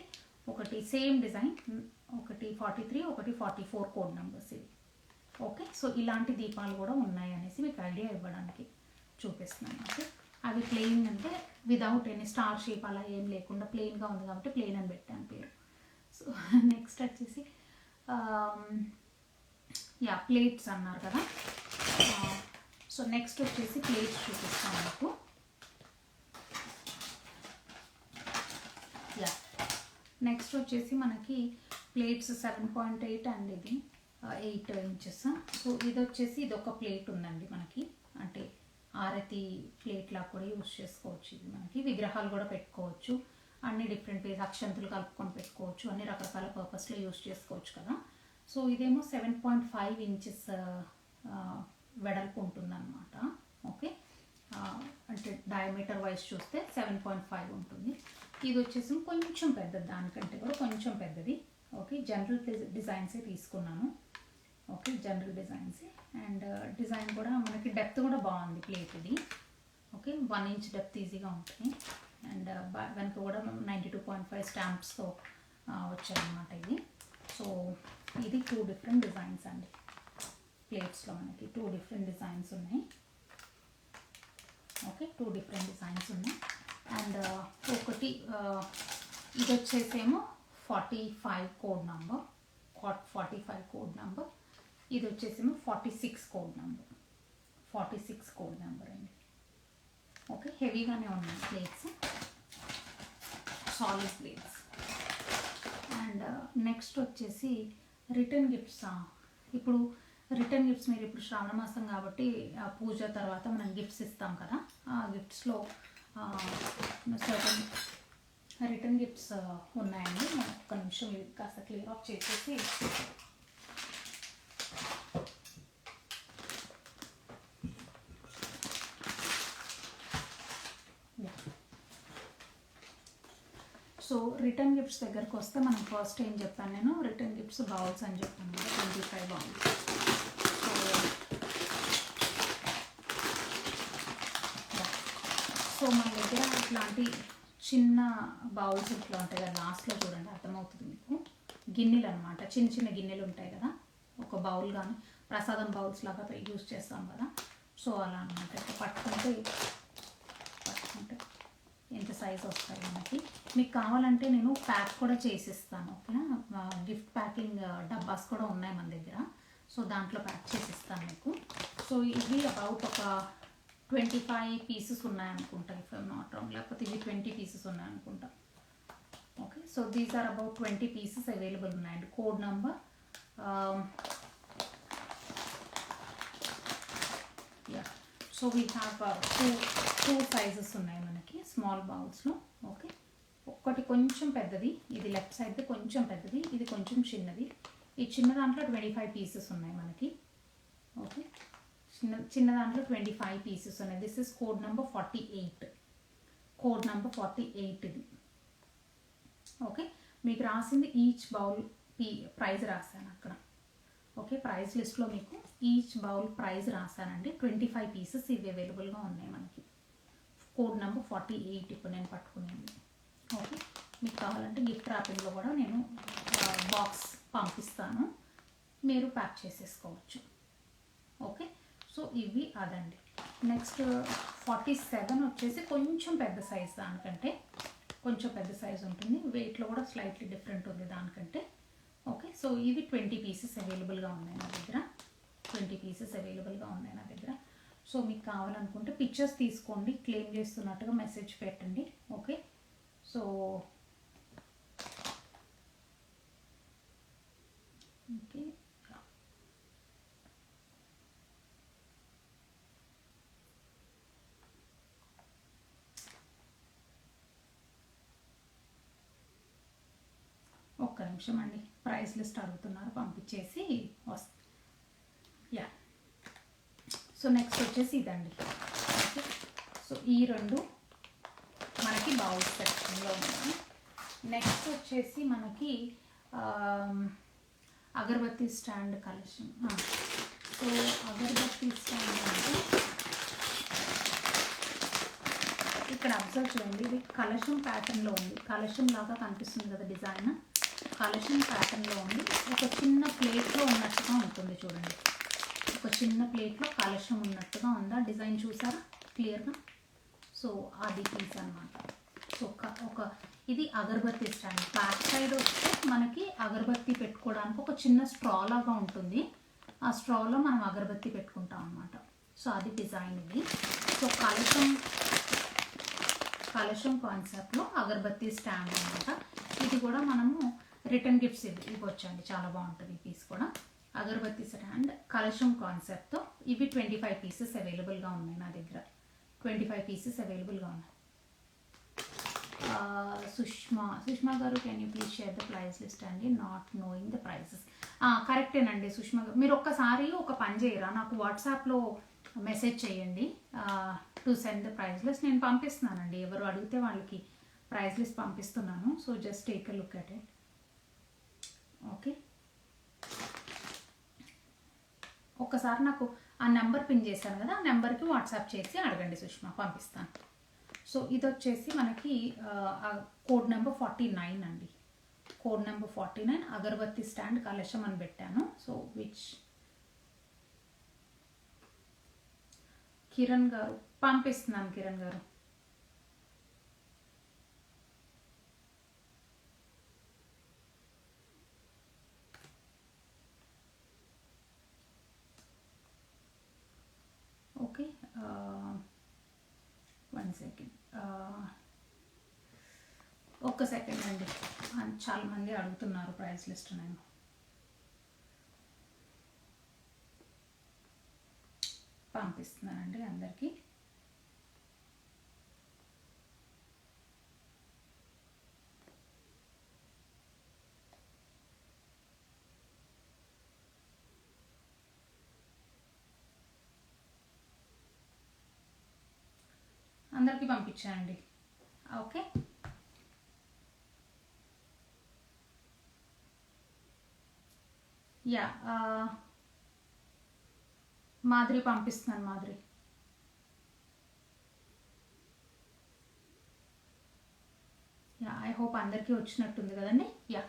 S1: ఒకటి సేమ్ డిజైన్, ఒకటి 43, ఒకటి 44 కోడ్ నెంబర్స్ ఇవి. ఓకే, సో ఇలాంటి దీపాలు కూడా ఉన్నాయి అనేసి మీకు ఐడియా ఇవ్వడానికి చూపిస్తున్నాను. ఓకే, అవి ప్లెయిన్ అంటే వితౌట్ ఎనీ స్టార్ షేప్ అలా ఏం లేకుండా ప్లెయిన్గా ఉంది కాబట్టి ప్లెయిన్ అని పెట్టాను పేరు. సో నెక్స్ట్ వచ్చేసి ప్లేట్స్ అన్నారు కదా. సో నెక్స్ట్ వచ్చేసి ప్లేట్స్ చూపిస్తాను మీకు. నెక్స్ట్ వచ్చేసి మనకి ప్లేట్స్ 7.8 అండి, ఇది 8 ఇంచెస్. సో ఇది వచ్చేసి ఇది ఒక ప్లేట్ ఉందండి మనకి, అంటే ఆరతి ప్లేట్ లా కూడా యూజ్ చేసుకోవచ్చు. ఇది మనకి విగ్రహాలు కూడా పెట్టుకోవచ్చు, అన్ని డిఫరెంట్ వేస్, అక్షంతులు కలుపుకొని పెట్టుకోవచ్చు, అన్ని రకరకాల పర్పస్లో యూజ్ చేసుకోవచ్చు కదా. సో ఇదేమో 7.5 ఇంచెస్ వెడల్పు ఉంటుందన్నమాట. ఓకే, అంటే డయామీటర్ వైజ్ చూస్తే 7.5 ఉంటుంది. ఇది వచ్చేసి కొంచెం పెద్దది, దానికంటే కూడా కొంచెం పెద్దది. ఓకే, జనరల్ డిజైన్సే తీసుకున్నాను. Okay, general designs. And design కూడా మనకి డెప్త్ కూడా బాగుంది ప్లేట్ ఇది. ఓకే, 1 ఇంచ్ డెప్త్ ఈజీగా ఉంటుంది. అండ్ వెనక కూడా 92.5 స్టాంప్స్తో వచ్చాయన్నమాట ఇది. సో ఇది 2 డిఫరెంట్ డిజైన్స్ అండి. ప్లేట్స్లో మనకి 2 డిఫరెంట్ డిజైన్స్ ఉన్నాయి. ఓకే, 2 డిఫరెంట్ డిజైన్స్ ఉన్నాయి. అండ్ ఒకటి ఇది వచ్చేసేమో 45 కోడ్ నంబర్, 45 కోడ్ నంబర్. ఇది వచ్చేసేమో 46 కోడ్ నంబర్, 46 కోడ్ నెంబర్ అండి. ఓకే, హెవీగానే ఉన్నాయి plates, solid plates. And next వచ్చేసి రిటర్న్ గిఫ్ట్స్. ఇప్పుడు రిటర్న్ గిఫ్ట్స్ మీరు ఇప్పుడు శ్రావణ మాసం కాబట్టి పూజ తర్వాత మనం గిఫ్ట్స్ ఇస్తాం కదా, ఆ గిఫ్ట్స్లో సర్టన్ రిటర్న్ గిఫ్ట్స్ ఉన్నాయండి. మనం ఒక్క నిమిషం ఇది కాస్త క్లియర్ ఆఫ్ చేసేసి సో రిటర్న్ గిఫ్ట్స్ దగ్గరకు వస్తే మనం ఫస్ట్ ఏం చెప్పాను, నేను రిటర్న్ గిఫ్ట్స్ బౌల్స్ అని చెప్పాను కదా, 25 బౌల్స్. సో మన దగ్గర ఇట్లాంటి చిన్న బౌల్స్ ఇట్లా ఉంటాయి కదా, లాస్ట్లో చూడండి అర్థమవుతుంది మీకు, గిన్నెలు అనమాట, చిన్న చిన్న గిన్నెలు ఉంటాయి కదా, ఒక బౌల్ కానీ ప్రసాదం బౌల్స్ లాగా యూజ్ చేస్తాం కదా. సో అలా అనమాట, ఇట్లా పట్టుకుంటే ఎంత సైజ్ వస్తాయి మనకి. మీకు కావాలంటే నేను ప్యాక్ కూడా చేసిస్తాను, ఓకేనా. గిఫ్ట్ ప్యాకింగ్ డబ్బాస్ కూడా ఉన్నాయి మన దగ్గర, సో దాంట్లో ప్యాక్ చేసిస్తాను మీకు. సో ఇవి అబౌట్ ఒక 25 పీసెస్ ఉన్నాయనుకుంటా, ఇఫ్ ఐమ్ నాట్ రాంగ్, లేకపోతే ఇవి 20 పీసెస్ ఉన్నాయనుకుంటా. Okay, so these are about 20 pieces available ఉన్నాయండి. Code number so we have two sizes ఉన్నాయి మనకి స్మాల్ బౌల్స్లో. ఓకే, ఒక్కటి కొంచెం పెద్దది, ఇది లెఫ్ట్ సైడ్ది కొంచెం పెద్దది, ఇది కొంచెం చిన్నది. ఈ చిన్న దాంట్లో 25 పీసెస్ ఉన్నాయి మనకి. ఓకే, చిన్న దాంట్లో 25 పీసెస్ ఉన్నాయి. This is code number 48, code number 48 ఇది. ఓకే, మీకు రాసింది ఈచ్ బౌల్ ప్రైస్ రాశాను అక్కడ. ఓకే, ప్రైస్ లిస్ట్లో మీకు ఈచ్ బౌల్ ప్రైస్ రాశానండి. 25 పీసెస్ ఇవి అవైలబుల్గా ఉన్నాయి మనకి. కోడ్ నెంబర్ 48 ఇప్పుడు నేను పట్టుకునేది. ఓకే, మీకు కావాలంటే గిఫ్ట్ ర్యాపింగ్లో కూడా నేను బాక్స్ పంపిస్తాను, మీరు ప్యాక్ చేసేసుకోవచ్చు. ఓకే, సో ఇవి అదండి. నెక్స్ట్ 47 వచ్చేసి కొంచెం పెద్ద సైజ్, దానికంటే కొంచెం పెద్ద సైజ్ ఉంటుంది, వెయిట్లో కూడా స్లైట్లీ డిఫరెంట్ ఉంది దానికంటే. ఓకే, సో ఇవి 20 పీసెస్ అవైలబుల్గా ఉన్నాయి నా దగ్గర, 20 పీసెస్ అవైలబుల్గా ఉన్నాయి నా దగ్గర. సో మీకు కావాలనుకుంటే పిక్చర్స్ తీసుకోండి, క్లెయిమ్ చేస్తున్నట్టుగా మెసేజ్ పెట్టండి. ఓకే, సో ఓకే ఒక్క నిమిషం అండి, ప్రైస్ లిస్ట్ అడుగుతున్నారు, పంపించేసి వస్తుంది. యా, సో నెక్స్ట్ వచ్చేసి ఇదండి. ఓకే, సో ఈ రెండు మనకి బౌల్ సెక్షన్లో ఉన్నాయి. నెక్స్ట్ వచ్చేసి మనకి అగరబత్తి స్టాండ్ కలెక్షన్. సో అగరబత్తి స్టాండ్ అంటే ఇక్కడ అబ్జర్వ్ చేయండి, ఇది కలశం ప్యాటర్న్లో ఉంది, కలశం లాగా కనిపిస్తుంది కదా డిజైన్, కలశం ప్యాటర్న్లో ఉంది. ఒక చిన్న ప్లేట్లో ఉన్నట్టుగా ఉంటుంది చూడండి, ఒక చిన్న ప్లేట్లో కలశం ఉన్నట్టుగా ఉందా డిజైన్, చూసారా క్లియర్గా. సో అది పీస్ అనమాట. సో ఒక ఇది అగరబత్తి స్టాండ్. బ్యాక్ సైడ్ వస్తే మనకి అగరబత్తి పెట్టుకోవడానికి ఒక చిన్న స్ట్రా లాగా ఉంటుంది, ఆ స్ట్రాలో మనం అగరబత్తి పెట్టుకుంటాం అనమాట. సో అది డిజైన్ ఇది. సో కలశం కాన్సెప్ట్లో అగరబత్తి స్టాండ్ అనమాట. ఇది కూడా మనము రిటర్న్ గిఫ్ట్స్ ఇవ్వచ్చండి, చాలా బాగుంటుంది ఈ పీస్ కూడా. అగరబత్తి స్టాండ్ కలశం కాన్సెప్ట్తో ఇవి 25 పీసెస్ అవైలబుల్గా ఉన్నాయి నా దగ్గర, 25 పీసెస్ అవైలబుల్గా ఉన్నాయి. సుష్మా గారు, can you please share the price list అండి, నాట్ నోయింగ్ ద ప్రైసెస్. కరెక్టేనండి సుష్మా గారు, మీరు ఒక్కసారి ఒక పని చేయరా, నాకు వాట్సాప్లో మెసేజ్ చేయండి to send the price list. నేను పంపిస్తున్నానండి, ఎవరు అడిగితే వాళ్ళకి ప్రైస్ లిస్ట్ పంపిస్తున్నాను. So just take a look at it. Okay, ఒక్కసారి నాకు ఆ నెంబర్ పిన్ చేశాను కదా, ఆ నెంబర్కి వాట్సాప్ చేసి అడగండి సుష్మా, పంపిస్తాను. సో ఇది వచ్చేసి మనకి కోడ్ నెంబర్ 49 అండి, కోడ్ నెంబర్ 49 అగరబత్తి స్టాండ్ కలశం అని పెట్టాను. సో విచ్ కిరణ్ గారు పంపిస్తున్నాను. కిరణ్ గారు ఓకే. 1 సెకండ్, ఒక్క సెకండ్ అండి. చాలా మంది అడుగుతున్నారు ప్రైస్ లిస్ట్. నేను పంపిస్తున్నానండి అందరికీ. అందరికీ పంపించానండి. ఓకే. యా, మాధురి పంపిస్తున్నాను. మాధురి యా, ఐ హోప్ అందరికీ వచ్చినట్టుంది కదండి. యా,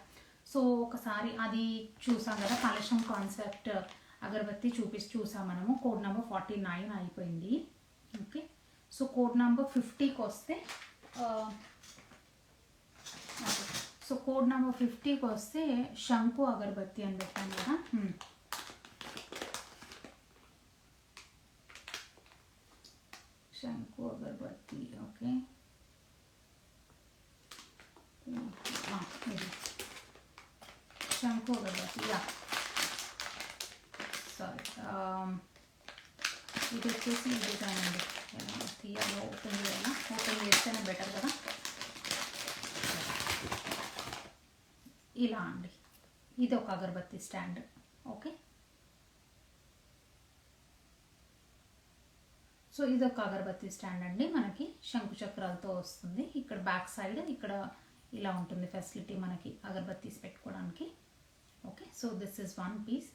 S1: సో ఒకసారి అది చూసాం కదా, కలశం కాన్సెప్ట్ అగరబత్తి చూసాం మనము. కోడ్ నెంబర్ 49 అయిపోయింది. ఓకే, సో కోడ్ నెంబర్ 50కి వస్తే, సో కోడ్ నెంబర్ 50కి వస్తే శంకు అగరబత్తి అని పెట్టాను కదా. శంకు అగరబత్తి. ఓకే, ఇది శంకు అగరబత్తి. యా, సారీ, ఇది వచ్చేసి ఈ డిజైన్ అండి. ఎలా తీయాలో ఓపెన్ చేయాలా? ఓపెన్ చేస్తేనే బెటర్ కదా. ఇలా అండి, ఇది ఒక అగరబత్తి స్టాండ్. ఓకే, సో ఇది ఒక అగరబత్తి స్టాండ్ అండి. మనకి శంకు చక్రాలతో వస్తుంది. ఇక్కడ బ్యాక్ సైడ్ ఇక్కడ ఇలా ఉంటుంది ఫెసిలిటీ మనకి అగరబత్తీస్ పెట్టుకోవడానికి. Okay, so this is 1 piece.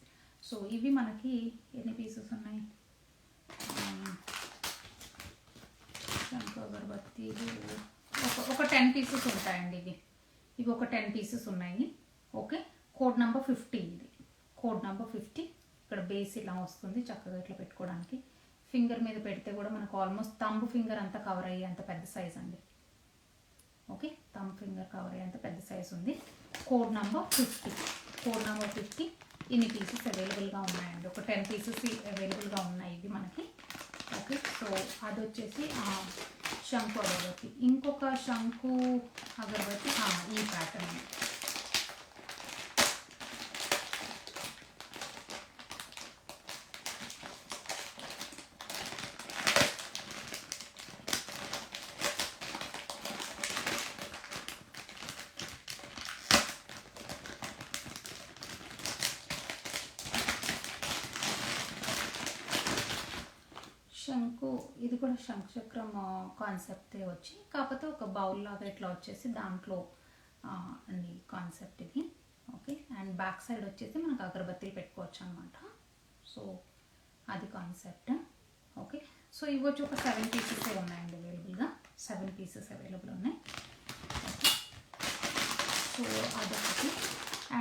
S1: So ఇవి మనకి ఎన్ని పీసెస్ ఉన్నాయి? శంకు అగరబత్తీలు ఒక 10 పీసెస్ ఉంటాయండి. ఇవి ఒక 10 పీసెస్ ఉన్నాయి. Okay, code number 50. ఇది కోడ్ నెంబర్ 50. ఇక్కడ బేస్ ఇలా వస్తుంది, చక్కగా ఇట్లా పెట్టుకోవడానికి. ఫింగర్ మీద పెడితే కూడా మనకు ఆల్మోస్ట్ థంబ్ ఫింగర్ అంతా కవర్ అయ్యే అంత పెద్ద సైజ్ అండి. ఓకే, థంబ్ ఫింగర్ కవర్ అయ్యే అంత పెద్ద సైజ్ ఉంది. Code number 50. Code number 50. ఇన్ని పీసెస్ అవైలబుల్గా ఉన్నాయండి. ఒక 10 పీసెస్ అవైలబుల్గా ఉన్నాయి ఇవి మనకి. ఓకే, సో అది వచ్చేసి శంకు అగరబత్తి. ఇంకొక శంకు అగరబత్తి ఈ ప్యాటర్న్. శంకు, ఇది కూడా శంకు చక్రం కాన్సెప్టే వచ్చి, కాకపోతే ఒక బౌల్ లాగా ఇట్లా వచ్చేసి దాంట్లో అండి కాన్సెప్ట్ ఇది. ఓకే, అండ్ బ్యాక్ సైడ్ వచ్చేసి మనకు అగరబత్తిలు పెట్టుకోవచ్చు అనమాట. సో అది కాన్సెప్ట్. ఓకే, సో ఇవి వచ్చి ఒక 7 పీసెస్ ఉన్నాయండి అవైలబుల్గా. 7 పీసెస్ అవైలబుల్ ఉన్నాయి. ఓకే, సో అదొకటి.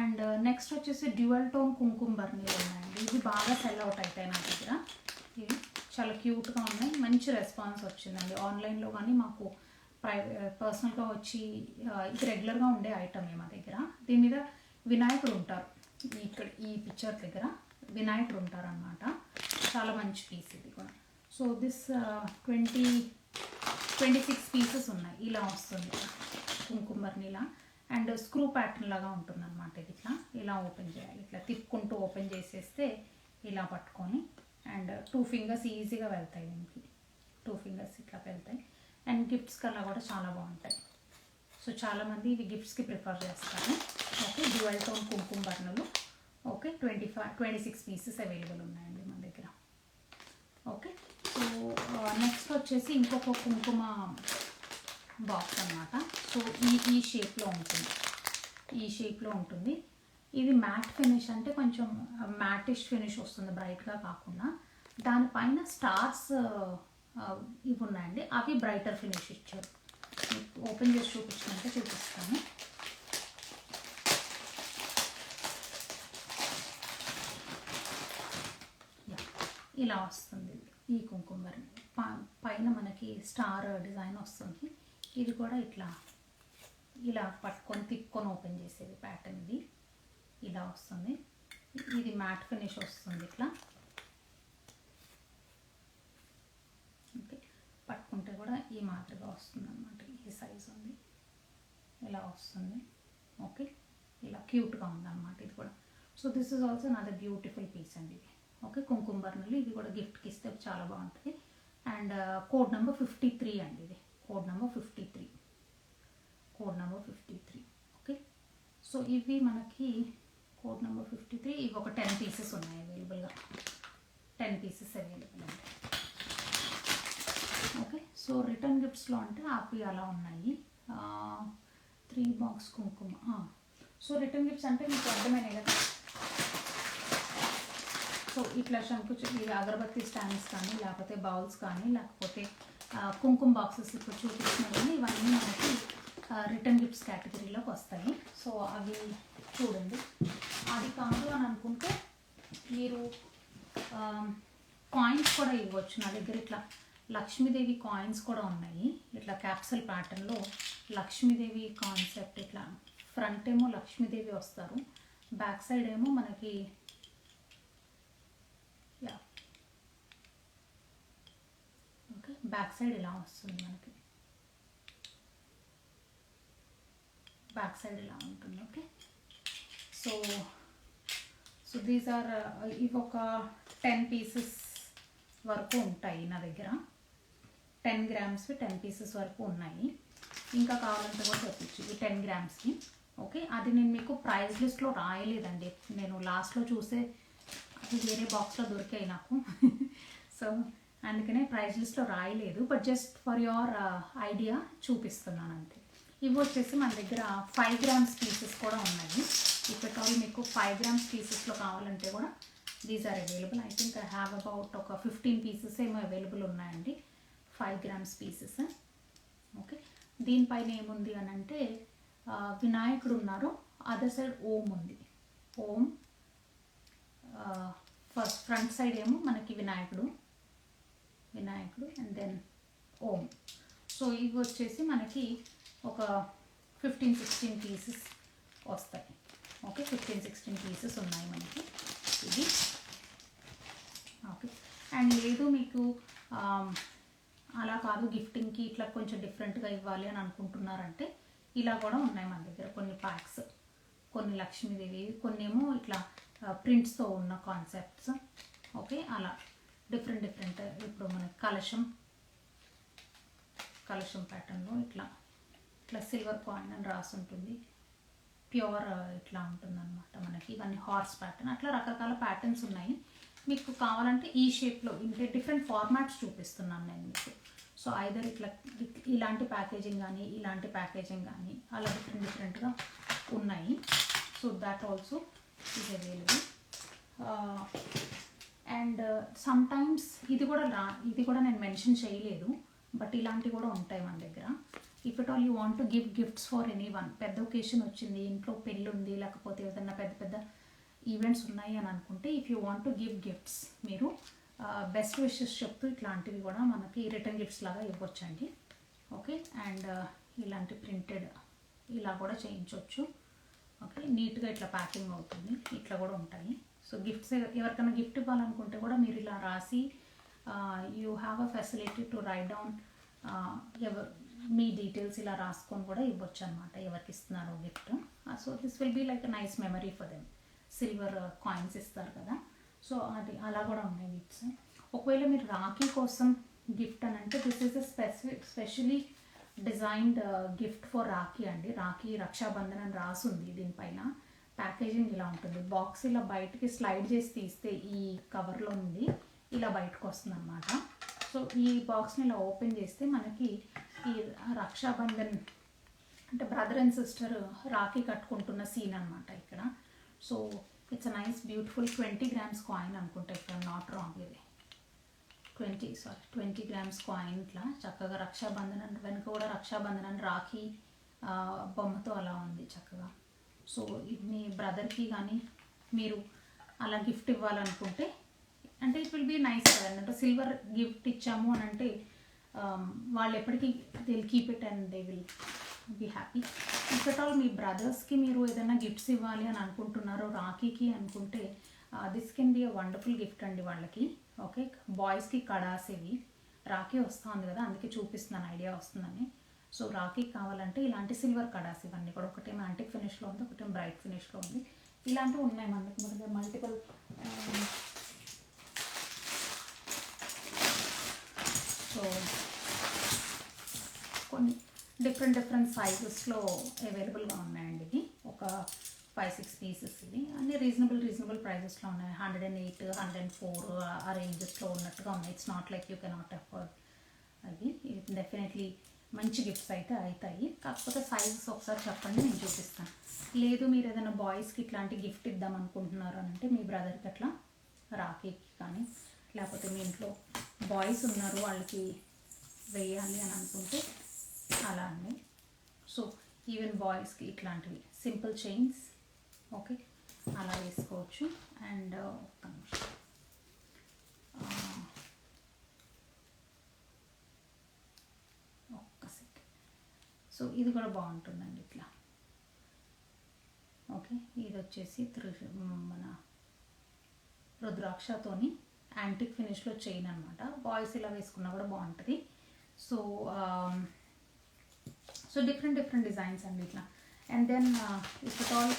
S1: అండ్ నెక్స్ట్ వచ్చేసి డ్యూయల్ టోన్ కుంకుమ బర్నీలు ఉన్నాయండి. ఇవి బాగా సెల్ అవుట్ అవుతాయి నా దగ్గర. ఇవి చాలా క్యూట్గా ఉన్నాయి, మంచి రెస్పాన్స్ వచ్చిందండి. ఆన్లైన్లో కానీ మాకు పర్సనల్గా వచ్చి ఇది రెగ్యులర్గా ఉండే ఐటమే మా దగ్గర. దీని మీద వినాయకుడు ఉంటారు. ఇక్కడ ఈ పిక్చర్ దగ్గర వినాయకుడు ఉంటారనమాట. చాలా మంచి పీస్ ఇది కూడా. సో దిస్ 26 పీసెస్ ఉన్నాయి. ఇలా వస్తుంది కుంకుమ బర్నీలా. అండ్ స్క్రూ ప్యాటర్న్ లాగా ఉంటుంది అనమాట. ఇది ఇట్లా ఇలా ఓపెన్ చేయాలి. ఇట్లా తిప్పుకుంటూ ఓపెన్ చేసేస్తే ఇలా పట్టుకొని, అండ్ 2 ఫింగర్స్ ఈజీగా వెళ్తాయి దీనికి. 2 ఫింగర్స్ ఇట్లా వెళ్తాయి. అండ్ గిఫ్ట్స్ కల్లా కూడా చాలా బాగుంటాయి. సో చాలామంది ఇవి గిఫ్ట్స్కి ప్రిఫర్ చేస్తారు. ఓకే, డ్యూయల్ టోన్ కుంకుమ బర్నలు. ఓకే, 26 పీసెస్ అవైలబుల్ ఉన్నాయండి మన దగ్గర. ఓకే, సో నెక్స్ట్ వచ్చేసి ఇంకొక కుంకుమ బాక్స్ అన్నమాట. సో ఈ షేప్లో ఉంటుంది. ఈ షేప్లో ఉంటుంది. ఇది మ్యాట్ ఫినిష్, అంటే కొంచెం మ్యాటిష్ ఫినిష్ వస్తుంది, బ్రైట్గా కాకుండా. దానిపైన స్టార్స్ ఇవి ఉన్నాయండి. అవి బ్రైటర్ ఫినిష్ ఇచ్చారు. ఓపెన్ చేసి చూపించినట్టే చూపిస్తాను. ఇలా వస్తుంది. ఈ కుంకుమ బర్ని పైన మనకి స్టార్ డిజైన్ వస్తుంది. ఇది కూడా ఇట్లా ఇలా పట్టుకొని తిప్పుకొని ఓపెన్ చేసేది ప్యాటర్న్. ఇది ఇలా వస్తుంది. ఇది మ్యాట్ ఫినిష్ వస్తుంది ఇట్లా. ఓకే, పట్టుకుంటే కూడా ఈ మాదిరిగా వస్తుంది అన్నమాట. ఈ సైజ్ ఉంది, ఇలా వస్తుంది. ఓకే, ఇలా క్యూట్గా ఉందన్నమాట ఇది కూడా. సో దిస్ ఈజ్ ఆల్సో నాది బ్యూటిఫుల్ పీస్ అండి ఇది. ఓకే, కుంకుమ బర్నీలు ఇది కూడా గిఫ్ట్కి ఇస్తే చాలా బాగుంటుంది. అండ్ కోడ్ నెంబర్ 53 అండి ఇది. Code number 53. Code number 53. Okay, so ఇవి మనకి కోడ్ నెంబర్ 53. ఇవి ఒక 10 పీసెస్ ఉన్నాయి అవైలబుల్గా. 10 పీసెస్ అవైలబుల్ అండి. ఓకే, సో రిటర్న్ గిఫ్ట్స్లో అంటే అవి అలా ఉన్నాయి. 3 బాక్స్ కుంకుమ. సో రిటర్న్ గిఫ్ట్స్ అంటే మీకు అర్థమైనాయి కదా. సో ఇట్లా ఇవి అగరబత్తి స్టాండ్స్ కానీ, లేకపోతే బౌల్స్ కానీ, లేకపోతే కుంకుమ బాక్సెస్ ఇప్పుడు చూపించిన కానీ ఇవన్నీ మనకి రిటర్న్ గిఫ్ట్స్ కేటగిరీలోకి వస్తాయి. సో అవి చూడండి. అది కాదు అని అనుకుంటే మీరు కాయిన్స్ కూడా ఇవ్వచ్చు. నా దగ్గర ఇట్లా లక్ష్మీదేవి కాయిన్స్ కూడా ఉన్నాయి. ఇట్లా క్యాప్సల్ ప్యాటర్న్లో లక్ష్మీదేవి కాన్సెప్ట్. ఇట్లా ఫ్రంట్ ఏమో లక్ష్మీదేవి వస్తారు, బ్యాక్ సైడ్ ఏమో మనకి ఓకే బ్యాక్ సైడ్ ఇలా వస్తుంది మనకి. బ్యాక్ సైడ్ ఇలా ఉంటుంది. ఓకే, సో దీస్ ఆర్ ఇవి ఒక 10 పీసెస్ వరకు ఉంటాయి నా దగ్గర. 10 గ్రామ్స్వి 10 పీసెస్ వరకు ఉన్నాయి. ఇంకా కావాలంటే కూడా చెప్పచ్చు ఇవి 10 గ్రామ్స్కి. ఓకే, అది నేను మీకు ప్రైస్ లిస్ట్లో రాయలేదండి. నేను లాస్ట్లో చూసే అది వేరే బాక్స్లో దొరికాయి నాకు. సో అందుకనే ప్రైస్ లిస్ట్లో రాయలేదు. But just for your idea చూపిస్తున్నాను అంతే. ఇవి వచ్చేసి మన దగ్గర 5 గ్రామ్స్ పీసెస్ కూడా ఉన్నాయి. ఇప్పటికీ మీకు 5 గ్రామ్స్ పీసెస్లో కావాలంటే కూడా these are available. I think I have about ఒక 15 పీసెస్ ఏమో అవైలబుల్ ఉన్నాయండి 5 గ్రామ్స్ పీసెస్. ఓకే, దీనిపైన ఏముంది అని అంటే వినాయకుడు ఉన్నారు, అదర్ సైడ్ ఓం ఉంది. ఓం ఫస్ట్ ఫ్రంట్ సైడ్ ఏమో మనకి వినాయకుడు అండ్ దెన్ ఓం. సో ఇవి వచ్చేసి మనకి ఒక 15-16 పీసెస్ వస్తాయి. ఓకే, 15-16 పీసెస్ ఉన్నాయి మనకి ఇది. ఓకే, అండ్ లేదు మీకు అలా కాదు గిఫ్టింగ్కి ఇట్లా కొంచెం డిఫరెంట్గా ఇవ్వాలి అని అనుకుంటున్నారంటే ఇలా కూడా ఉన్నాయి మన దగ్గర కొన్ని ప్యాక్స్. కొన్ని లక్ష్మీదేవి, కొన్ని ఏమో ఇట్లా ప్రింట్స్తో ఉన్న కాన్సెప్ట్స్. ఓకే, అలా డిఫరెంట్. ఇప్పుడు మనకి కలశం ప్యాటర్న్లో ఇట్లా సిల్వర్ కాయిన్ అని రాసి ఉంటుంది. ప్యూర్ ఇట్లా ఉంటుంది అనమాట మనకి. ఇవన్నీ హార్స్ ప్యాటర్న్. అట్లా రకరకాల ప్యాటర్న్స్ ఉన్నాయి. మీకు కావాలంటే ఈ షేప్లో ఇంటే డిఫరెంట్ ఫార్మాట్స్ చూపిస్తున్నాను నేను మీకు. సో ఐదర్ ఇట్లా ఇలాంటి ప్యాకేజింగ్ కానీ, ఇలాంటి ప్యాకేజింగ్ కానీ, అలా డిఫరెంట్గా ఉన్నాయి. So that also is available. And sometimes ఇది కూడా నేను మెన్షన్ చేయలేదు, బట్ ఇలాంటివి కూడా ఉంటాయి మన దగ్గర. If it all you want to give gifts for any one, పెద్ద ఒకేషన్ వచ్చింది, ఇంట్లో పెళ్ళి ఉంది, లేకపోతే ఏదైనా పెద్ద ఈవెంట్స్ ఉన్నాయి అని అనుకుంటే, if you want to give gifts మీరు బెస్ట్ విషెస్ చెప్తూ ఇట్లాంటివి కూడా మనకి రిటర్న్ గిఫ్ట్స్ లాగా ఇవ్వచ్చండి. ఓకే, అండ్ ఇలాంటి ప్రింటెడ్ ఇలా కూడా చేయించవచ్చు. ఓకే, నీట్గా ఇట్లా ప్యాకింగ్ అవుతుంది. ఇట్లా కూడా ఉంటాయి. సో గిఫ్ట్స్ ఎవరికైనా గిఫ్ట్ ఇవ్వాలనుకుంటే కూడా మీరు ఇలా రాసి you have a facility to write down మీ డీటెయిల్స్ ఇలా రాసుకొని కూడా ఇవ్వచ్చు అనమాట, ఎవరికి ఇస్తున్నారో gift. So this will be like a nice memory for them. Silver coins ఇస్తారు కదా, సో అది అలా కూడా ఉన్నాయి గిఫ్ట్స్. ఒకవేళ మీరు రాఖీ కోసం గిఫ్ట్ అని అంటే this is a especially designed gift for Rakhi అండి. రాఖీ రక్షాబంధన్ అని రాసి ఉంది దీనిపైన. ప్యాకేజింగ్ ఇలా ఉంటుంది. బాక్స్ ఇలా బయటికి స్లైడ్ చేసి తీస్తే ఈ కవర్లో ఉంది ఇలా బయటకు వస్తుంది అనమాట. సో ఈ బాక్స్ని ఇలా ఓపెన్ చేస్తే మనకి ఈ రక్షాబంధన్ అంటే బ్రదర్ అండ్ సిస్టర్ రాఖీ కట్టుకుంటున్న సీన్ అనమాట ఇక్కడ. So it's a nice beautiful 20 grams coin అనుకుంటా, ఇక్కడ నాట్ రాంగ్. ఇది 20 గ్రామ్స్ కాయిన్. ఇట్లా చక్కగా రక్షాబంధన్ అంటే వెనుక కూడా రక్షాబంధన్ అని రాఖీ బొమ్మతో అలా ఉంది చక్కగా. సో ఇది మీ బ్రదర్కి కానీ మీరు అలా గిఫ్ట్ ఇవ్వాలనుకుంటే అంటే ఇట్ విల్ బీ నైస్ కదండి. అంటే సిల్వర్ గిఫ్ట్ ఇచ్చాము అని అంటే వాళ్ళు ఎప్పటికీ they will keep it and they will be happy. If at all మీ బ్రదర్స్కి మీరు ఏదైనా గిఫ్ట్స్ ఇవ్వాలి అని అనుకుంటున్నారో, రాఖీకి అనుకుంటే this can be a wonderful gift అండి వాళ్ళకి. ఓకే, బాయ్స్కి కడాస్ ఇవి రాఖీ వస్తుంది కదా, అందుకే చూపిస్తున్నాను, ఐడియా వస్తుందని. సో రాఖీకి కావాలంటే ఇలాంటి సిల్వర్ కడాస్ ఇవన్నీ కూడా, ఒకటేమో యాంటిక్ ఫినిష్లో ఉంది, ఒకటేమో బ్రైట్ ఫినిష్లో ఉంది. ఇలాంటివి ఉన్నాయి మనకి మల్టిపుల్. సో కొన్ని డిఫరెంట్ సైజెస్లో అవైలబుల్గా ఉన్నాయండి. ఇవి ఒక 5-6 పీసెస్. ఇవి అన్నీ రీజనబుల్ ప్రైజెస్లో ఉన్నాయి. 108, 104 ఆ రేంజెస్లో ఉన్నట్టుగా ఉన్నాయి. It's not like you cannot afford. అవి డెఫినెట్లీ మంచి గిఫ్ట్స్ అయితే అవుతాయి. కాకపోతే సైజెస్ ఒకసారి చెప్పండి, నేను చూపిస్తాను. లేదు మీరు ఏదైనా బాయ్స్కి ఇట్లాంటి గిఫ్ట్ ఇద్దాం అనుకుంటున్నారు అని అంటే, మీ బ్రదర్కి అట్లా రాఖీకి కానీ, లేకపోతే మీ ఇంట్లో బాయ్స్ ఉన్నారు వాళ్ళకి వేయాలి అని అనుకుంటే అలా అండి. సో ఈవెన్ బాయ్స్కి ఇట్లాంటివి సింపుల్ చైన్స్, ఓకే, అలా వేసుకోవచ్చు. అండ్ ఒక్క నిమిషం, ఒక్క సెకండ్. సో ఇది కూడా బాగుంటుందండి ఇట్లా. ఓకే, ఇది వచ్చేసి మన రుద్రాక్షతోని యాంటిక్ ఫినిష్లో చైన్ అనమాట. బాయ్స్ ఇలా వేసుకున్నా కూడా బాగుంటుంది. సో డిఫరెంట్ డిజైన్స్ అండి ఇట్లా. And then if it all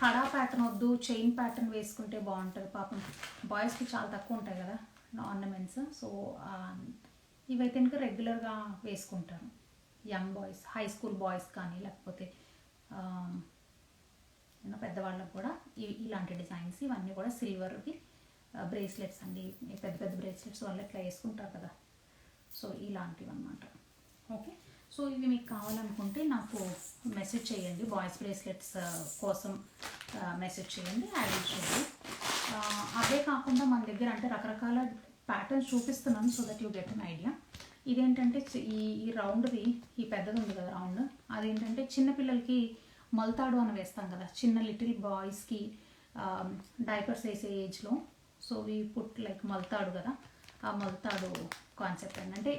S1: kada pattern వద్దు, చైన్ ప్యాటర్న్ వేసుకుంటే బాగుంటుంది. పాపం బాయ్స్కి చాలా తక్కువ ఉంటాయి కదా ఆర్నమెంట్స్. సో ఇవైతే ఇంకా రెగ్యులర్గా వేసుకుంటారు young boys, high school boys కానీ, లేకపోతే పెద్దవాళ్ళకు కూడా ఇలాంటి డిజైన్స్. ఇవన్నీ కూడా సిల్వర్వి బ్రేస్లెట్స్ అండి, పెద్ద బ్రేస్లెట్స్ వాళ్ళు ఎట్లా వేసుకుంటారు కదా, సో ఇలాంటివి అన్నమాట. ఓకే, సో ఇవి మీకు కావాలనుకుంటే నాకు మెసేజ్ చేయండి, బాయ్స్ బ్రేస్లెట్స్ కోసం మెసేజ్ చేయండి, ఐ విల్ షో యూ. అదే కాకుండా మన దగ్గర అంటే రకరకాల ప్యాటర్న్స్ చూపిస్తున్నాను so that you get an idea. ఇదేంటంటే ఈ రౌండ్ది, ఈ పెద్దది ఉంది కదా రౌండ్, అదేంటంటే చిన్నపిల్లలకి మొలతాడు అని వేస్తాం కదా, చిన్న లిటిల్ బాయ్స్కి డైపర్స్ వేసే ఏజ్లో. సో వీ పుట్ లైక్ మొలతాడు కదా, ఆ మొలతాడు కాన్సెప్ట్ ఏంటంటే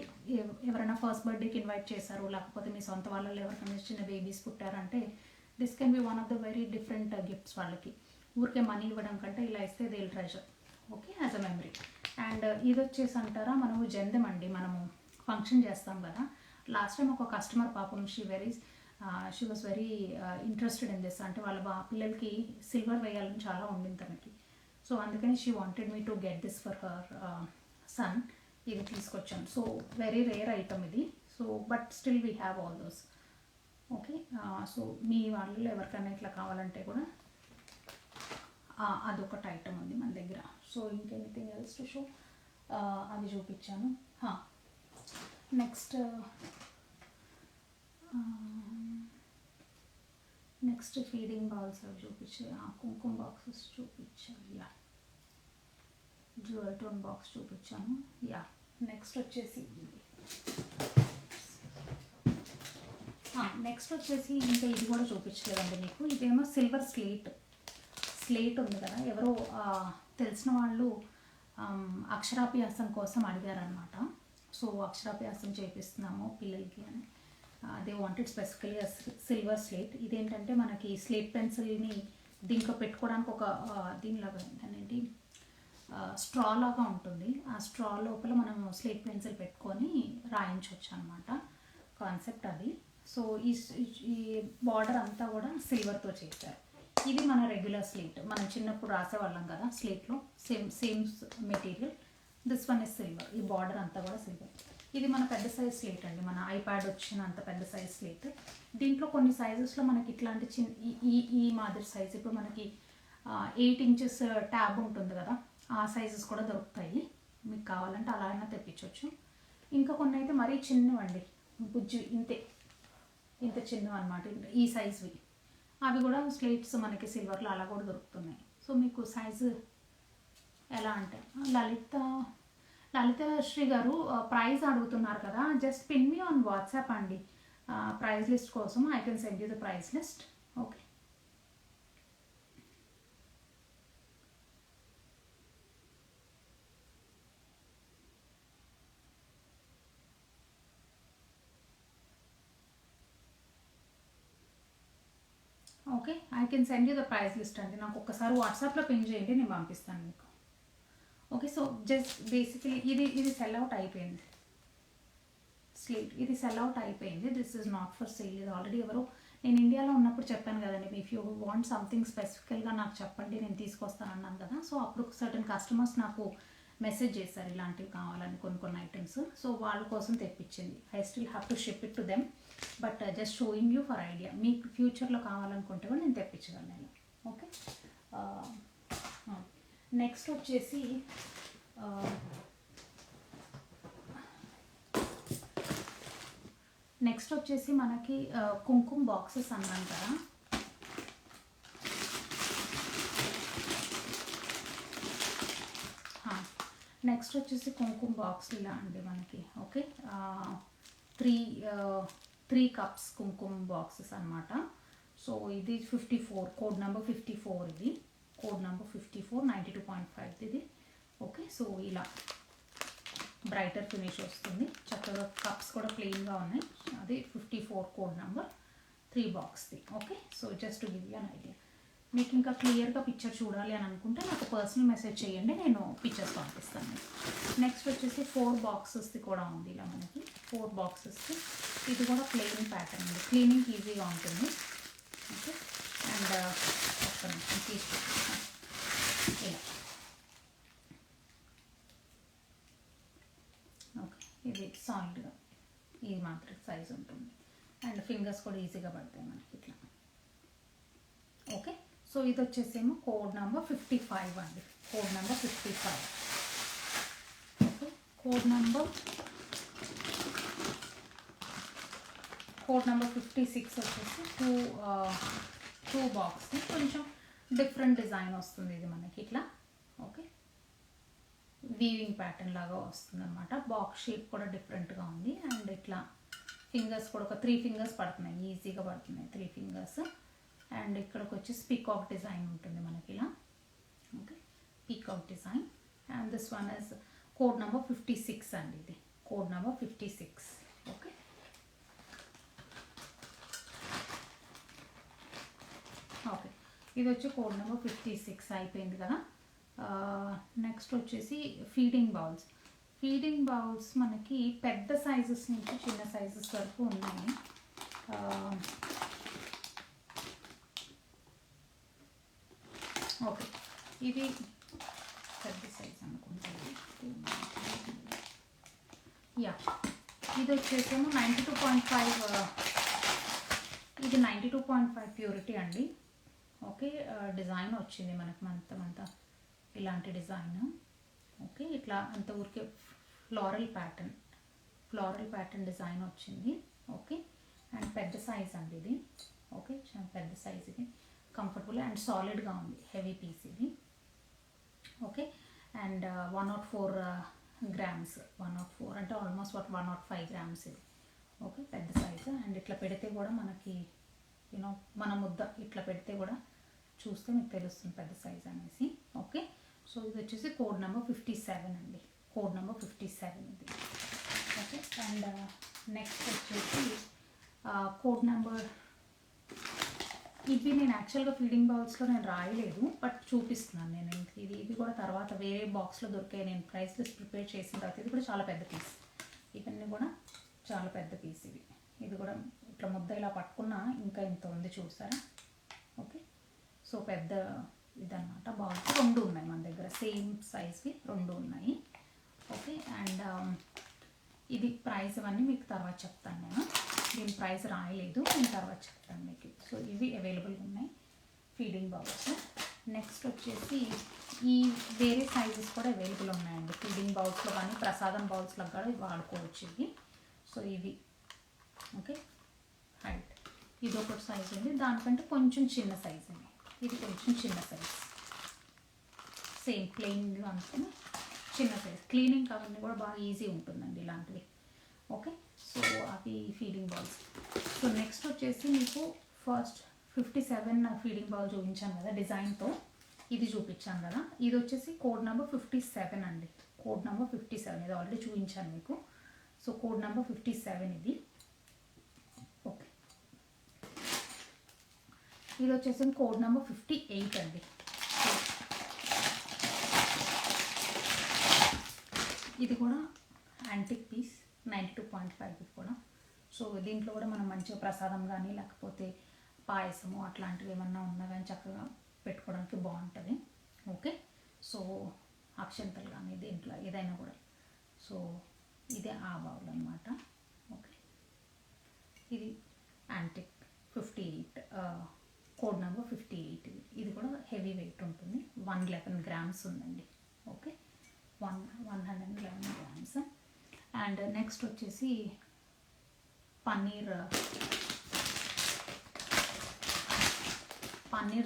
S1: ఎవరైనా ఫస్ట్ బర్త్డేకి ఇన్వైట్ చేశారు, లేకపోతే మీ సొంత వాళ్ళలో ఎవరికైనా చిన్న బేబీస్ పుట్టారంటే this can be one of the very different gifts వాళ్ళకి. ఊరికే మనీ ఇవ్వడం కంటే ఇలా ఇస్తే they will treasure, okay, as a memory. And ఇది వచ్చేసి అంటారా, మనము జందెం అండి, మనము ఫంక్షన్ చేస్తాం కదా. లాస్ట్ టైం ఒక కస్టమర్ పాపం she was very interested in this. అంటే వాళ్ళ పిల్లలకి సిల్వర్ వేయాలని చాలా ఉండింది తనకి. సో అందుకని she wanted me to get this for her son. ఇది తీసుకొచ్చాను. సో వెరీ రేర్ ఐటమ్ ఇది. So but still we have all those. Okay, so మీ వాళ్ళలో ఎవరికైనా ఇట్లా కావాలంటే కూడా అదొకటి ఐటమ్ ఉంది మన దగ్గర. సో ఇంకెనీథింగ్ ఎల్స్ టు షో, అది చూపించాను. నెక్స్ట్ ఫీడింగ్ బాల్స్ అవి చూపించాయి, కుంకుమ బాక్సెస్ చూపించాను, యా, జ్యువెల్ టోన్ బాక్స్ చూపించాను, యా. నెక్స్ట్ వచ్చేసి ఇంకా ఇది కూడా చూపించలేదండి మీకు. ఇదేమో సిల్వర్ స్లేట్ ఉంది కదా, ఎవరో తెలిసిన వాళ్ళు అక్షరాభ్యాసం కోసం అడిగారనమాట. సో అక్షరాభ్యాసం చేపిస్తున్నాము పిల్లలకి అని, they wanted specifically silver slate. ఇదేంటంటే మనకి స్లేట్ పెన్సిల్ని దీంట్లో పెట్టుకోవడానికి ఒక దీనిలాగా ఏంటి స్ట్రా లాగా ఉంటుంది. ఆ స్ట్రా లోపల మనం స్లేట్ పెన్సిల్ పెట్టుకొని రాయించవచ్చు అనమాట, కాన్సెప్ట్ అది. సో ఈ బార్డర్ అంతా కూడా సిల్వర్తో చేశారు. ఇది మన రెగ్యులర్ స్లేట్, మనం చిన్నప్పుడు రాసేవాళ్ళం కదా స్లేట్లో, same material. This one is silver, ఈ బార్డర్ అంతా కూడా సిల్వర్. ఇది మన పెద్ద సైజ్ స్లేట్ అండి, మన ఐప్యాడ్ వచ్చిన అంత పెద్ద సైజ్ స్లేట్. దీంట్లో కొన్ని సైజెస్లో మనకి ఇట్లాంటి ఈ మాదిరి సైజ్, ఇప్పుడు మనకి 8 inches ట్యాబ్ ఉంటుంది కదా, ఆ సైజెస్ కూడా దొరుకుతాయి. మీకు కావాలంటే అలా అయినా తెప్పించవచ్చు. ఇంకా కొన్ని అయితే మరీ చిన్నవండి, బుజ్జి ఇంత చిన్నవి అనమాట, ఈ సైజ్వి. అవి కూడా స్లేట్స్ మనకి సిల్వర్లో అలా కూడా దొరుకుతున్నాయి. సో మీకు సైజు ఎలా అంటే, లలిత శ్రీ గారు ప్రైస్ అడుగుతున్నారు కదా, just pin me on WhatsApp అండి, ప్రైస్ లిస్ట్ కోసం. I can send you the price list. Okay, okay, I can send you the price list అండి. నాకు ఒక్కసారి వాట్సాప్లో పిన్ చేయండి, నేను పంపిస్తాను మీకు. ఓకే, సో జస్ట్ బేసికలీ ఇది సెల్ అవుట్ అయిపోయింది. స్లీట్ ఇది సెల్ అవుట్ అయిపోయింది. This is not for sale. ఇది ఆల్రెడీ ఎవరో నేను ఇండియాలో ఉన్నప్పుడు చెప్పాను కదండి, ఇఫ్ యూ వాంట్ సంథింగ్ స్పెసిఫికల్గా నాకు చెప్పండి, నేను తీసుకొస్తాను అన్నాను కదా. సో అప్పుడు సర్టన్ కస్టమర్స్ నాకు మెసేజ్ చేశారు ఇలాంటివి కావాలని కొన్ని ఐటమ్స్. సో వాళ్ళ కోసం తెప్పించింది. I still have to ship it to them, but just showing you for idea. మీకు ఫ్యూచర్లో కావాలనుకుంటే కూడా నేను తెప్పించగలను. ఓకే, నెక్స్ట్ వచ్చేసి మనకి కుంకుమ బాక్సెస్ అన్నాను కదా. నెక్స్ట్ వచ్చేసి కుంకుమ బాక్స్ ఇలా అండి మనకి. ఓకే, త్రీ కప్స్ కుంకుమ బాక్సెస్ అనమాట. సో ఇది 54, కోడ్ నెంబర్ 54. ఇది కోడ్ నెంబర్ 54, 92.5 ఇది. ఓకే, సో ఇలా బ్రైటర్ ఫినిష్ వస్తుంది. చక్కగా కప్స్ కూడా ప్లెయిన్గా ఉన్నాయి. అది 54 కోడ్ నెంబర్, 3 బాక్స్ది. Okay, so just give you an idea. మీకు ఇంకా క్లియర్గా పిక్చర్ చూడాలి అని అనుకుంటే నాకు పర్సనల్ మెసేజ్ చేయండి, నేను పిక్చర్స్ పంపిస్తాను. నెక్స్ట్ వచ్చేసి 4 బాక్సెస్ది కూడా ఉంది ఇలా మనకి. 4 బాక్సెస్ది ఇది కూడా ప్లెయిన్ ప్యాటర్న్ ఉంది, క్లీనింగ్ ఈజీగా ఉంటుంది. ఓకే, అండ్ ఒక్క నిమిషం తీసుకుంటాను. ఇలా ఓకే, ఇది సాలిడ్గా ఇది మాత్రం సైజ్ ఉంటుంది. అండ్ ఫింగర్స్ కూడా ఈజీగా పడతాయి మనకి ఇట్లా. ఓకే, సో ఇది వచ్చేసేమో కోడ్ నెంబర్ 55 అండి. Code number 55. Okay, code number 56 వచ్చేసి టూ బాక్స్. కొంచెం డిఫరెంట్ డిజైన్ వస్తుంది ఇది మనకి ఇట్లా. ఓకే, వీవింగ్ ప్యాటర్న్ లాగా వస్తుంది అనమాట. బాక్స్ షేప్ కూడా డిఫరెంట్గా ఉంది. అండ్ ఇట్లా ఫింగర్స్ కూడా ఒక 3 ఫింగర్స్ పడుతున్నాయి, ఈజీగా పడుతున్నాయి 3 ఫింగర్స్. అండ్ ఇక్కడికి వచ్చేసి పీకాక్ డిజైన్ ఉంటుంది మనకి ఇలా. Okay, peacock design. And this one is code number 56 అండి. ఇది కోడ్ నెంబర్ 56. ఓకే, ఓకే, ఇది వచ్చి కోడ్ నెంబర్ 56 అయిపోయింది కదా. నెక్స్ట్ వచ్చేసి ఫీడింగ్ బౌల్స్. ఫీడింగ్ బౌల్స్ మనకి పెద్ద సైజెస్ నుంచి చిన్న సైజెస్ వరకు ఉన్నాయి. ఓకే, ఇది పెద్ద సైజ్ అనుకుంటాను. యా, ఇది వచ్చేసేమో 92.5. ఇది 92.5 ప్యూరిటీ అండి. ఓకే, డిజైన్ వచ్చింది మనకి అంతా ఇలాంటి డిజైన్. ఓకే, ఇట్లా అంత ఊరికే ఫ్లోరల్ ప్యాటర్న్ డిజైన్ వచ్చింది. ఓకే, అండ్ పెద్ద సైజ్ అండి ఇది. ఓకే, చాలా పెద్ద సైజ్ ఇది. కంఫర్టబుల్ అండ్ సాలిడ్గా ఉంది, హెవీ పీస్ ఇది. Okay, and 104 grams. 104 అంటే ఆల్మోస్ట్ 105 గ్రామ్స్ ఇది. ఓకే, పెద్ద సైజు. అండ్ ఇట్లా పెడితే కూడా మనకి యూనో మన ముద్ద ఇట్లా పెడితే కూడా చూస్తే మీకు తెలుస్తుంది పెద్ద సైజ్ అనేసి. ఓకే, సో ఇది వచ్చేసి కోడ్ నెంబర్ 57 అండి. కోడ్ నెంబర్ 57 ఇది. ఓకే, అండ్ నెక్స్ట్ వచ్చేసి కోడ్ నెంబర్, ఇవి నేను యాక్చువల్గా ఫీడింగ్ బౌల్స్లో నేను రాయలేదు, బట్ చూపిస్తున్నాను నేను. ఇది కూడా తర్వాత వేరే బాక్స్లో దొరికాయి, నేను ప్రైస్ లిస్ట్ ప్రిపేర్ చేసిన తర్వాత. ఇది కూడా చాలా పెద్ద పీస్, ఇవన్నీ కూడా చాలా పెద్ద పీస్ ఇవి. ఇది కూడా ఇట్లా ముద్ద ఇలా పట్టుకున్నా ఇంకా ఇంత ఉంది చూసారా. ఓకే, సో పెద్ద ఇదన్నమాట. బాల్స్ 2 ఉన్నాయి మన దగ్గర, సేమ్ సైజ్వి 2 ఉన్నాయి. ఓకే, అండ్ ఇది ప్రైస్ అవన్నీ మీకు తర్వాత చెప్తాను నేను. దీని ప్రైస్ రాయలేదు, నేను తర్వాత చెప్తాను మీకు. సో ఇవి అవైలబుల్గా ఉన్నాయి ఫీడింగ్ బౌల్స్. నెక్స్ట్ వచ్చేసి ఈ వేరే సైజెస్ కూడా అవైలబుల్ ఉన్నాయండి ఫీడింగ్ బౌల్స్లో, కానీ ప్రసాదం బౌల్స్లో కూడా వాడుకోవచ్చు ఇవి. సో ఇవి ఓకే, హైట్ ఇది ఒకటి సైజ్ ఉంది, దానికంటే కొంచెం చిన్న సైజ్ అండి. ఇది కొంచెం చిన్న సైజ్, సేమ్ ప్లెయిన్గా అనుకుని చిన్న సైజ్. క్లీనింగ్ అవన్నీ కూడా బాగా ఈజీ ఉంటుందండి ఇలాంటివి. ఓకే, సో అవి ఫీడింగ్ బౌల్స్. సో నెక్స్ట్ వచ్చేసి మీకు ఫస్ట్ 57 ఫీడింగ్ బౌల్ చూపించాను కదా డిజైన్తో, ఇది చూపించాను కదా. ఇది వచ్చేసి కోడ్ నెంబర్ 57 అండి. కోడ్ నెంబర్ 57 ఇది ఆల్రెడీ చూపించాను మీకు. సో కోడ్ నెంబర్ 57 ఇది. ఓకే, ఇది వచ్చేసి కోడ్ నెంబర్ 58 అండి. ఇది కూడా యాంటిక్ పీస్ 92.5 ఇది కూడా. సో దీంట్లో కూడా మనం మంచిగా ప్రసాదం కానీ లేకపోతే పాయసము అట్లాంటివి ఏమన్నా ఉన్నా కానీ చక్కగా పెట్టుకోవడానికి బాగుంటుంది. ఓకే, సో అక్షంతలు కానీ దీంట్లో ఏదైనా కూడా. సో ఇదే ఆ బౌల్ అనమాట. ఓకే, ఇది యాంటిక్ 58 కోడ్ నెంబర్ 58. ఇది కూడా హెవీ వెయిట్ ఉంటుంది. 111 గ్రామ్స్ ఉందండి. Okay, 111 grams. అండ్ నెక్స్ట్ వచ్చేసి పన్నీర్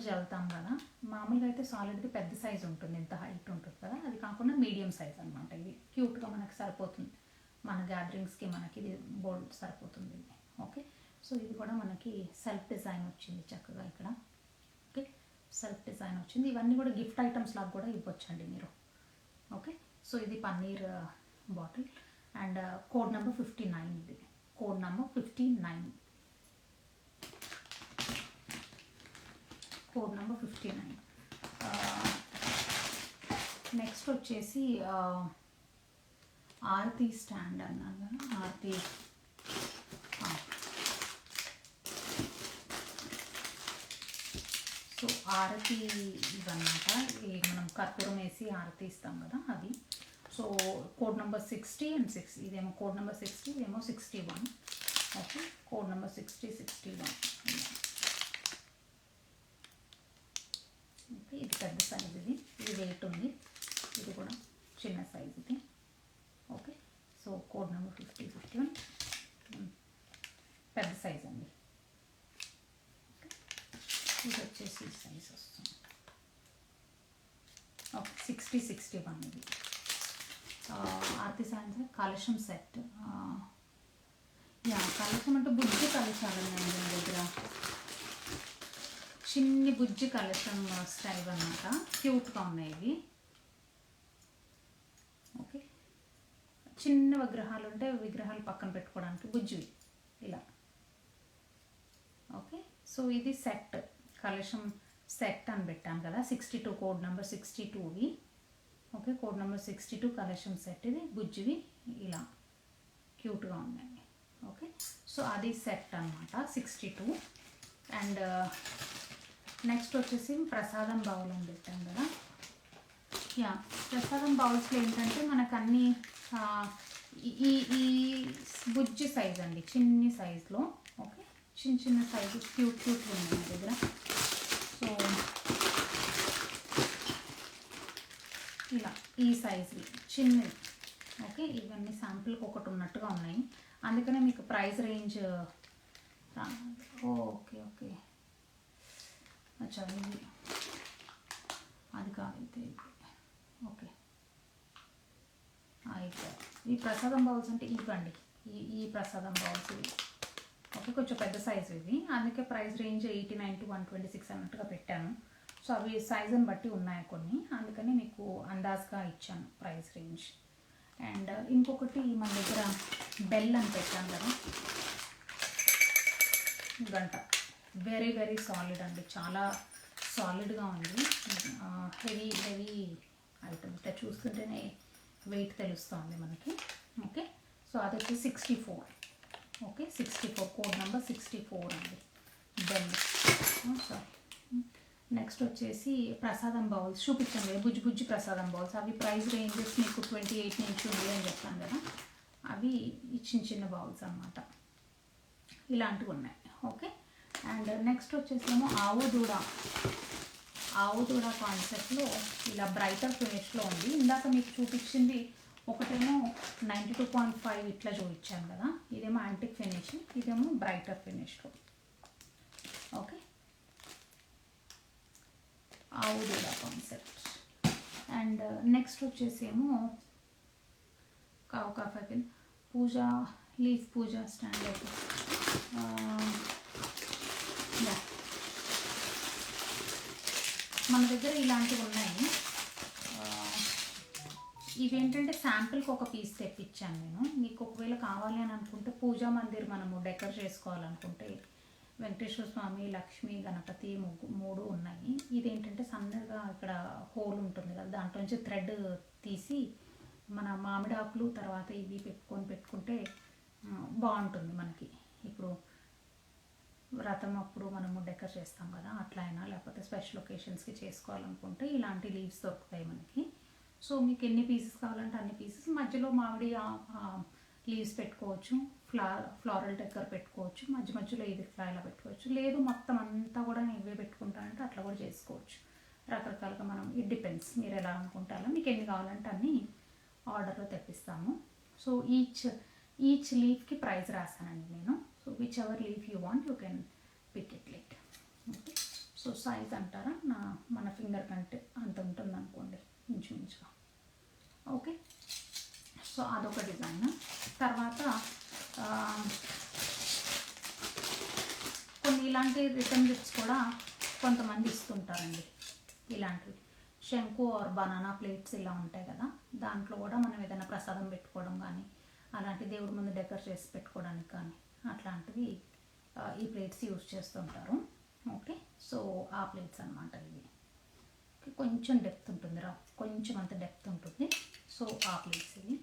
S1: చల్లుతాం కదా. మామూలుగా అయితే సాలిడ్ది పెద్ద సైజ్ ఉంటుంది, ఇంత హైట్ ఉంటుంది కదా. అది కాకుండా మీడియం సైజ్ అనమాట. ఇది క్యూట్గా మనకి సరిపోతుంది, మన గ్యాదరింగ్స్కి మనకి ఇది బోల్డ్ సరిపోతుంది. ఓకే, సో ఇది కూడా మనకి సెల్ఫ్ డిజైన్ వచ్చింది చక్కగా ఇక్కడ. ఓకే, సెల్ఫ్ డిజైన్ వచ్చింది. ఇవన్నీ కూడా గిఫ్ట్ ఐటమ్స్ లాగా కూడా ఇవ్వచ్చండి మీరు. ఓకే, సో ఇది paneer bottle. And code number 59. ఇది code number 59. Code number 59. Next వచ్చేసి ఆరతి స్టాండ్ అన్నాను కదా. ఆరతి సో ఆరతి ఇవన్నమాట. ఇవి మనం కర్పూరం వేసి ఆరతి ఇస్తాం కదా అవి. So code number 60 and 60. ఇదేమో కోడ్ నెంబర్ 60, ఇదేమో 61. Okay, code number 60, 61. ఓకే, ఇది పెద్ద సైజ్. ఇది వెయిట్ ఉంది. ఇది కూడా చిన్న సైజ్ ఇది. ఓకే, సో కోడ్ నెంబర్ 50, 51 పెద్ద సైజ్ అండి. ఓకే, ఇది వచ్చేసి సైజ్ వస్తుంది. ఓకే, 60, 61 ఇది. ఆర్తి సైన్స్ కలశం సెట్. కలశం అంటే బుజ్జి కలశాలండి మన దగ్గర. చిన్ని బుజ్జి కలశం స్టైల్ అన్నమాట. క్యూట్గా ఉన్నాయి ఇవి. ఓకే, చిన్న విగ్రహాలు ఉంటే విగ్రహాలు పక్కన పెట్టుకోవడానికి బుజ్జివి ఇలా. ఓకే, సో ఇది సెట్, కలశం సెట్ అని పెట్టాను కదా. 62 కోడ్ నెంబర్ 62వి. Okay, code number 62 collection set. ఇది బుజ్జివి ఇలా క్యూట్గా ఉన్నాయి. ఓకే, సో అది సెట్ అనమాట 62. అండ్ నెక్స్ట్ వచ్చేసి ప్రసాదం బౌల్ అని పెట్టాం కదా. ప్రసాదం బౌల్స్లో ఏంటంటే మనకు అన్నీ ఈ బుజ్జి సైజ్ అండి, చిన్ని సైజులో. ఓకే, చిన్న సైజు క్యూట్గా ఉన్నాయి నా దగ్గర. సో ఇలా ఈ సైజు చిన్నది. ఓకే, ఇవన్నీ శాంపుల్కి ఒకటి ఉన్నట్టుగా ఉన్నాయి, అందుకనే మీకు ప్రైస్ రేంజ్. ఓకే ఓకే, అచ్చా ఇది అది కాదు. ఓకే, అయితే ఈ ప్రసాదం బౌల్స్ అంటే ఇవ్వండి. ఈ ప్రసాదం బౌల్స్ ఇవి. ఓకే, కొంచెం పెద్ద సైజు ఇవి, అందుకే ప్రైస్ రేంజ్ 89 to 126 అన్నట్టుగా పెట్టాను. సో అవి సైజుని బట్టి ఉన్నాయి కొన్ని, అందుకని మీకు అందాజ్గా ఇచ్చాను ప్రైస్ రేంజ్. అండ్ ఇంకొకటి మన దగ్గర బెల్ అని పెట్టాను కదా, గంట. వెరీ వెరీ సాలిడ్ అండి, చాలా సాలిడ్గా ఉంది. Heavy item. ఇట్లా చూస్తుంటేనే వెయిట్ తెలుస్తుంది మనకి. ఓకే, సో అది వచ్చి 64. ఓకే, 64 కోడ్ నెంబర్ 64 అండి బెల్. సారీ, నెక్స్ట్ వచ్చేసి ప్రసాదం బౌల్స్ చూపించాను కదా, బుజ్జి ప్రసాదం బౌల్స్. అవి ప్రైస్ రేంజెస్ మీకు 28 నుంచి ఉంది అని చెప్పాను కదా. అవి చిన్న బౌల్స్ అన్నమాట, ఇలాంటివి ఉన్నాయి. ఓకే, అండ్ నెక్స్ట్ వచ్చేసేమో ఆవు దూడ కాన్సెప్ట్లో ఇలా బ్రైటర్ ఫినిష్లో ఉంది. ఇందాక మీకు చూపించింది ఒకటేమో 92.5 ఇట్లా చూపించాను కదా, ఇదేమో యాంటిక్ ఫినిష్, ఇదేమో బ్రైటర్ ఫినిష్లో. ఓకే, ఆవు దూడ కాన్సెప్ట్. అండ్ నెక్స్ట్ వచ్చేసేమో కాఫీ పూజా లీఫ్ పూజా స్టాండ్. అయితే మన దగ్గర ఇలాంటివి ఉన్నాయి. ఇవేంటంటే శాంపిల్కి ఒక పీస్ తెప్పించాను నేను. మీకు ఒకవేళ కావాలి అని అనుకుంటే పూజా మందిర్ మనము డెకర్ చేసుకోవాలనుకుంటే వెంకటేశ్వర స్వామి, లక్ష్మి, గణపతి మూడు ఉన్నాయి. ఇదేంటంటే సన్నగా ఇక్కడ హోల్ ఉంటుంది కదా, దాంట్లోంచి థ్రెడ్ తీసి మన మామిడి ఆకులు తర్వాత ఇవి పెట్టుకుంటే బాగుంటుంది మనకి. ఇప్పుడు వ్రతం అప్పుడు మనము డెకర్ చేస్తాం కదా, అట్లా అయినా లేకపోతే స్పెషల్ ఒకేషన్స్కి చేసుకోవాలనుకుంటే ఇలాంటి లీవ్స్ దొరుకుతాయి మనకి. సో మీకు ఎన్ని పీసెస్ కావాలంటే అన్ని పీసెస్, మధ్యలో మామిడి లీవ్స్ పెట్టుకోవచ్చు, ఫ్లోరల్ డెకర్ పెట్టుకోవచ్చు, మధ్యలో ఇది ఇలా పెట్టుకోవచ్చు. లేదు మొత్తం అంతా కూడా ఇవే పెట్టుకుంటానంటే అట్లా కూడా చేసుకోవచ్చు. రకరకాలుగా మనం, ఇట్ డిపెండ్స్ మీరు ఎలా అనుకుంటారో. మీకు ఎన్ని కావాలంటే అన్నీ ఆర్డర్లో తెప్పిస్తాము. సో ఈచ్ లీఫ్కి ప్రైస్ రాశానండి నేను. So whichever leaf you want you can pick it like. Okay, so size అంటారా మన ఫింగర్ కంటే అంత ఉంటుంది అనుకోండి ఇంచుమించుగా. ఓకే, సో అదొక డిజైన్. తర్వాత కొన్ని ఇలాంటి రిటర్న్ గిఫ్ట్స్ కూడా కొంతమంది ఇస్తుంటారండి. ఇలాంటివి శంకు ఆర్ బనానా ప్లేట్స్ ఇలా ఉంటాయి కదా, దాంట్లో కూడా మనం ఏదైనా ప్రసాదం పెట్టుకోవడం కానీ, అలాంటి దేవుడి ముందు డెకర్ చేసి పెట్టుకోవడానికి కానీ అట్లాంటివి ఈ ప్లేట్స్ యూజ్ చేస్తుంటారు. ఓకే, సో ఆ ప్లేట్స్ అన్నమాట ఇవి. కొంచెం డెప్త్ ఉంటుంది, కొంచెం అంత డెప్త్ ఉంటుంది. సో ఆ ప్లేట్స్ ఇవి.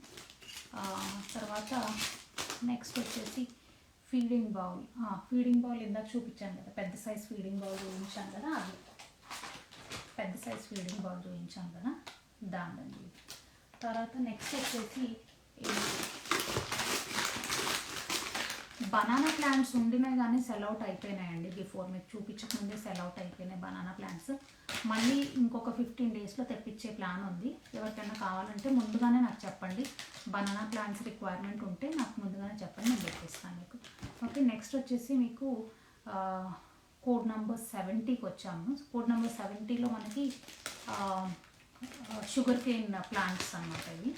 S1: తర్వాత నెక్స్ట్ వచ్చేసి ఫీడింగ్ బౌల్ ఇందాక చూపించాను కదా, పెద్ద సైజ్ ఫీడింగ్ బౌల్ చూపించాను కదా, అది పెద్ద సైజ్ ఫీడింగ్ బౌల్ చూపించాను కదా, దాని. తర్వాత నెక్స్ట్ వచ్చేసి బనానా ప్లాంట్స్ ఉండినాయి కానీ సెల్ అవుట్ అయిపోయినాయండి. బిఫోర్ మీకు చూపించకముందే సెల్ అవుట్ అయిపోయినాయి బనానా ప్లాంట్స్. మళ్ళీ ఇంకొక 15 డేస్లో తెప్పించే ప్లాన్ ఉంది. ఎవరికైనా కావాలంటే ముందుగానే నాకు చెప్పండి. బనానా ప్లాంట్స్ రిక్వైర్మెంట్ ఉంటే నాకు ముందుగానే చెప్పండి, నేను తెప్పిస్తాను మీకు. ఓకే, నెక్స్ట్ వచ్చేసి మీకు కోడ్ నెంబర్ 70కి వచ్చాము. కోడ్ నెంబర్ 70లో మనకి షుగర్ కేన్ ప్లాంట్స్ అన్నమాట ఇవి.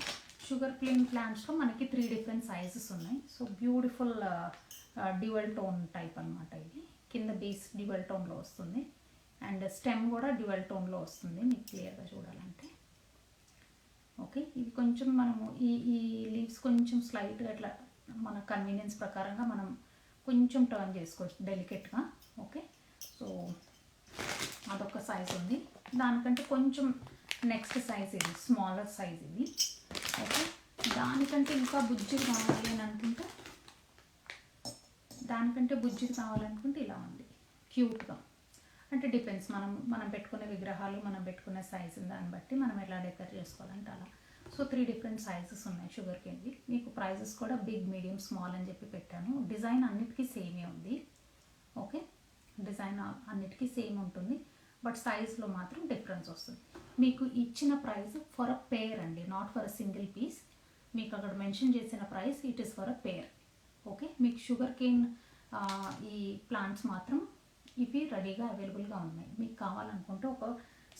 S1: షుగర్ కేన్ ప్లాంట్స్లో మనకి 3 డిఫరెంట్ సైజెస్ ఉన్నాయి. So beautiful dual tone type అనమాట ఇది. కింద బేస్ డ్యూయల్ టోన్లో వస్తుంది అండ్ స్టెమ్ కూడా డ్యూయల్ టోన్లో వస్తుంది మీకు క్లియర్గా చూడాలంటే. ఓకే, ఇది కొంచెం మనము ఈ లీవ్స్ కొంచెం స్లైట్గా ఇట్లా మన కన్వీనియన్స్ ప్రకారంగా మనం కొంచెం టర్న్ చేసుకోవచ్చు డెలికేట్గా. ఓకే, సో అదొక సైజ్ ఉంది. దానికంటే కొంచెం నెక్స్ట్ సైజ్ ఇది, స్మాలర్ సైజ్ ఇది. ఓకే, దానికంటే ఇంకా బుజ్జిది కావాలి అని అనుకుంటే, ఇలా ఉంది క్యూట్గా. అంటే డిపెండ్స్ మనం పెట్టుకునే విగ్రహాలు, మనం పెట్టుకునే సైజు దాన్ని బట్టి మనం ఎలా డెకర్ చేసుకోవాలంటే అలా. సో 3 డిఫరెంట్ సైజెస్ ఉన్నాయి షుగర్ కేన్వి. మీకు ప్రైజెస్ కూడా బిగ్, మీడియం, స్మాల్ అని చెప్పి పెట్టాను. డిజైన్ అన్నిటికీ సేమే ఉంది. ఓకే, డిజైన్ అన్నిటికీ సేమ్ ఉంటుంది, బట్ సైజ్లో మాత్రం డిఫరెన్స్ వస్తుంది. మీకు ఇచ్చిన ప్రైస్ ఫర్ అ పేర్ అండి, not for a single piece. మీకు అక్కడ మెన్షన్ చేసిన price it is for a pair. Okay, మీకు షుగర్ కేన్ ఈ ప్లాంట్స్ మాత్రం ఇవి రెడీగా అవైలబుల్గా ఉన్నాయి. మీకు కావాలనుకుంటే ఒక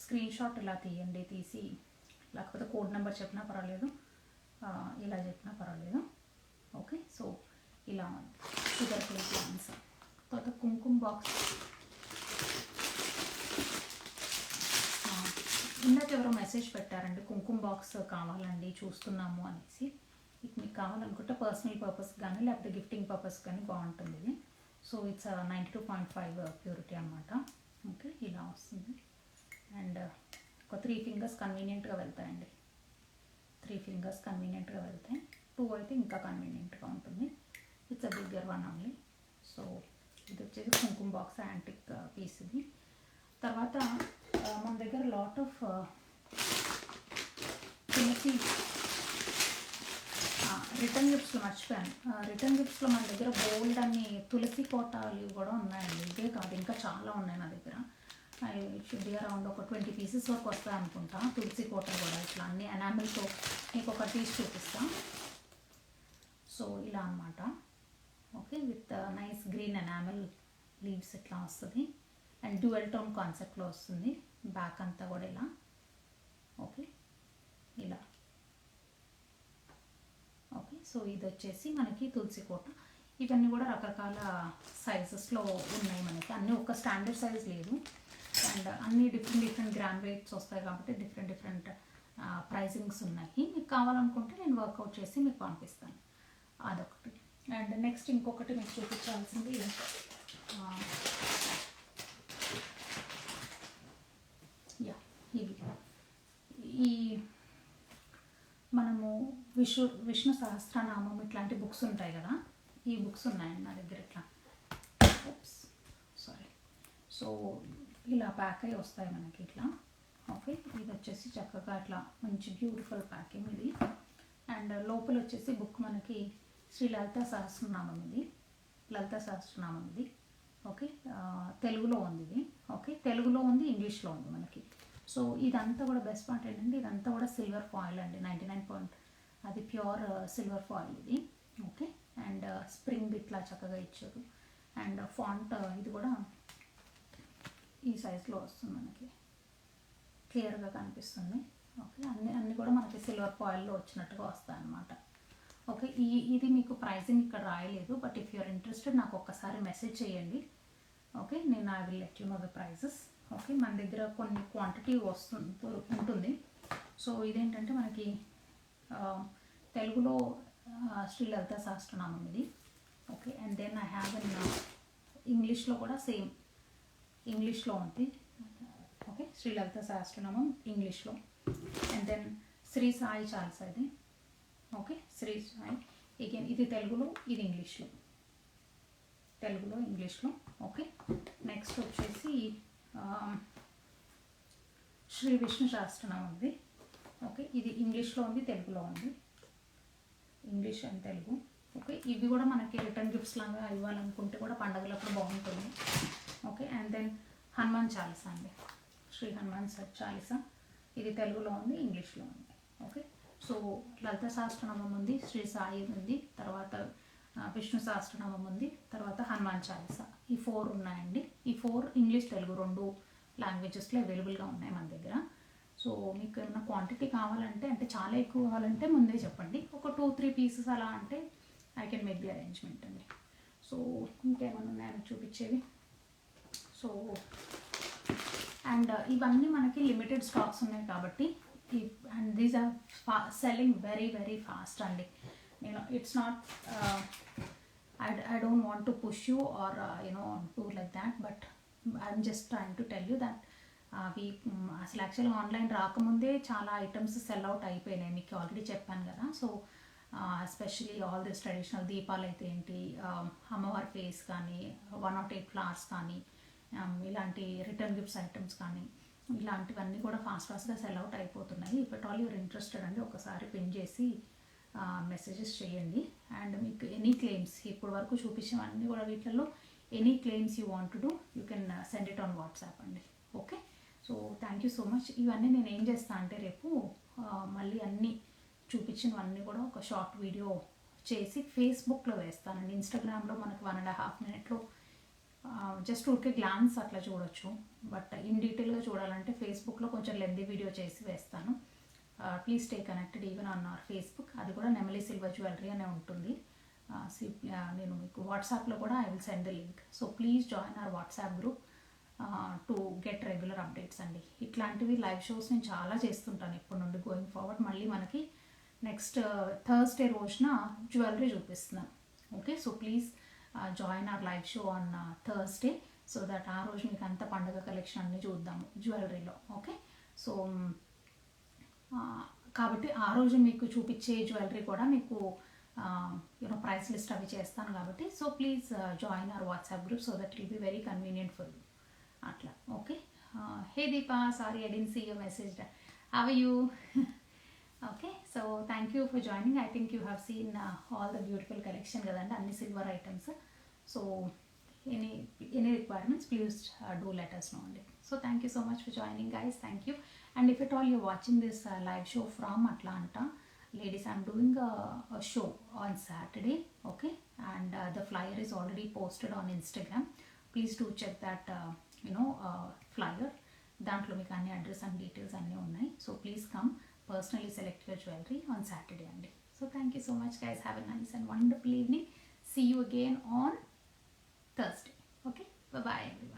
S1: స్క్రీన్ షాట్ ఇలా తీయండి, తీసి లేకపోతే కోడ్ నెంబర్ చెప్పినా పర్వాలేదు, ఇలా చెప్పినా పర్వాలేదు. ఓకే, సో ఇలా షుగర్ కేన్ ప్లాంట్స్. తర్వాత కుంకుమ బాక్స్. ఇందాక ఎవరో మెసేజ్ పెట్టారండి, కుంకుమ బాక్స్ కావాలండి చూస్తున్నాము అనేసి. మీకు కావాలనుకుంటే పర్సనల్ పర్పస్ కానీ లేకపోతే గిఫ్టింగ్ పర్పస్ కానీ బాగుంటుంది ఇది. సో ఇట్స్ 92.5 ప్యూరిటీ అనమాట. ఓకే, ఇలా వస్తుంది. అండ్ ఒక 3 ఫింగర్స్ కన్వీనియంట్గా వెళ్తాయండి. 3 ఫింగర్స్ కన్వీనియంట్గా వెళ్తాయి. 2 అయితే ఇంకా కన్వీనియంట్గా ఉంటుంది. It's a bigger one only. So ఇది వచ్చేసి కుంకుమ బాక్స్ యాంటిక్ పీస్ ఇది. తర్వాత మన దగ్గర లాట్ ఆఫ్ తులసి రిటర్న్ గిఫ్ట్స్లో మర్చిపోయాను. రిటర్న్ గిఫ్ట్స్లో మన దగ్గర బోల్డ్ అన్ని తులసి కోటాలు కూడా ఉన్నాయండి. ఇదే కాదు, ఇంకా చాలా ఉన్నాయి నా దగ్గర. షుడ్ బి అరౌండ్ ఒక 20 పీసెస్ వరకు వస్తాయి అనుకుంటా. తులసి కోటలు కూడా ఇట్లా అన్ని ఎనామిల్తో మీకు ఒక తీసి చూపిస్తాం. సో ఇలా అనమాట. Okay, with nice green enamel leaves ఇట్లా వస్తుంది అండ్ డ్యూయల్ టోన్ కాన్సెప్ట్లో వస్తుంది. బ్యాక్ అంతా కూడా ఇలా. ఓకే, ఇలా. ఓకే, సో ఇది వచ్చేసి మనకి తులసి కోట. ఇవన్నీ కూడా రకరకాల సైజెస్లో ఉన్నాయి మనకి. అన్నీ ఒక స్టాండర్డ్ సైజ్ లేదు అండ్ అన్నీ డిఫరెంట్ గ్రామ్ వెయిట్స్ వస్తాయి కాబట్టి డిఫరెంట్ ప్రైజింగ్స్ ఉన్నాయి. మీకు కావాలనుకుంటే నేను వర్కౌట్ చేసి మీకు పంపిస్తాను. అదొకటి. అండ్ నెక్స్ట్ ఇంకొకటి మీకు చూపించాల్సింది యా ఇవి ఈ మనము విష్ణు సహస్రనామం ఇట్లాంటి బుక్స్ ఉంటాయి కదా, ఈ బుక్స్ ఉన్నాయండి నా దగ్గర ఇట్లా. సారీ. సో ఇలా ప్యాక్ అయ్యి వస్తాయి మనకి ఇట్లా. ఓకే, ఇది వచ్చేసి చక్కగా అట్లా మంచి బ్యూటిఫుల్ ప్యాకింగ్ ఇది. అండ్ లోపల వచ్చేసి బుక్ మనకి శ్రీ లలితా సహస్రనామం ఇది, లలితా సహస్రనామం ఇది. ఓకే, తెలుగులో ఉంది ఇది. ఓకే, తెలుగులో ఉంది, ఇంగ్లీష్లో ఉంది మనకి. సో ఇదంతా కూడా బెస్ట్ పార్ట్ ఏంటంటే ఇదంతా కూడా సిల్వర్ ఫాయిల్ అండి, 99 అది ప్యూర్ సిల్వర్ ఫాయిల్ ఇది. ఓకే, అండ్ స్ప్రింగ్ ఇట్లా చక్కగా ఇచ్చారు. అండ్ ఫాంట్ ఇది కూడా ఈ సైజులో వస్తుంది మనకి, క్లియర్గా కనిపిస్తుంది. ఓకే, అన్నీ కూడా మనకి సిల్వర్ ఫాయిల్లో వచ్చినట్టుగా వస్తాయి అన్నమాట. ఓకే, ఇది మీకు ప్రైజింగ్ ఇక్కడ రాయలేదు, బట్ ఇఫ్ యూఆర్ ఇంట్రెస్టెడ్ నాకు ఒక్కసారి మెసేజ్ చేయండి. ఓకే, నేను I will let you know the prices. Okay, మన దగ్గర కొన్ని క్వాంటిటీ ఉంటుంది. సో ఇదేంటంటే మనకి తెలుగులో శ్రీ లలితా సహస్రనామం ఇది. Okay, and then I have in ఇంగ్లీష్లో కూడా సేమ్ ఇంగ్లీష్లో ఉంది. ఓకే, శ్రీ లలితా సహస్రనామం ఇంగ్లీష్లో. అండ్ దెన్ శ్రీ సాయి చాలీసా ఇది. ఓకే, శ్రీ సాయి అగైన్ ఇది తెలుగులో, ఇది ఇంగ్లీష్లో, తెలుగులో ఇంగ్లీష్లో. ఓకే, నెక్స్ట్ వచ్చేసి శ్రీ విష్ణు సహస్రనామం ఇది. ఓకే, ఇది ఇంగ్లీష్లో ఉంది, తెలుగులో ఉంది, ఇంగ్లీష్ అండ్ తెలుగు. ఓకే, ఇవి కూడా మనకి రిటర్న్ గిఫ్ట్స్ లాగా ఇవ్వాలనుకుంటే కూడా పండుగలప్పుడు బాగుంటుంది. Okay, and then Hanuman Chalisa అండి, శ్రీ హనుమాన్ చాలీసా ఇది తెలుగులో ఉంది, ఇంగ్లీష్లో ఉంది. ఓకే, సో లలిత సహస్రనామం ఉంది, శ్రీ సాయి ఉంది, తర్వాత విష్ణు సహస్రనామం ఉంది, తర్వాత హనుమాన్ చాలీసా. ఈ 4 ఉన్నాయండి. ఈ 4 ఇంగ్లీష్ తెలుగు 2 లాంగ్వేజెస్లో అవైలబుల్గా ఉన్నాయి మన దగ్గర. సో మీకు ఏమైనా క్వాంటిటీ కావాలంటే, అంటే చాలా ఎక్కువ కావాలంటే ముందే చెప్పండి. ఒక 2-3 పీసెస్ అలా అంటే I can make the arrangement అండి. సో ఇంకేమైనా ఉన్నాయని చూపించేవి. సో అండ్ ఇవన్నీ మనకి లిమిటెడ్ స్టాక్స్ ఉన్నాయి కాబట్టి, and these are selling very very fast అండి. It's not I don't want to push you or do like that, but I'm just trying to tell you that అసలు యాక్చువల్గా online రాకముందే చాలా items cell out అయిపోయినాయి, మీకు already చెప్పాను కదా. So especially all this traditional దీపాలు అయితే ఏంటి, అమ్మవారి ఫేస్ కానీ, 108 ఫ్లవర్స్ కానీ, ఇలాంటి రిటర్న్ గిఫ్ట్స్ ఐటమ్స్ కానీ, ఇలాంటివన్నీ కూడా ఫాస్ట్గా సెల్ అవుట్ అయిపోతున్నాయి. If at all you're interested అండి, ఒకసారి పిన్ చేసి మెసేజెస్ చేయండి. అండ్ మీకు ఎనీ క్లెయిమ్స్ ఇప్పుడు వరకు చూపించినవన్నీ కూడా వీటిల్లో any claims you want to do, you can send it on WhatsApp అండి. Okay, so thank you so much. ఇవన్నీ నేను ఏం చేస్తాను అంటే రేపు మళ్ళీ అన్నీ చూపించినవన్నీ కూడా ఒక షార్ట్ వీడియో చేసి ఫేస్బుక్లో వేస్తానండి. ఇన్స్టాగ్రామ్లో మనకు 1.5 మినిట్లో జస్ట్ ఊరికే గ్లాన్స్ అట్లా చూడొచ్చు, బట్ ఇన్ డీటెయిల్గా చూడాలంటే ఫేస్బుక్లో కొంచెం లెంతీ వీడియో చేసి వేస్తాను. Please stay connected even on hour Facebook. అది కూడా నెమలి సిల్వర్ జ్యువెలరీ అనే ఉంటుంది. నేను మీకు వాట్సాప్లో కూడా I will send the link. So please join our WhatsApp group two get regular updates అండి. ఇట్లాంటివి లైవ్ షోస్ నేను చాలా చేస్తుంటాను ఇప్పటి నుండి గోయింగ్ ఫార్వర్డ్. మళ్ళీ మనకి నెక్స్ట్ థర్స్డే రోజున జ్యువెలరీ చూపిస్తున్నాను. Okay, so please join our live show on Thursday, so that ఆ రోజు మీకు అంత పండుగ కలెక్షన్ అన్నీ చూద్దాము జ్యువెలరీలో. ఓకే, సో కాబట్టి ఆ రోజు మీకు చూపించే జ్యువెలరీ కూడా మీకు ప్రైస్ లిస్ట్ అవి చేస్తాను కాబట్టి, so please join our WhatsApp group so that will be very convenient for you అట్లా. Okay, hey Deepa, sorry I didn't see your message, how are you? Okay, so thank you for joining. I think you have seen all the beautiful collection కదండి, అన్ని silver items. So any requirements, please do let us know only. So thank you so much for joining, guys. Thank you. And if at all you're watching this live show from Atlanta, ladies, I'm doing a show on Saturday. Okay, and the flyer is already posted on Instagram. Please do check that flyer. దాంట్లో మీకు అన్ని address and details అన్నీ ఉన్నాయి. So please come, personally select your jewellery on Saturday అండి. So thank you so much, guys. Have a nice and wonderful evening. See you again on Thursday. Okay, bye bye everyone.